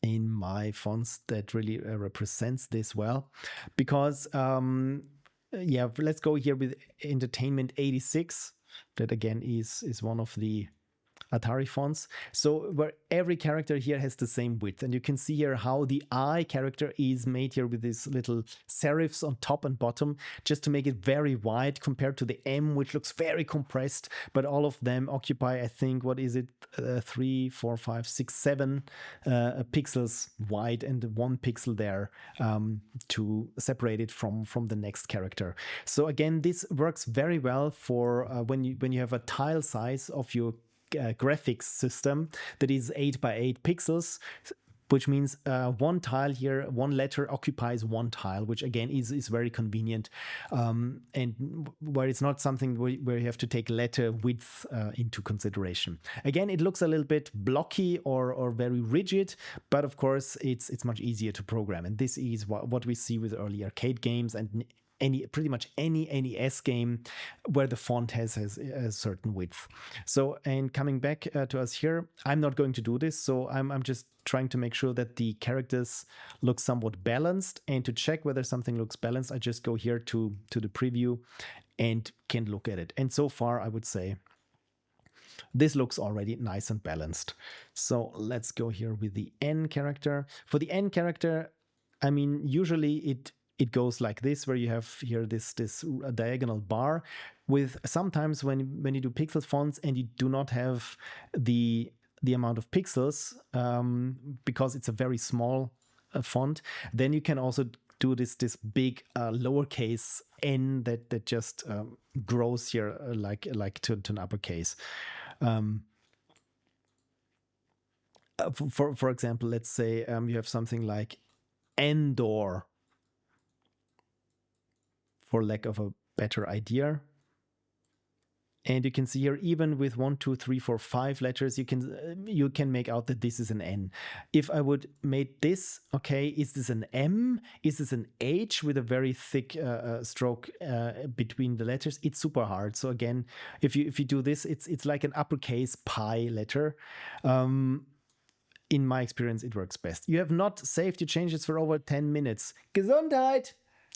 in my fonts that really represents this well, because let's go here with Entertainment 86. That again is one of the Atari fonts. So where every character here has the same width. And you can see here how the I character is made here with these little serifs on top and bottom, just to make it very wide compared to the M, which looks very compressed. But all of them occupy, I think, what is it? 3, 4, 5, 6, 7 pixels wide and 1 pixel there to separate it from the next character. So again, this works very well for when you have a tile size of your graphics system that is 8 by 8 pixels, which means one tile here, one letter occupies one tile, which again is very convenient, and where it's not something where you have to take letter width into consideration. Again, it looks a little bit blocky or very rigid, but of course it's much easier to program. And this is what we see with early arcade games and pretty much any NES game where the font has a certain width. So, and coming back to us here, I'm not going to do this. So I'm just trying to make sure that the characters look somewhat balanced. And to check whether something looks balanced, I just go here to the preview and can look at it. And so far, I would say this looks already nice and balanced. So let's go here with the N character. For the N character, I mean, usually it goes like this, where you have here this diagonal bar with sometimes when you do pixel fonts and you do not have the amount of pixels because it's a very small font, then you can also do this big lowercase n that just grows here like to an uppercase. For example, let's say you have something like Endor, for lack of a better idea. And you can see here, even with 1, 2, 3, 4, 5 letters, you can make out that this is an N. If I would make this, okay, is this an M? Is this an H with a very thick stroke between the letters? It's super hard. So again, if you do this, it's like an uppercase pi letter. In my experience, it works best. You have not saved your changes for over 10 minutes. Gesundheit!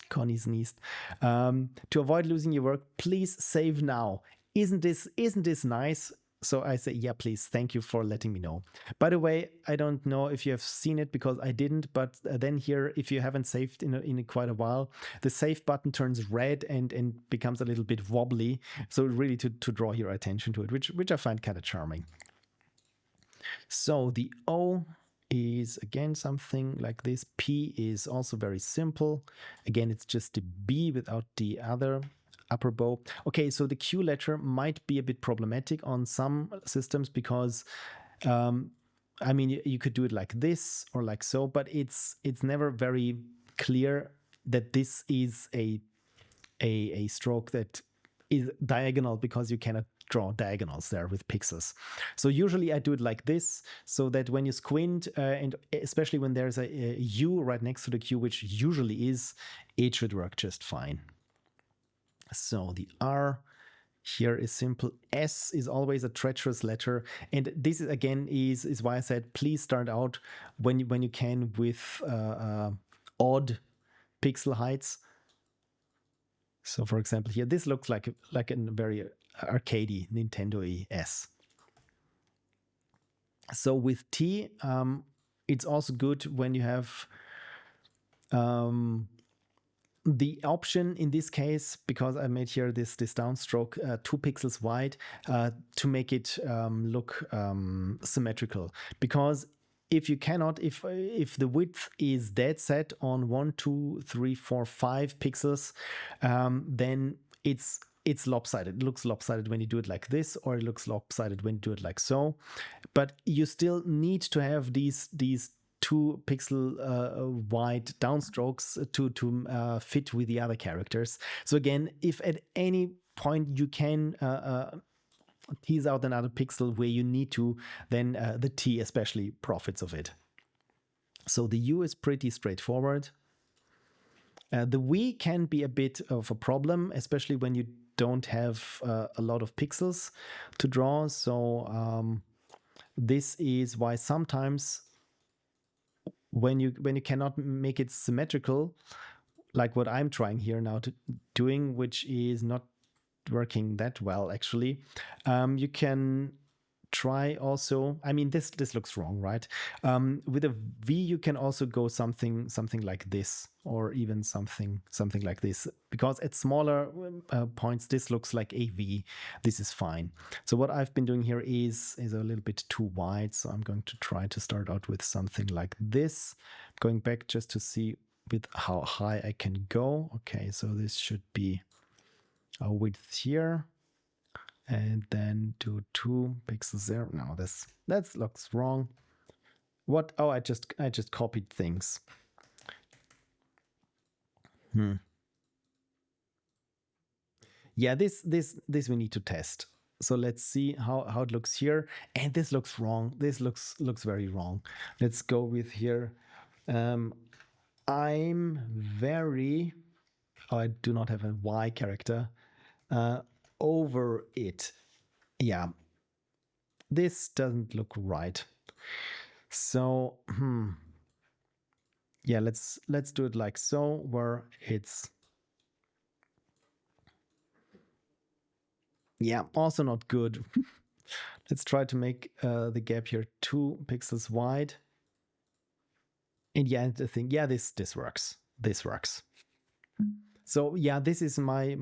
Connie sneezed. To avoid losing your work, please save now. Isn't this nice? So I say, yeah, please. Thank you for letting me know. By the way, I don't know if you have seen it because I didn't, but then here, if you haven't saved in quite a while, the save button turns red and becomes a little bit wobbly. So really to draw your attention to it, which I find kind of charming. So the O is again something like this. P is also very simple. Again, it's just the B without the other upper bow. Okay, so the Q letter might be a bit problematic on some systems because I mean, you could do it like this or like so, but it's never very clear that this is a stroke that is diagonal, because you cannot draw diagonals there with pixels. So usually I do it like this, so that when you squint, and especially when there's a U right next to the Q, which usually is, it should work just fine. So the R here is simple. S is always a treacherous letter. And this is, again, is why I said, please start out when you can with odd pixel heights. So for example, here, this looks like a very arcadey, Nintendo-y S. So with T, it's also good when you have the option in this case, because I made here this downstroke 2 pixels wide, to make it look symmetrical. Because if you cannot, if the width is dead set on 1, 2, 3, 4, 5 pixels, then it's lopsided. It looks lopsided when you do it like this, or it looks lopsided when you do it like so. But you still need to have these 2 pixel wide downstrokes to fit with the other characters. So again, if at any point you can tease out another pixel where you need to, then the T especially profits of it. So the U is pretty straightforward. The V can be a bit of a problem, especially when you don't have a lot of pixels to draw. So this is why sometimes when you cannot make it symmetrical, like what I'm trying here now to doing, which is not working that well actually, you can try also, I mean, this looks wrong, right? With a V, you can also go something like this, or even something like this, because at smaller points, this looks like a V. This is fine. So what I've been doing here is a little bit too wide. So I'm going to try to start out with something like this. Going back just to see with how high I can go. Okay, so this should be a width here. And then do 2 pixels there. No, that looks wrong. What? Oh, I just copied things. Yeah, this we need to test. So let's see how it looks here. And this looks wrong. This looks very wrong. Let's go with here. I'm very. Oh, I do not have a Y character. Over it. Yeah. This doesn't look right. So, yeah, let's do it like so, where it's, yeah, also not good. Let's try to make the gap here 2 pixels wide. And yeah, the thing, yeah, this works. This works. So yeah, this is my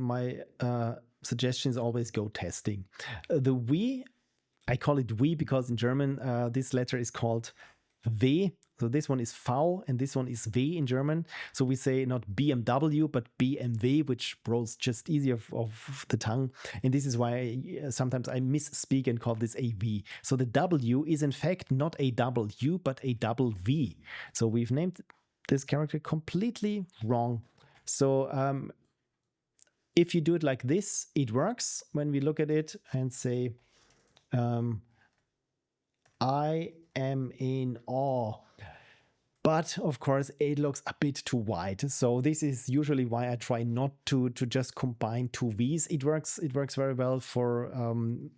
suggestion is always go testing. The we, I call it we because in German this letter is called W. So this one is V and this one is W in German. So we say not BMW but BMW, which rolls just easier off the tongue. And this is why sometimes I misspeak and call this a V. So the W is in fact not a W but a double V. So we've named this character completely wrong. So if you do it like this, it works when we look at it and say, I am in awe. But of course, it looks a bit too wide. So this is usually why I try not to just combine 2 V's. It works very well for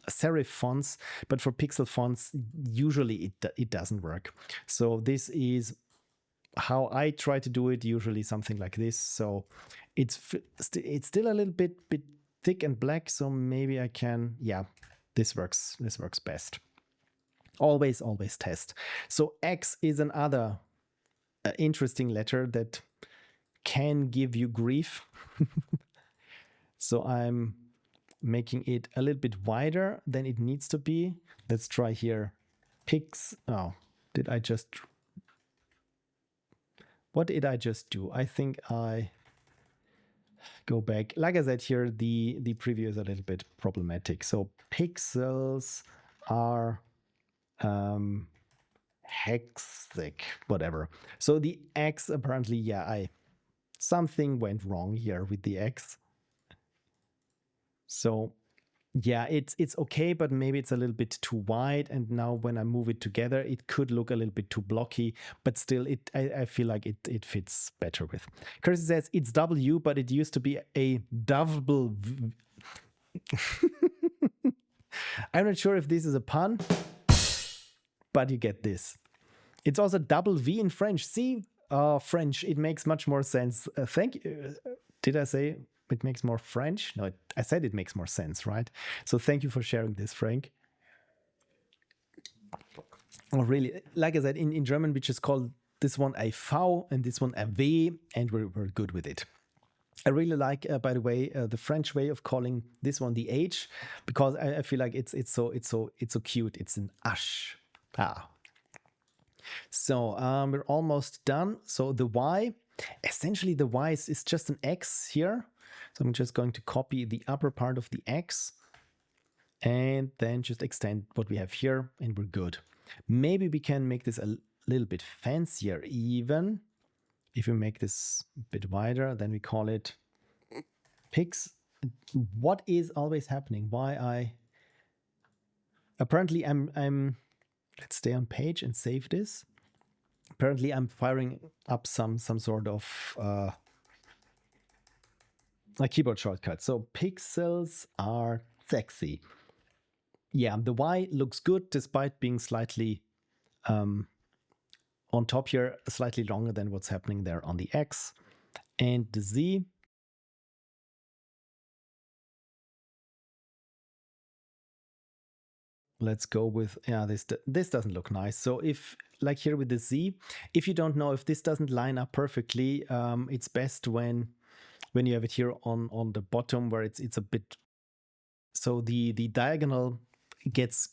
serif fonts, but for pixel fonts, usually it doesn't work. So this is how I try to do it, usually something like this. So it's still a little bit thick and black, so maybe I can, yeah, this works best. Always test. So X is another interesting letter that can give you grief. So I'm making it a little bit wider than it needs to be. Let's try here. Oh, what did I just do? I think I go back. Like I said here, the preview is a little bit problematic. So pixels are hexic, whatever. So the X apparently, yeah, something went wrong here with the X. So yeah, it's okay, but maybe it's a little bit too wide. And now when I move it together, it could look a little bit too blocky, but still I feel like it fits better with. Kirsty says it's W, but it used to be a double V. I'm not sure if this is a pun, but you get this. It's also double V in French. See, French, it makes much more sense. Thank you. Did I say it makes more French? No, I said it makes more sense, right? So thank you for sharing this, Frank. Oh, really? Like I said, in German, we just call this one a V and this one a V, and we're good with it. I really like, by the way, the French way of calling this one the H, because I feel like it's so cute. It's an H. So we're almost done. So the Y, essentially the Y is just an X here. So I'm just going to copy the upper part of the X and then just extend what we have here and we're good. Maybe we can make this a little bit fancier even. If we make this a bit wider, then we call it Pix. What is always happening? Apparently I'm let's stay on page and save this. Apparently I'm firing up some sort of a keyboard shortcut. So pixels are sexy. Yeah, the Y looks good despite being slightly on top here, slightly longer than what's happening there on the X. And the Z, let's go with, yeah, this doesn't look nice. So if, like here with the Z, if you don't know if this doesn't line up perfectly, it's best when you have it here on the bottom where it's a bit, so the diagonal gets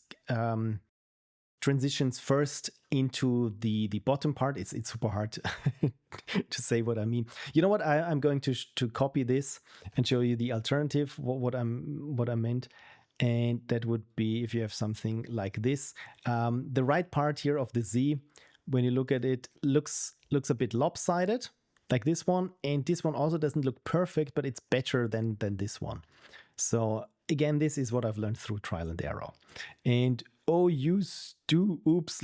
transitions first into the bottom part. It's super hard to say what I mean. You know what? I'm going to copy this and show you the alternative. What I meant, and that would be if you have something like this. The right part here of the Z, when you look at it, looks a bit lopsided, like this one, and this one also doesn't look perfect, but it's better than this one. So again, this is what I've learned through trial and error. And oh, you oops.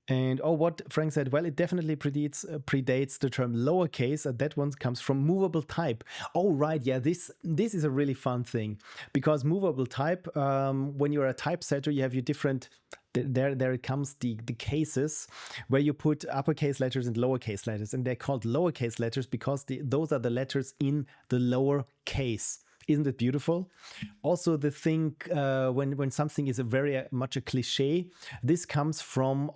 And oh, what Frank said, well, it definitely predates the term lowercase. That one comes from movable type. Oh, right. Yeah, this is a really fun thing, because movable type, when you're a typesetter, you have your different, there it comes, the cases where you put uppercase letters and lowercase letters. And they're called lowercase letters because those are the letters in the lower case. Isn't it beautiful? Also, the thing when something is very much a cliche, this comes from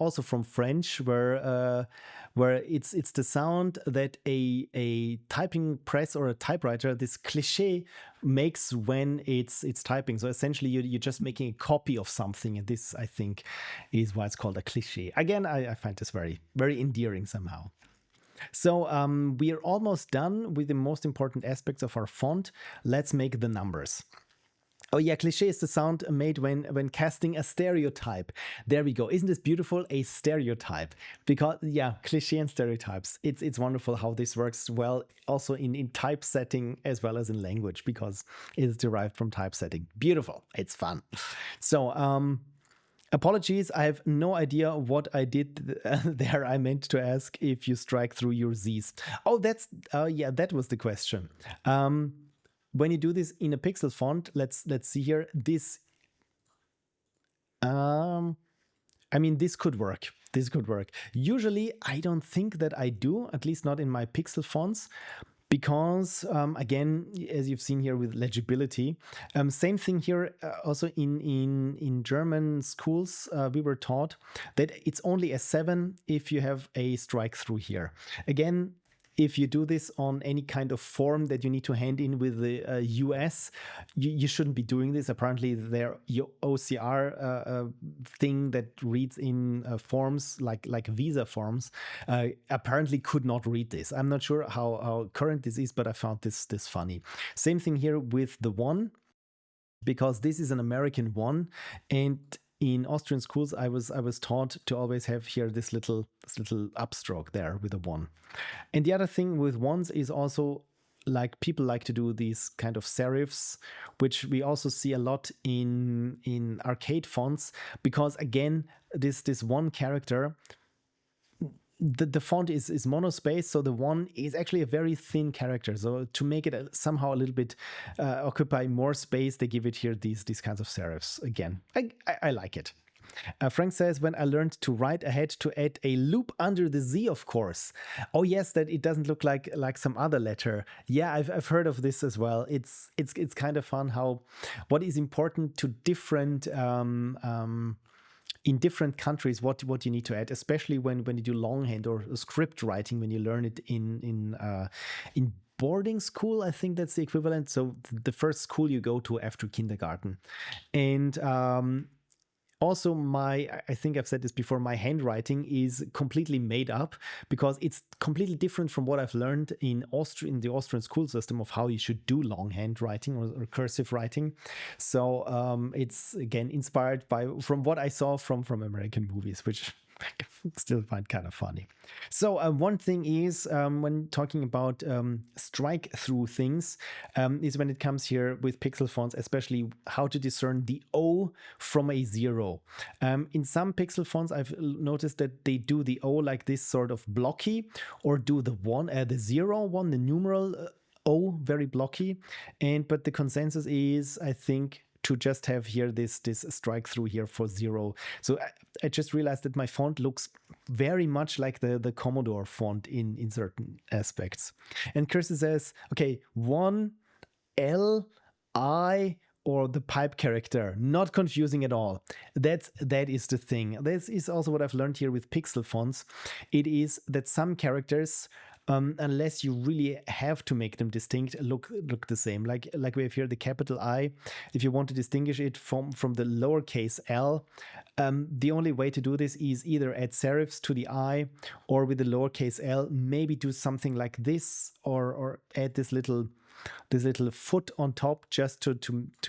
French, where it's the sound that a typing press or a typewriter, this cliche, makes when it's typing. So essentially, you're just making a copy of something, and this, I think, is why it's called a cliche. Again, I find this very, very endearing somehow. So we are almost done with the most important aspects of our font. Let's make the numbers. Oh yeah, cliché is the sound made when casting a stereotype. There we go. Isn't this beautiful? A stereotype. Because yeah, cliché and stereotypes. It's wonderful how this works well also in typesetting as well as in language, because it's derived from typesetting. Beautiful. It's fun. So apologies, I have no idea what I did there. I meant to ask if you strike through your Z's. Oh, yeah, that was the question. When you do this in a pixel font, let's see here. This, I mean, this could work. This could work. Usually, I don't think that I do, at least not in my pixel fonts. Because again, as you've seen here with legibility, same thing here. Also in German schools, we were taught that it's only a 7 if you have a strike through here. Again, if you do this on any kind of form that you need to hand in with the US, you shouldn't be doing this. Apparently, their OCR thing that reads in forms like visa forms apparently could not read this. I'm not sure how current this is, but I found this funny. Same thing here with the 1, because this is an American 1, and in Austrian schools, I was taught to always have here this little upstroke there with a 1. And the other thing with 1s is also, like, people like to do these kind of serifs, which we also see a lot in arcade fonts, because again, this 1 character, the font is monospaced, so the 1 is actually a very thin character. So to make it somehow a little bit occupy more space, they give it here these kinds of serifs. Again, I like it. Frank says, when I learned to write, I had to add a loop under the Z, of course. Oh yes, that it doesn't look like some other letter. Yeah, I've heard of this as well. It's kind of fun how what is important to different in different countries, what you need to add, especially when you do longhand or script writing, when you learn it in boarding school. I think that's the equivalent. So the first school you go to after kindergarten. And also, I think I've said this before, my handwriting is completely made up, because it's completely different from what I've learned in the Austrian school system of how you should do longhand writing or cursive writing. So it's again inspired from what I saw from American movies, which I still find kind of funny. So one thing is, when talking about strike through things, is when it comes here with pixel fonts, especially how to discern the O from a 0. In some pixel fonts, I've noticed that they do the O like this, sort of blocky, or do the 0 1, the numeral O, very blocky. But the consensus is, I think, to just have here this strike through here for 0. So I just realized that my font looks very much like the Commodore font in certain aspects. And Kirsten says, okay, 1 L I or the pipe character. Not confusing at all. That is the thing. This is also what I've learned here with pixel fonts. It is that some characters, unless you really have to make them distinct, look the same. Like we have here the capital I. If you want to distinguish it from the lowercase l, the only way to do this is either add serifs to the I, or with the lowercase l, maybe do something like this, or add this little foot on top just to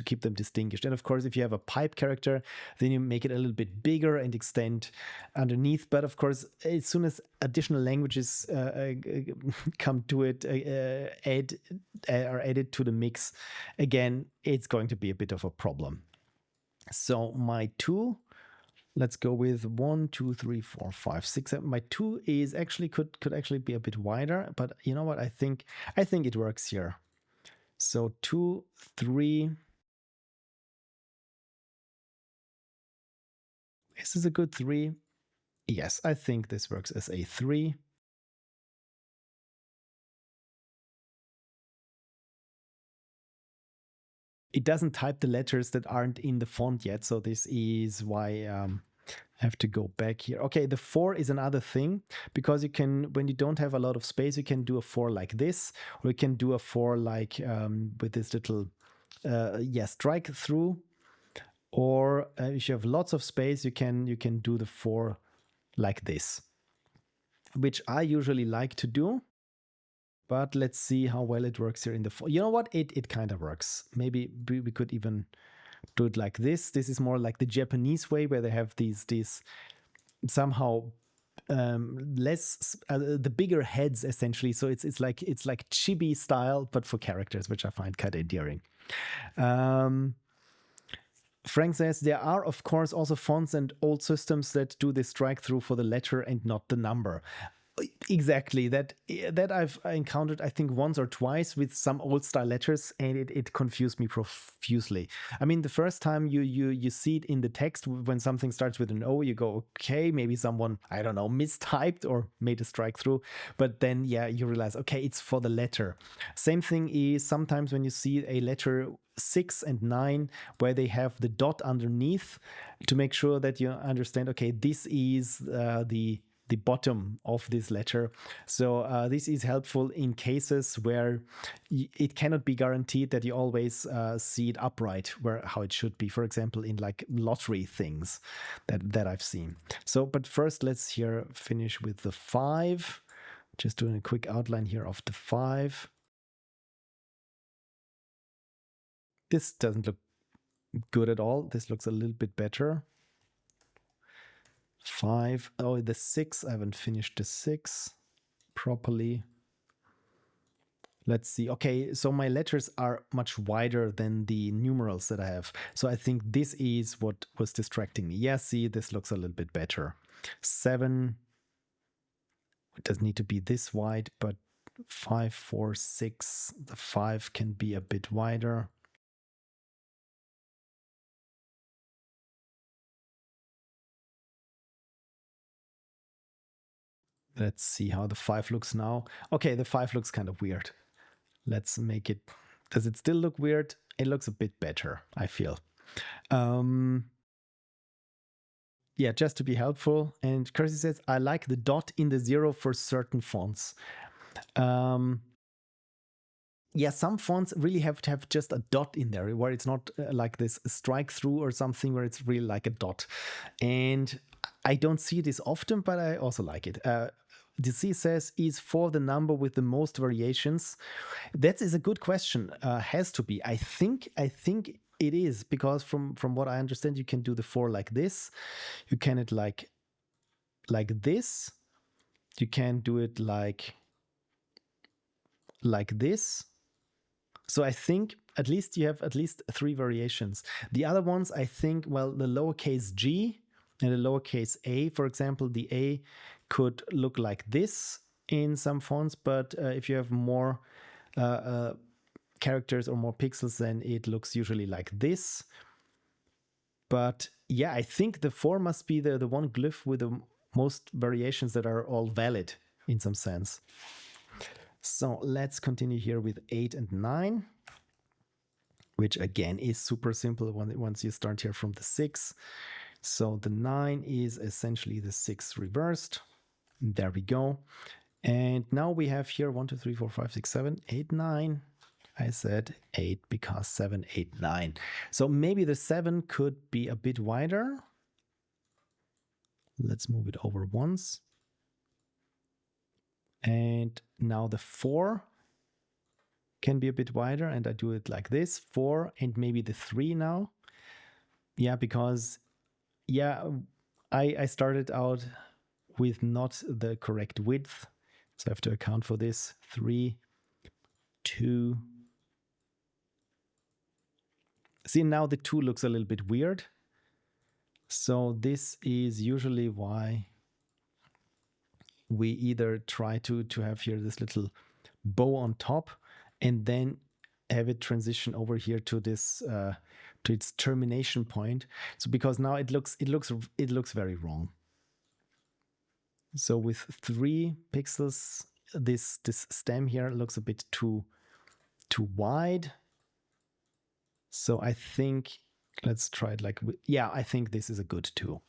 keep them distinguished. And of course, if you have a pipe character, then you make it a little bit bigger and extend underneath. But of course, as soon as additional languages come to it, are added to the mix, again, it's going to be a bit of a problem. So my 2, let's go with 1, 2, 3, 4, 5, 6, 7. My 2 is actually could actually be a bit wider, but you know what? I think it works here. So 2, 3. Is this a good 3? Yes, I think this works as a 3. It doesn't type the letters that aren't in the font yet, so this is why I have to go back here. Okay, the 4 is another thing, because you can, when you don't have a lot of space, you can do a 4 like this, or you can do a 4 like with this little strike through, or if you have lots of space, you can do the 4 like this, which I usually like to do. But let's see how well it works here in the 4. You know what? It kind of works. Maybe we could even do it like this. This is more like the Japanese way, where they have these somehow less the bigger heads, essentially. So it's like chibi style, but for characters, which I find kind of endearing. Frank says, there are, of course, also fonts and old systems that do the strike through for the letter and not the number. Exactly, that I've encountered, I think, once or twice with some old style letters, and it confused me profusely. I mean, the first time you see it in the text, when something starts with an O, you go, okay, maybe someone, I don't know, mistyped or made a strike through. But then, yeah, you realize, okay, it's for the letter. Same thing is sometimes when you see a letter 6 and 9, where they have the dot underneath, to make sure that you understand, okay, this is the bottom of this letter. So this is helpful in cases where it cannot be guaranteed that you always see it upright, how it should be. For example, in like lottery things that I've seen. So, but first let's here finish with the 5. Just doing a quick outline here of the 5. This doesn't look good at all. This looks a little bit better. 5. Oh, the 6. I haven't finished the 6 properly. Let's see. Okay, so my letters are much wider than the numerals that I have. So I think this is what was distracting me. Yeah, see, this looks a little bit better. 7. It doesn't need to be this wide, but 5, 4, 6. The 5 can be a bit wider. Let's see how the 5 looks now. Okay, the 5 looks kind of weird. Let's make it... Does it still look weird? It looks a bit better, I feel. Yeah, just to be helpful. And Kersey says, I like the dot in the 0 for certain fonts. Yeah, some fonts really have to have just a dot in there, where it's not like this strike through or something, where it's really like a dot. And I don't see this often, but I also like it. DC says, is 4 the number with the most variations? That is a good question. Has to be. I think it is, because from what I understand, you can do the 4 like this. You can it like this. You can do it like this. So I think at least you have at least 3 variations. The other ones, I think, well, the lowercase g and the lowercase a, for example, the a could look like this in some fonts, but if you have more characters or more pixels, then it looks usually like this. But yeah, I think the 4 must be the one glyph with the most variations that are all valid in some sense. So let's continue here with 8 and 9. which again is super simple once you start here from the 6. So the 9 is essentially the 6 reversed. There we go. And now we have here 1, 2, 3, 4, 5, 6, 7, 8, 9. I said 8 because 7, 8, 9. So maybe the 7 could be a bit wider. Let's move it over once. And now the 4 can be a bit wider, and I do it like this, 4 and maybe the 3 now. Yeah, because I started out with not the correct width. So I have to account for this. 3, 2. See, now the 2 looks a little bit weird. So this is usually why we either try to have here this little bow on top and then have it transition over here to this to its termination point. So because now it looks very wrong. So with 3 pixels, this stem here looks a bit too wide. So I think let's try it like, yeah, I think this is a good 2.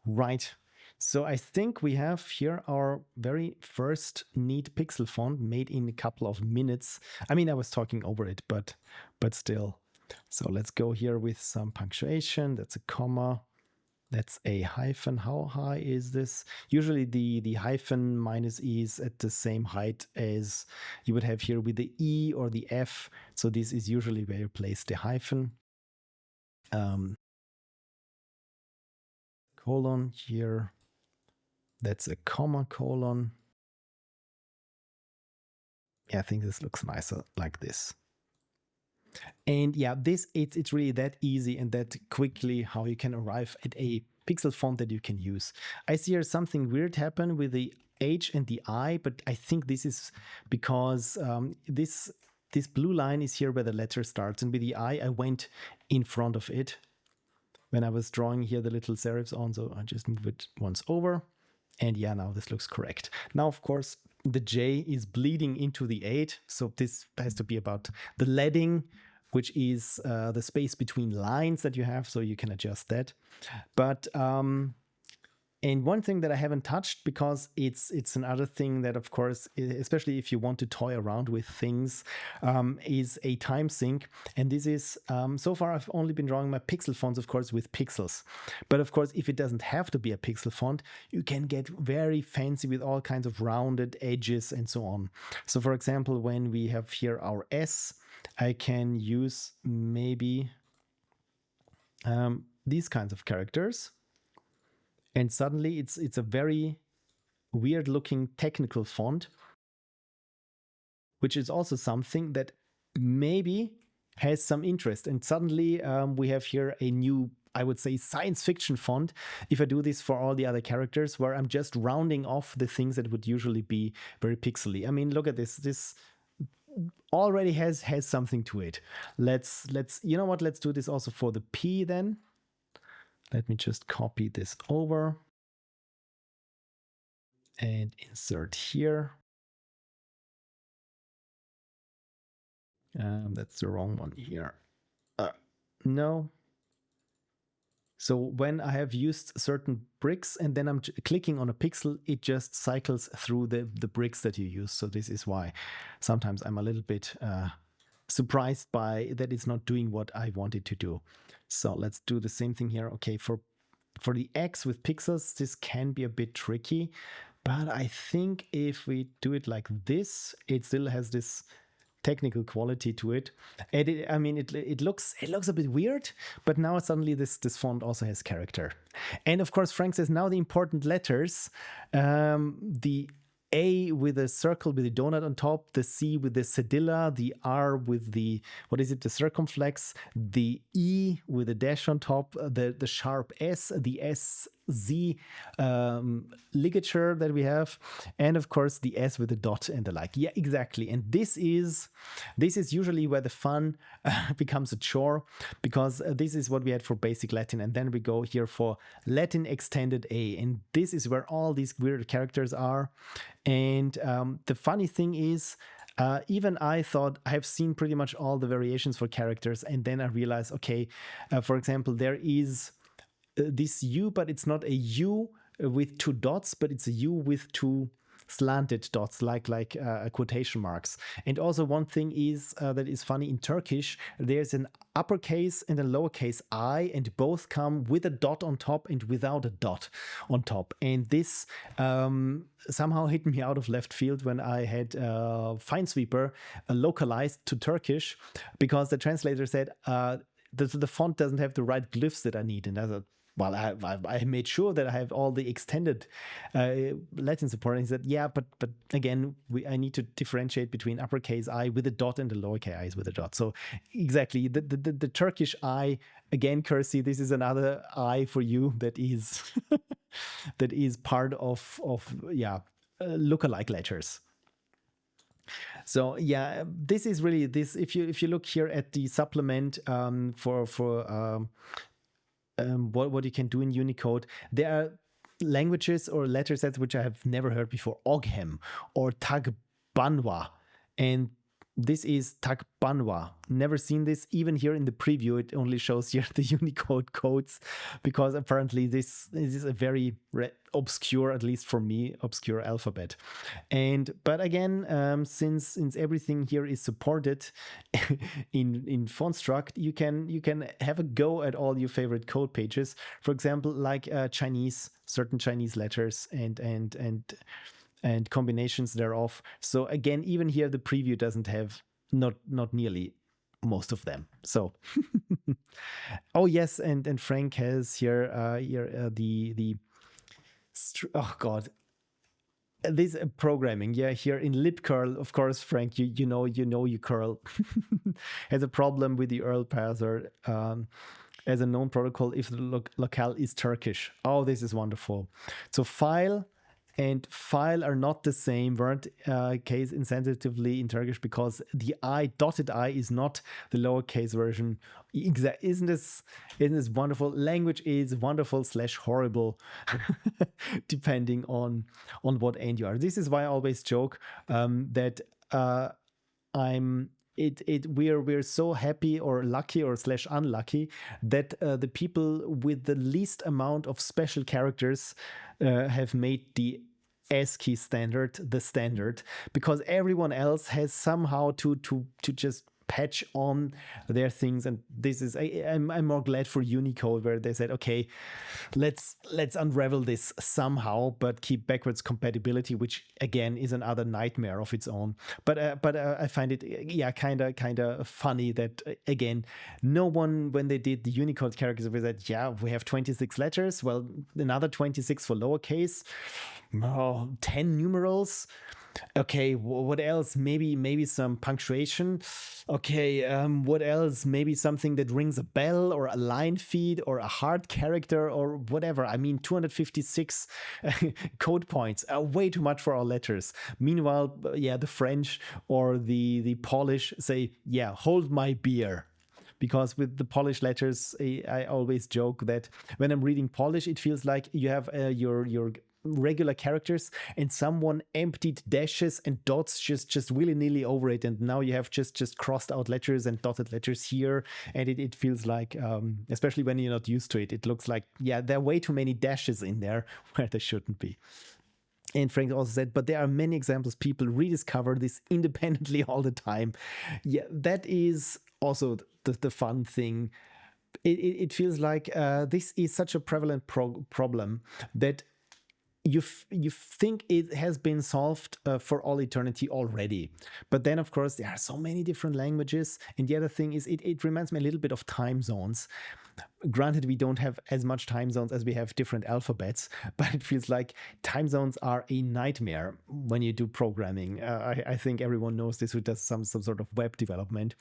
Right. So I think we have here our very first neat pixel font made in a couple of minutes. I mean, I was talking over it, but still. So let's go here with some punctuation. That's a comma. That's a hyphen. How high is this? Usually the hyphen minus E is at the same height as you would have here with the E or the F. So this is usually where you place the hyphen. Colon here. That's a comma colon. Yeah, I think this looks nicer like this. And yeah, it's really that easy and that quickly how you can arrive at a pixel font that you can use. I see here something weird happen with the H and the I, but I think this is because this blue line is here where the letter starts, and with the I went in front of it when I was drawing here the little serifs on, so I just move it once over. And yeah, now this looks correct. Now, of course, the J is bleeding into the 8. So this has to be about the leading, which is the space between lines that you have. So you can adjust that. But and one thing that I haven't touched, because it's another thing that, of course, especially if you want to toy around with things, is a time sync. And this is, so far I've only been drawing my pixel fonts, of course, with pixels. But of course, if it doesn't have to be a pixel font, you can get very fancy with all kinds of rounded edges and so on. So for example, when we have here our S, I can use maybe these kinds of characters. And suddenly it's a very weird looking technical font, which is also something that maybe has some interest. And suddenly we have here a new, I would say, science fiction font. If I do this for all the other characters, where I'm just rounding off the things that would usually be very pixely. I mean, look at this. This already has something to it. Let's you know what? Let's do this also for the P then. Let me just copy this over and insert here. That's the wrong one here. No. So when I have used certain bricks and then I'm clicking on a pixel, it just cycles through the bricks that you use. So this is why sometimes I'm a little bit surprised by that it's not doing what I wanted to do. So let's do the same thing here. Okay, for the X with pixels, this can be a bit tricky, but I think if we do it like this, it still has this technical quality to it. And it looks a bit weird, but now suddenly this font also has character. And of course, Frank says now the important letters, the A with a circle with a donut on top, the C with the cedilla, the R with the, the circumflex, the E with a dash on top, the sharp S, the SZ ligature that we have, and of course the S with the dot and the like. Yeah, exactly. And this is usually where the fun becomes a chore, because this is what we had for basic Latin, and then we go here for Latin extended A, and this is where all these weird characters are. And the funny thing is, Even I thought I have seen pretty much all the variations for characters, and then I realized, okay, for example, there is this U, but it's not a U with two dots, but it's a U with two slanted dots, like quotation marks. And also one thing is that is funny in Turkish, there's an uppercase and a lowercase I, and both come with a dot on top and without a dot on top. And this somehow hit me out of left field when I had Finesweeper localized to Turkish, because the translator said the font doesn't have the right glyphs that I need. And I thought, well, I made sure that I have all the extended Latin support. And he said, yeah, but again, I need to differentiate between uppercase I with a dot and the lowercase I with a dot. So exactly, the Turkish I, again, Kersey, this is another I for you that is that is part of lookalike letters. So yeah, this is really this. If you look here at the supplement for what you can do in Unicode, there are languages or letter sets which I have never heard before. Oghem or Tagbanwa, and this is Tagbanwa. Never seen this. Even here in the preview, it only shows here the Unicode codes, because apparently this is a very obscure, at least for me, obscure alphabet. But again, since everything here is supported in FontStruct, you can have a go at all your favorite code pages. For example, like certain Chinese letters and combinations thereof. So again, even here the preview doesn't have not nearly most of them. So oh yes, and Frank has here oh god, this programming, yeah, here in libcurl, of course, Frank, you know you curl has a problem with the URL parser as a known protocol if the locale is Turkish. Oh, this is wonderful. So file and file are not the same, weren't case insensitively in Turkish, because the dotted I is not the lowercase version. Isn't this wonderful? Language is wonderful / horrible, depending on what end you are. This is why I always joke that we're so happy or lucky or / unlucky that the people with the least amount of special characters have made the ASCII standard the standard, because everyone else has somehow to just patch on their things. And this is I'm more glad for Unicode, where they said, okay, let's unravel this somehow, but keep backwards compatibility, which again is another nightmare of its own. But I find it kind of funny that again, no one, when they did the Unicode characters, we said, yeah, we have 26 letters, well, another 26 for lowercase, 10 numerals. Okay, what else? Maybe some punctuation. Okay, what else? Maybe something that rings a bell, or a line feed, or a hard character, or whatever. I mean, 256 code points are way too much for our letters. Meanwhile, yeah, the French or the Polish say, yeah, hold my beer. Because with the Polish letters, I always joke that when I'm reading Polish, it feels like you have your regular characters and someone emptied dashes and dots just willy-nilly over it, and now you have just crossed out letters and dotted letters here, and it feels like especially when you're not used to it, it looks like, yeah, there are way too many dashes in there where there shouldn't be. And Frank also said, but there are many examples people rediscover this independently all the time. Yeah, that is also the fun thing. It feels like this is such a prevalent problem that you think it has been solved for all eternity already. But then, of course, there are so many different languages. And the other thing is, it reminds me a little bit of time zones. Granted, we don't have as much time zones as we have different alphabets, but it feels like time zones are a nightmare when you do programming. I think everyone knows this who does some sort of web development.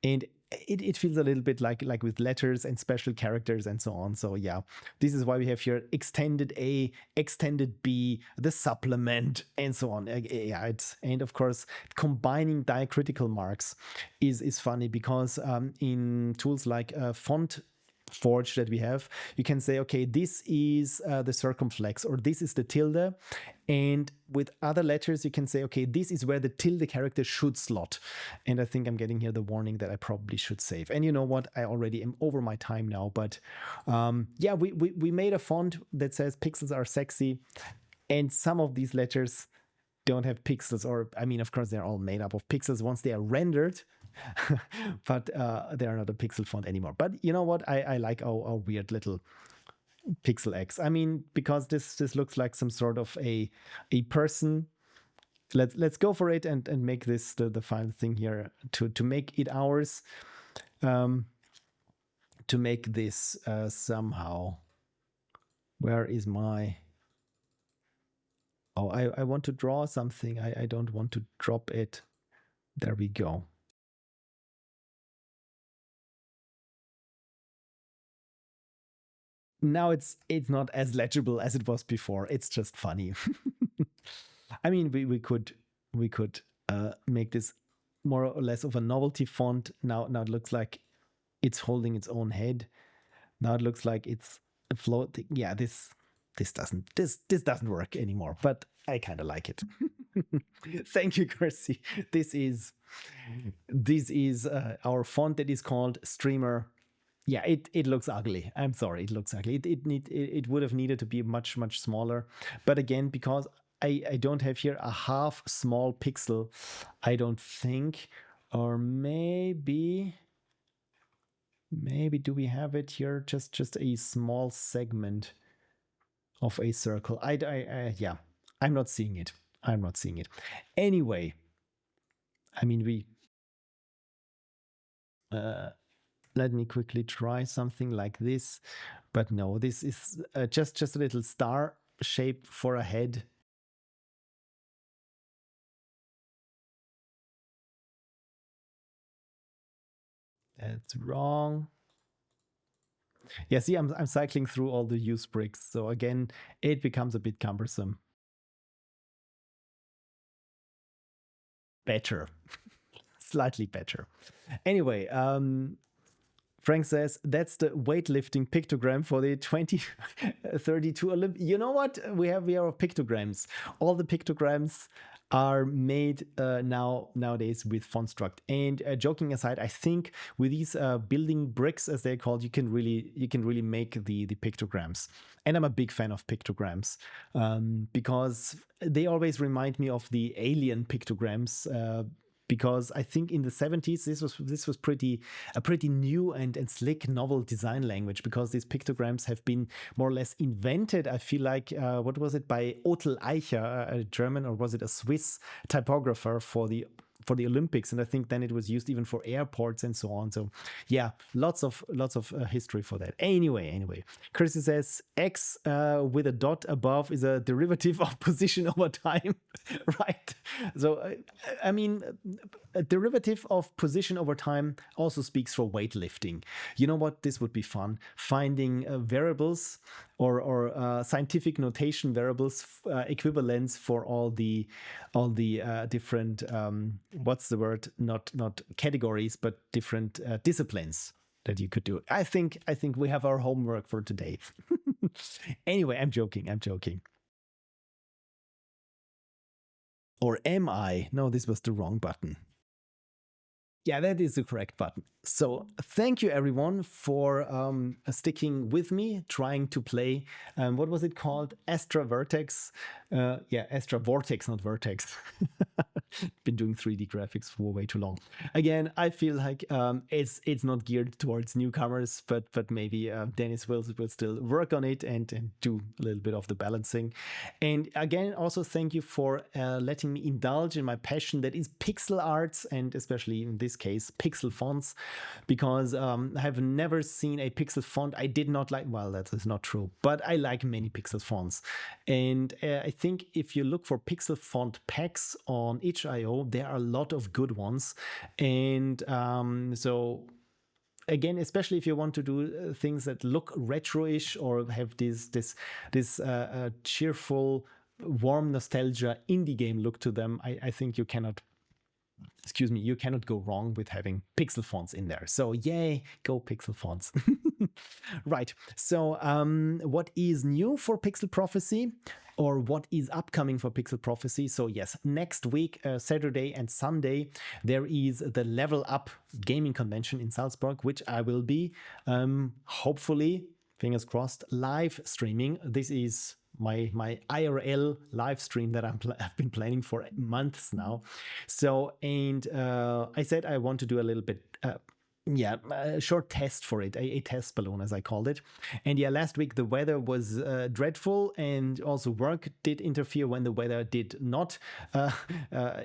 And it feels a little bit like with letters and special characters and so on. So yeah, this is why we have here extended A, extended B, the supplement, and so on. Yeah, and of course, combining diacritical marks is funny, because in tools like forge that we have, you can say, okay, this is the circumflex, or this is the tilde. And with other letters, you can say, okay, this is where the tilde character should slot. And I think I'm getting here the warning that I probably should save. And you know what? I already am over my time now. But yeah, we made a font that says pixels are sexy. And some of these letters don't have pixels, or I mean, of course, they're all made up of pixels once they are rendered, but they are not a pixel font anymore. But you know what? I like our weird little pixel X. I mean, because this looks like some sort of a person. Let's go for it and make this the final thing here to make it ours. To make this somehow. Where is my? Oh, I want to draw something. I don't want to drop it. There we go. Now it's not as legible as it was before. It's just funny. I mean, we could make this more or less of a novelty font. Now it looks like it's holding its own head. Now it looks like it's floating. Yeah, this doesn't work anymore, but I kind of like it. Thank you, Kersey. This is our font that is called Streamer. Yeah, it looks ugly. I'm sorry, it looks ugly. It would have needed to be much smaller. But again, because I don't have here a half small pixel, I don't think, or maybe do we have it here? Just a small segment of a circle. Yeah, I'm not seeing it. I'm not seeing it. Anyway, I mean, let me quickly try something like this. But no, this is just a little star shape for a head. That's wrong. Yeah, see, I'm cycling through all the use bricks. So again, it becomes a bit cumbersome. Better. Slightly better. Anyway, Frank says that's the weightlifting pictogram for the 2032 Olympics. You know what? We have pictograms. All the pictograms are made nowadays with FontStruct. And joking aside, I think with these building bricks, as they're called, you can really make the pictograms. And I'm a big fan of pictograms because they always remind me of the alien pictograms. Because I think in the 70s this was a pretty new and slick novel design language, because these pictograms have been more or less invented. I feel like what was it, by Otel Eicher, a German, or was it a Swiss typographer for the Olympics, and I think then it was used even for airports and so on. So yeah, lots of history for that. Anyway, Chrissy says X with a dot above is a derivative of position over time, right? So I mean, a derivative of position over time also speaks for weightlifting. You know what? This would be fun, finding variables or scientific notation variables equivalents for all the different what's the word? Not categories, but different disciplines that you could do. I think we have our homework for today. Anyway, I'm joking. Or am I? No, this was the wrong button. Yeah, that is the correct button. So thank you everyone for sticking with me, trying to play, what was it called? Astra Vortex. Yeah, Astra Vortex, not Vertex. Been doing 3D graphics for way too long. Again, I feel like it's not geared towards newcomers, but maybe Dennis will still work on it and do a little bit of the balancing. And again, also thank you for letting me indulge in my passion that is pixel arts, and especially in this case, pixel fonts, because I have never seen a pixel font I did not like. Well, that is not true, but I like many pixel fonts. And I think if you look for pixel font packs on itch.io, there are a lot of good ones. And so again, especially if you want to do things that look retro-ish or have this cheerful, warm nostalgia indie game look to them, I think you cannot go wrong with having pixel fonts in there. So yay, go pixel fonts. Right. So, what is new for Pixel Prophecy? Or what is upcoming for Pixel Prophecy? So yes, next week, Saturday and Sunday, there is the Level Up gaming convention in Salzburg, which I will be hopefully, fingers crossed, live streaming. This is my IRL live stream that I've been planning for months now. So, and I said I want to do a little bit. A short test for it, a test balloon, as I called it. And yeah, last week the weather was dreadful, and also work did interfere when the weather did not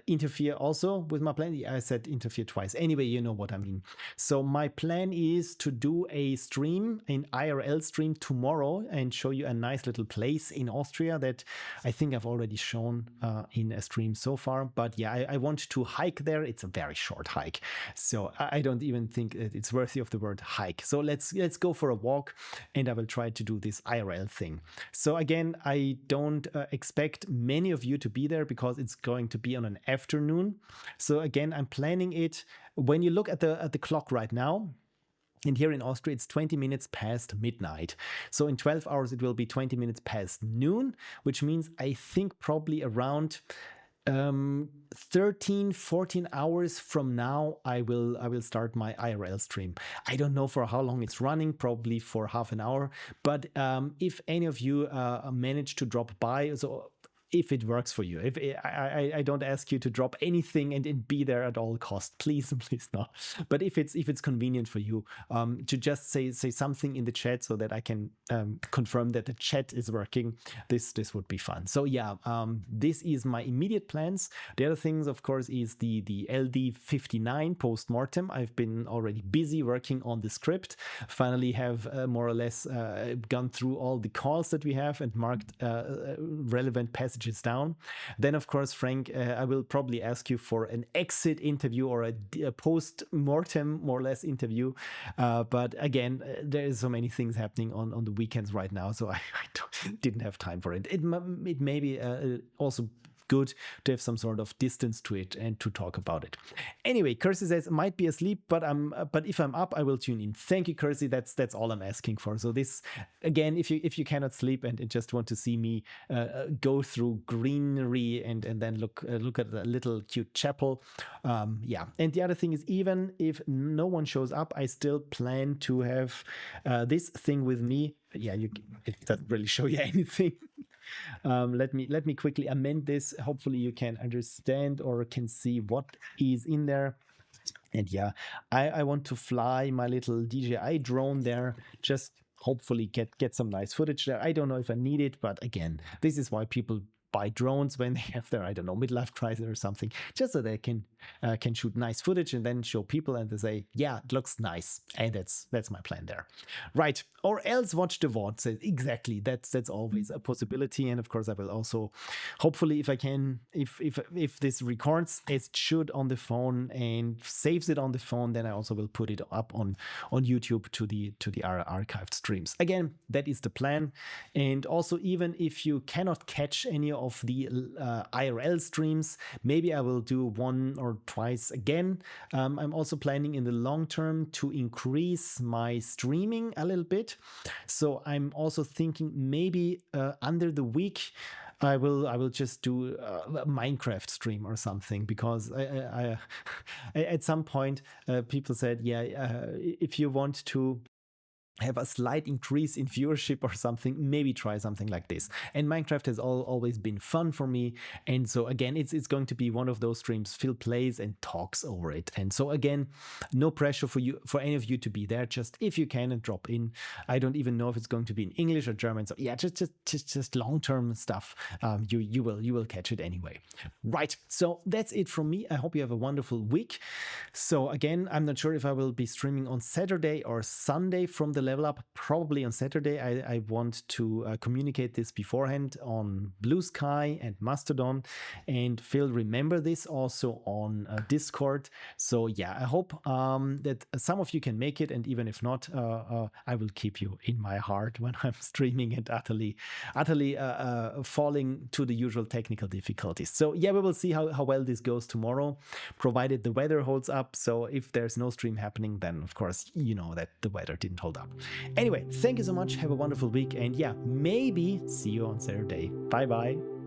interfere also with my plan. I said interfere twice. Anyway, you know what I mean. So my plan is to do a stream, an IRL stream tomorrow, and show you a nice little place in Austria that I think I've already shown in a stream so far. But yeah, I want to hike there. It's a very short hike, so I don't even think it's worthy of the word hike. So let's go for a walk, and I will try to do this IRL thing. So again, I don't expect many of you to be there because it's going to be on an afternoon. So again, I'm planning it. When you look at the clock right now, and here in Austria, it's 20 minutes past midnight. So in 12 hours, it will be 20 minutes past noon, which means I think probably around 13, 14 hours from now, I will start my IRL stream. I don't know for how long it's running, probably for half an hour. But if any of you manage to drop by, so if it works for you, if I don't ask you to drop anything and be there at all cost, please not. But if it's convenient for you, to just say something in the chat so that I can confirm that the chat is working, this would be fun. So yeah, this is my immediate plans. The other things, of course, is the LD59 post-mortem. I've been already busy working on the script. Finally have more or less gone through all the calls that we have and marked relevant passages down. Then, of course, Frank, I will probably ask you for an exit interview or a post-mortem, more or less, interview. But again, there is so many things happening on the weekends right now, so I didn't have time for it. It may be also good to have some sort of distance to it and to talk about it. Anyway, Kersey says might be asleep, but if I'm up, I will tune in. Thank you, Kersey. That's all I'm asking for. So this, again, if you cannot sleep and just want to see me go through greenery and then look at the little cute chapel, yeah. And the other thing is, even if no one shows up, I still plan to have this thing with me. Yeah, it doesn't really show you anything. Let me quickly amend this. Hopefully you can understand or can see what is in there. And yeah, I want to fly my little DJI drone there, just hopefully get some nice footage there. I don't know if I need it, but again, this is why people buy drones when they have their, I don't know, midlife crisis or something, just so they can shoot nice footage and then show people and they say, yeah, it looks nice. And that's my plan there. Right. Or else watch the VOD. So exactly. That's always a possibility. And of course, I will also, hopefully, if I can, if this records as it should on the phone and saves it on the phone, then I also will put it up on YouTube to the archived streams. Again, that is the plan. And also, even if you cannot catch any of the IRL streams, maybe I will do one or twice again. I'm also planning in the long term to increase my streaming a little bit. So I'm also thinking maybe under the week I will just do a Minecraft stream or something, because I at some point people said, yeah, if you want to have a slight increase in viewership or something, maybe try something like this. And Minecraft has always been fun for me. And so again, it's going to be one of those streams Phil plays and talks over it. And so again, no pressure for any of you to be there. Just if you can, and drop in. I don't even know if it's going to be in English or German. So yeah, just long-term stuff. You will catch it anyway. Right. So that's it from me. I hope you have a wonderful week. So again, I'm not sure if I will be streaming on Saturday or Sunday from the Level Up, probably on Saturday. I want to communicate this beforehand on Blue Sky and Mastodon, and Phil, remember this also on Discord. So yeah, I hope that some of you can make it, and even if not, I will keep you in my heart when I'm streaming and utterly falling to the usual technical difficulties. So yeah, we will see how well this goes tomorrow, provided the weather holds up. So if there's no stream happening, then of course you know that the weather didn't hold up. Anyway, thank you so much. Have a wonderful week. And yeah, maybe see you on Saturday. Bye bye.